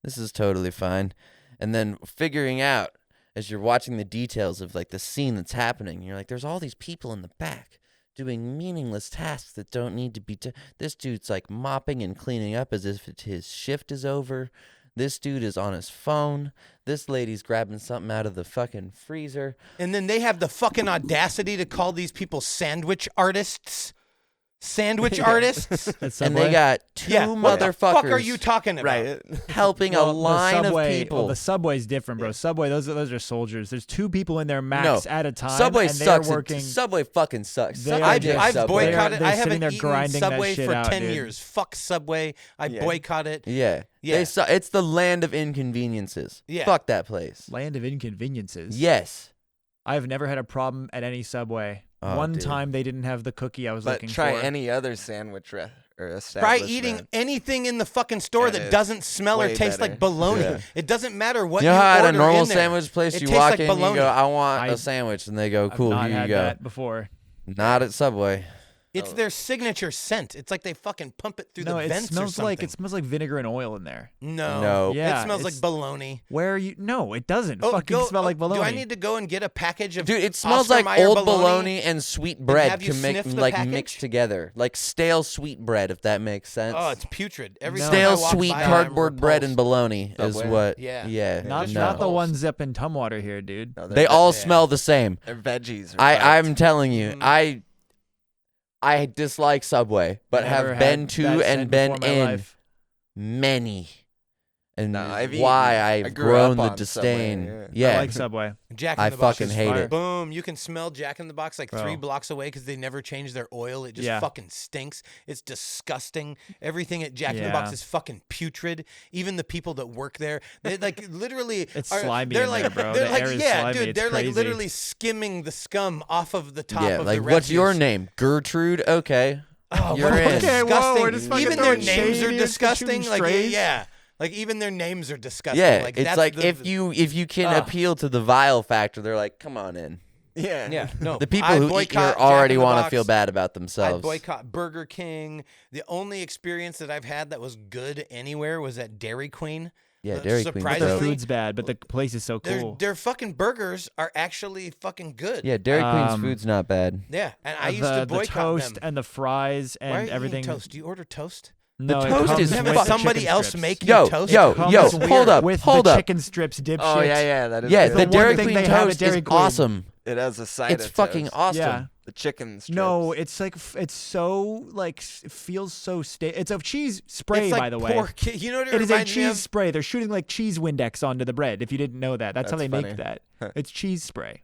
This is totally fine. And then figuring out as you're watching the details of like the scene that's happening, you're like, there's all these people in the back doing meaningless tasks that don't need to be this dude's like mopping and cleaning up as if his shift is over. This dude is on his phone. This lady's grabbing something out of the fucking freezer. And then they have the fucking audacity to call these people sandwich artists. Sandwich artists. And they got 2 motherfuckers. What the fuck are you talking about? Right. Helping a line of people. Well, the Subway's different, bro. Subway, those are soldiers. There's 2 people in there max at a time. Subway and sucks. Working, Subway fucking sucks. I've boycotted. I haven't there eaten Subway for 10 dude. years. Fuck Subway. I boycott it. Yeah. It's the land of inconveniences. Yeah. Fuck that place. Land of inconveniences. Yes. I've never had a problem at any Subway. One time they didn't have the cookie I was looking for. But try any other sandwich or establishment. Try eating anything in the fucking store that doesn't smell or taste like bologna. Yeah. It doesn't matter what you order at a in normal there. sandwich place, you walk in and you go, I want a sandwich, and they go, cool, I've not here you had go. That before. Not at Subway. It's their signature scent. It's like they fucking pump it through the vents or something. It smells like vinegar and oil in there. No. Yeah, it smells like bologna. Where are you? No, it doesn't. Smell like bologna. Do I need to go and get a package of Dude, it smells Oscar like Mayer old bologna and sweet bread to package? mix together. Like stale sweet bread, if that makes sense. Oh, it's putrid. Stale sweet cardboard bread and bologna is what. Yeah. Not the ones up in Tumwater here, dude. No, they all smell the same. They're veggies. I'm telling you, I dislike Subway, but have been to and been in many. and No, I've why eaten- I I've grew grown up the on disdain. Subway, Yeah, I like Subway. Jack in I the Box fucking is hate fire. it. Boom! You can smell Jack in the Box like 3 Bro. blocks away because they never change their oil. It just Yeah. fucking stinks. It's disgusting. Everything at Jack in the Box Yeah. is fucking putrid. Even the people that work there, they like literally. It's are, slimy They're in like, there, bro. They're The like, air is yeah, slimy. dude. It's They're like crazy. literally skimming the scum off of the top yeah. of Like, the what's your refuse. name? Gertrude. Okay. Oh, You're what- in. Okay, whoa, disgusting. we're just fucking Even their throwing names shade are here, shooting disgusting. Like strays. yeah. Like even their names are disgusting. Yeah, like, it's that's like the, if you can Ugh. appeal to the vile factor, they're like, come on in. Yeah. Yeah, no. The people I who eat boycott here Jack already in the want to Box. feel bad about I themselves. boycott Burger King. The only experience that I've had that was good anywhere was at Dairy Queen. Yeah, Dairy Queen's But surprisingly, the dope. food's bad, but the place is so their cool. their fucking burgers are actually fucking good. Yeah, Dairy Queen's Um, food's not bad. Yeah, and I used the to boycott toast them. and the fries Why are and you everything. eating toast? Do you order toast? No, it toast comes is with Have the fucking- somebody chicken else strips. make Yo, you toast? yo, Comes yo, with hold up, with hold the up. chicken strips, dipshit. Oh yeah, that is. Yeah, good. the one Dairy thing Queen they have at toast Dairy is Queen. awesome. It has a side. It's of fucking toast. awesome. Yeah. The chicken strips. No, it's like it's so like it feels so It's a cheese spray, It's like by the way. pork. You know what It is a reminds me cheese of? spray. They're shooting like cheese Windex onto the bread. If you didn't know that, that's how they That's make funny. that. It's cheese spray.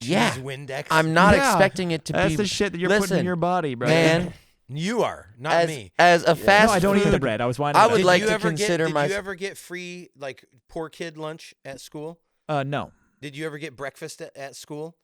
Yeah. Cheese Windex. I'm not Yeah. expecting it to That's be. the shit that you're putting in Listen, your body, bro. man. You are not As me. as a fast No, I don't eat the food- bread. I was winding. I up. would Did like you to ever consider get, my- Did you ever get free like poor kid lunch at school? No. Did you ever get breakfast at school?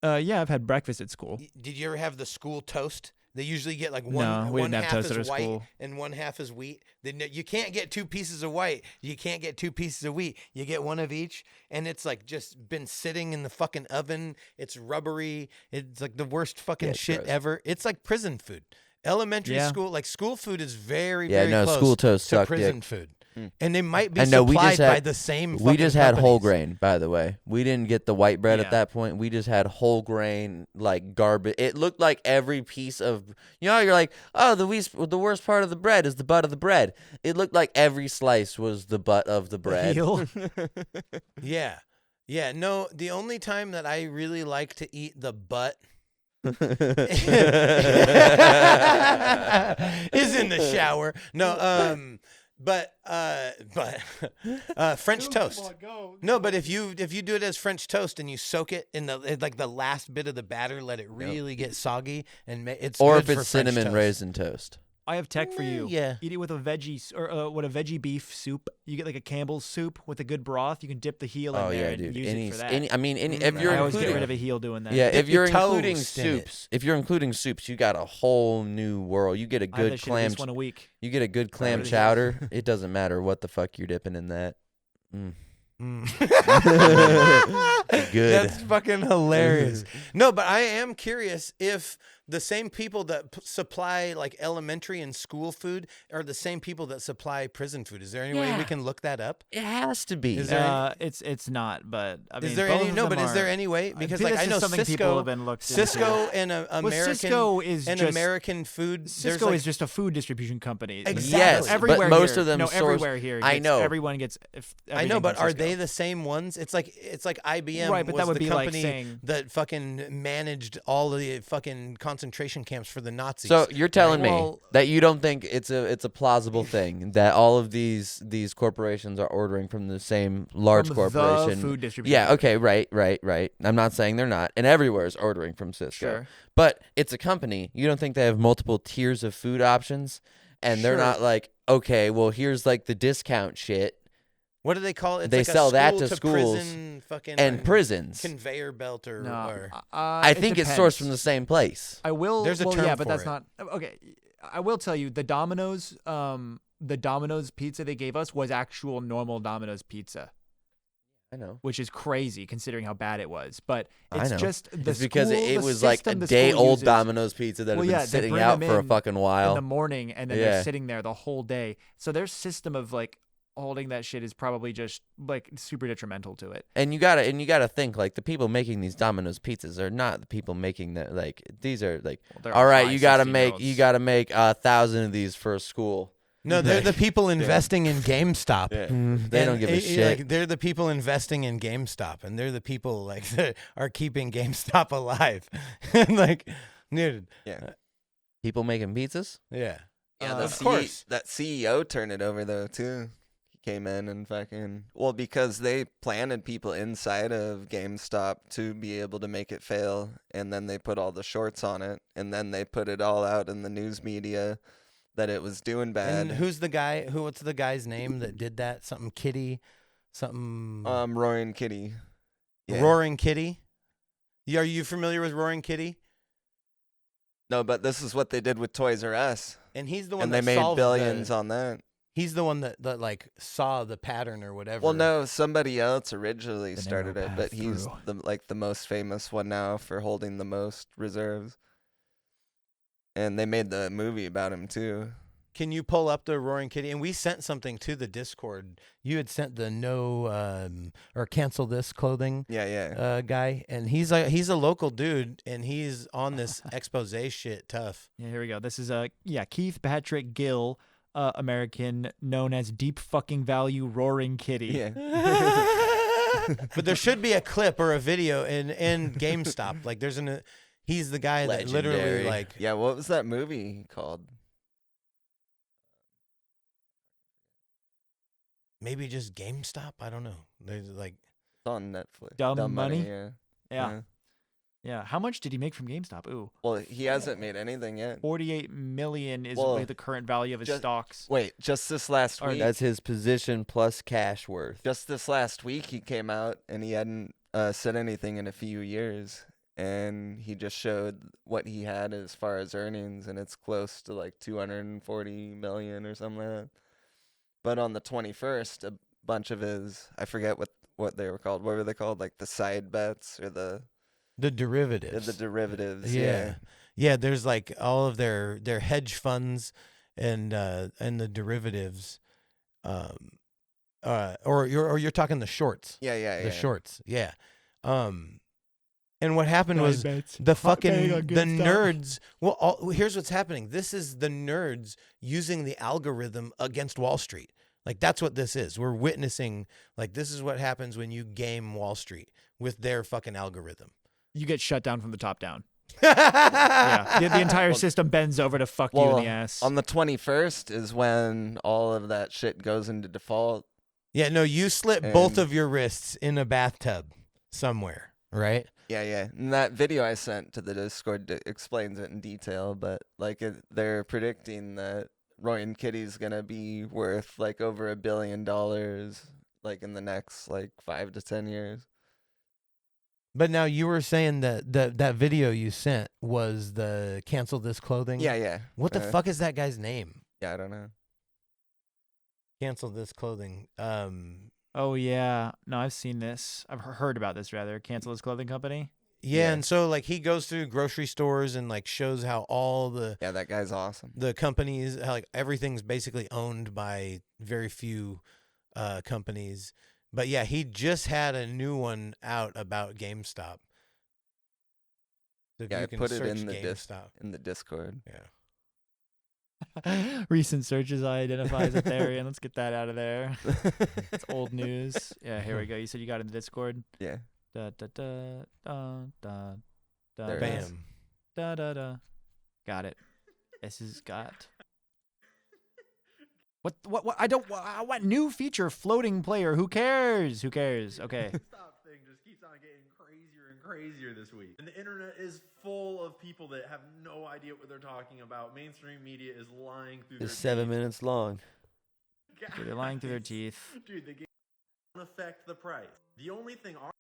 Yeah, I've had breakfast at school. Did you ever have the school toast? They usually get like No, one we didn't have half toast is at our white school. and one half is wheat. You can't get 2 pieces of white. You can't get 2 pieces of wheat. You get one of each, and it's like just been sitting in the fucking oven. It's rubbery. It's like the worst fucking Yeah, it's shit gross. ever. It's like prison food. Elementary Yeah. school, like school food is very, Yeah, very no, close school toast to suck prison dick. food. And they might be And no, we supplied just had- by the same We fucking just had whole companies. grain, by the way. We didn't get the white bread Yeah. at that point. We just had whole grain, like garbage. It looked like every piece of, you're like, oh, the worst part of the bread is the butt of the bread. It looked like every slice was the butt of the bread. Heel. Yeah. Yeah, no, the only time that I really like to eat the butt is in the shower. No, but French toast. No, but if you do it as French toast and you soak it in the last bit of the batter, let it really get soggy and it's Or good if for it's French cinnamon toast. raisin toast. I have tech for you. Yeah. Eat it with a veggie or a veggie beef soup. You get like a Campbell's soup with a good broth. You can dip the heel Oh in there yeah, and dude. use it for that. If you're I always get including, rid of a heel doing that. yeah, if Dip your you're including toast in it. soups, you got a whole new world. You get a I have good that shit at clam. least one a week. You get a good clam it is. chowder. It doesn't matter what the fuck you're dipping in that. Good. That's fucking hilarious. No, but I am curious if the same people that supply like elementary and school food are the same people that supply prison food. Is there any way we can look that up? It has to be. Is there It's not, but I mean, is there both any of no? them But is there are. any way? Because think like I this know is something people Cisco, have been looked Cisco into. and American, Cisco is and just- American food. there's Cisco like, is just a food distribution company. Exactly. Yes, everywhere but most here. of them No, source- everywhere here. I gets- know. Everyone gets. I know, everything but from are Cisco. they the same ones? It's like IBM Right, but was that would the be like company saying- that fucking managed all of the fucking concentration camps for the Nazis. So you're telling me Well- that you don't think it's a plausible thing that all of these corporations are ordering from the same large From corporation? the food distribution. Yeah. Okay. Right. I'm not saying they're not, and everywhere is ordering from Cisco. Sure. But it's a company. You don't think they have multiple tiers of food options, and they're Sure. not like, okay, well, here's like the discount shit. what do they call it? It's They like a sell that school to schools prison fucking and prisons. conveyor belt or. No, I think it's sourced from the same place. I will. There's a well, term yeah, but for that's it. not okay. I will tell you the Domino's pizza they gave us was actual normal Domino's pizza, I know. which is crazy considering how bad it was. But I it's know. just the It's because school, it the was like a system the day school old uses Domino's pizza that Well, had yeah, been they sitting bring out them for a in fucking while. in the morning, and then Yeah. they're sitting there the whole day. So their system of like holding that shit is probably just like super detrimental to it. And you gotta think like the people making these Domino's pizzas are not the people making that. Like these are like, they're all right, high you gotta 16-year-olds. make 1,000 of these for a school. No, they're the people investing in GameStop. They don't give a shit. Like, they're the people investing in GameStop, and they're the people like that are keeping GameStop alive. And like, dude, People making pizzas. yeah, Yeah, of course. that CEO turned it over though too. came in and fucking, well, because they planted people inside of GameStop to be able to make it fail, and then they put all the shorts on it, and then they put it all out in the news media that it was doing bad. And who's the guy? What's the guy's name that did that? Something Kitty, something. Roaring Kitty. Yeah. Roaring Kitty. Are you familiar with Roaring Kitty? No, but this is what they did with Toys R Us. And he's the one and that they made solved billions on that. He's the one that like saw the pattern or whatever. Well, no, somebody else originally The started narrow it, but path he's through. the most famous one now for holding the most reserves. And they made the movie about him too. Can you pull up the Roaring Kitty? And we sent something to the Discord. You had sent the or cancel this clothing Yeah. guy, and he's a local dude, and he's on this expose shit tough. Yeah, here we go. This is Keith Patrick Gill, American, known as Deep Fucking Value Roaring Kitty. Yeah. But there should be a clip or a video in GameStop. Like he's the guy that literally Legendary. like Yeah, what was that movie called? maybe just GameStop. I don't know. There's like It's on Netflix. Dumb Money? Yeah. Yeah. Yeah. How much did he make from GameStop? Ooh, Well, he hasn't made anything yet. 48 million is Well, the current value of his just- stocks. Wait, just this last Or week. That's his position plus cash worth. Just this last week, he came out and he hadn't said anything in a few years, and he just showed what he had as far as earnings, and it's close to like 240 million or something like that. But on the 21st, a bunch of his, I forget what they were called. What were they called? Like the side bets or the derivatives. the derivatives. Yeah, there's like all of their hedge funds and the derivatives, or you're talking the shorts. Yeah. The shorts. Yeah. And what happened Side was bets. the Hot fucking bag on the GameStop. nerds. Well, here's what's happening. This is the nerds using the algorithm against Wall Street. Like that's what this is. We're witnessing like this is what happens when you game Wall Street with their fucking algorithm. You get shut down from the top down. Yeah, the entire system bends over to fuck you in the ass. On the 21st is when all of that shit goes into default. Yeah, no, you slit both And- of your wrists in a bathtub somewhere, right? Yeah. And that video I sent to the Discord explains it in detail, but like they're predicting that Roaring Kitty's gonna be worth like over $1 billion, like in the next like 5 to 10 years. But now you were saying that that video you sent was the cancel this clothing. Yeah. What the fuck is that guy's name? Yeah, I don't know. Cancel this clothing. Oh yeah, no, I've seen this. I've heard about this rather. Cancel this clothing company. Yeah, and so like he goes through grocery stores and like shows how all Yeah, that guy's awesome. the companies, how, like everything's basically owned by very few companies. But yeah, he just had a new one out about GameStop. So if Yeah, you I can put it search in the GameStop. in the Discord. Yeah. Recent searches identifies it there. Yeah, let's get that out of there. It's old news. Yeah, here we go. You said you got it in the Discord. Yeah. Da da da da da da. There it is. Bam. Da da da. Got it. This has got. What? I don't. What new feature? Floating player. Who cares? Who cares? Okay. Stop thing just keeps on getting crazier and crazier this week. And the internet is full of people that have no idea what they're talking about. Mainstream media is lying through their It's 7 teeth. minutes long. They're lying through their teeth. Dude, they don't affect the price. The only thing our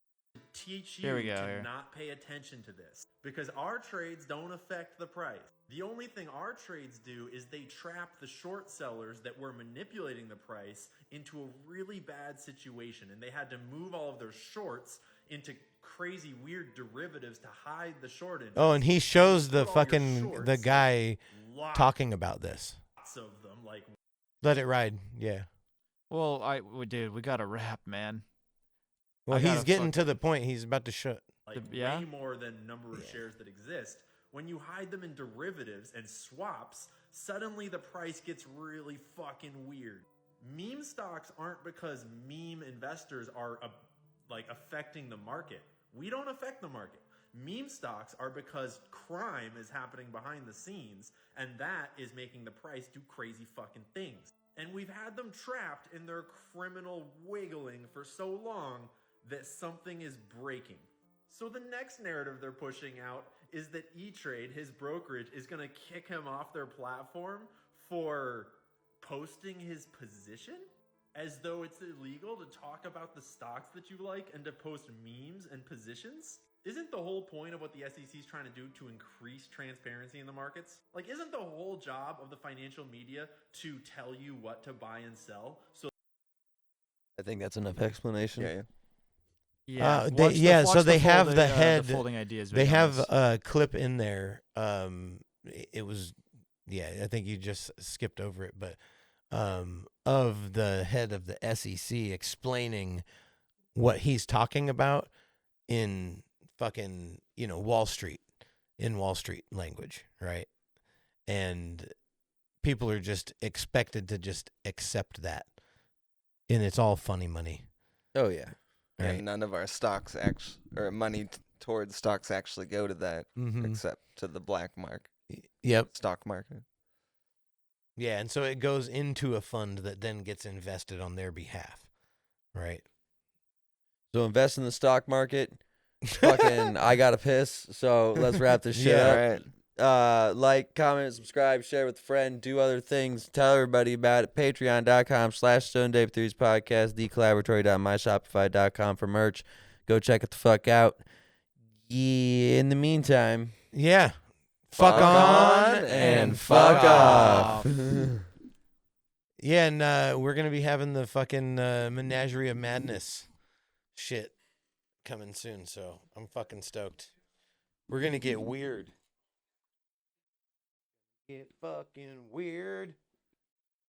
teach you Here we go, to here. not pay attention to this because our trades don't affect the price. The only thing our trades do is they trap the short sellers that were manipulating the price into a really bad situation, and they had to move all of their shorts into crazy weird derivatives to hide the short interest. Oh, and he shows the Put all your fucking shorts, the guy lots talking about this. of them, like Let it ride. Yeah. Well, dude, we got to wrap, man. Well, I gotta he's getting fuck- to the point. He's about to shut. like yeah? way more than number of shares that exist. When you hide them in derivatives and swaps, suddenly the price gets really fucking weird. Meme stocks aren't because meme investors are like affecting the market. We don't affect the market. Meme stocks are because crime is happening behind the scenes, and that is making the price do crazy fucking things. And we've had them trapped in their criminal wiggling for so long that something is breaking. So the next narrative they're pushing out is that E-Trade, his brokerage, is going to kick him off their platform for posting his position? As though it's illegal to talk about the stocks that you like and to post memes and positions? Isn't the whole point of what the SEC is trying to do to increase transparency in the markets? Like, isn't the whole job of the financial media to tell you what to buy and sell? So I think that's enough explanation. Yeah. Yeah, so they have the head. The folding ideas. They video on have this. a clip in there. It was, I think you just skipped over it, but of the head of the SEC explaining what he's talking about in fucking Wall Street, in Wall Street language, right? And people are just expected to just accept that, and it's all funny money. Oh yeah. Right. Right. And none of our stocks money towards stocks actually go to that, except to the black market. Yep. Stock market. Yeah, and so it goes into a fund that then gets invested on their behalf, right? So invest in the stock market. Fucking, I gotta piss. So let's wrap this shit up. Right. Like, comment, subscribe, share with a friend, do other things, tell everybody about it. Patreon.com/StoneDape3's podcast, thecollaboratory.myshopify.com for merch. Go check it the fuck out. Yeah, in the meantime, Yeah. Fuck on and fuck off. Yeah, and we're going to be having the fucking Menagerie of Madness shit coming soon, so I'm fucking stoked. We're going to get weird. Get fucking weird.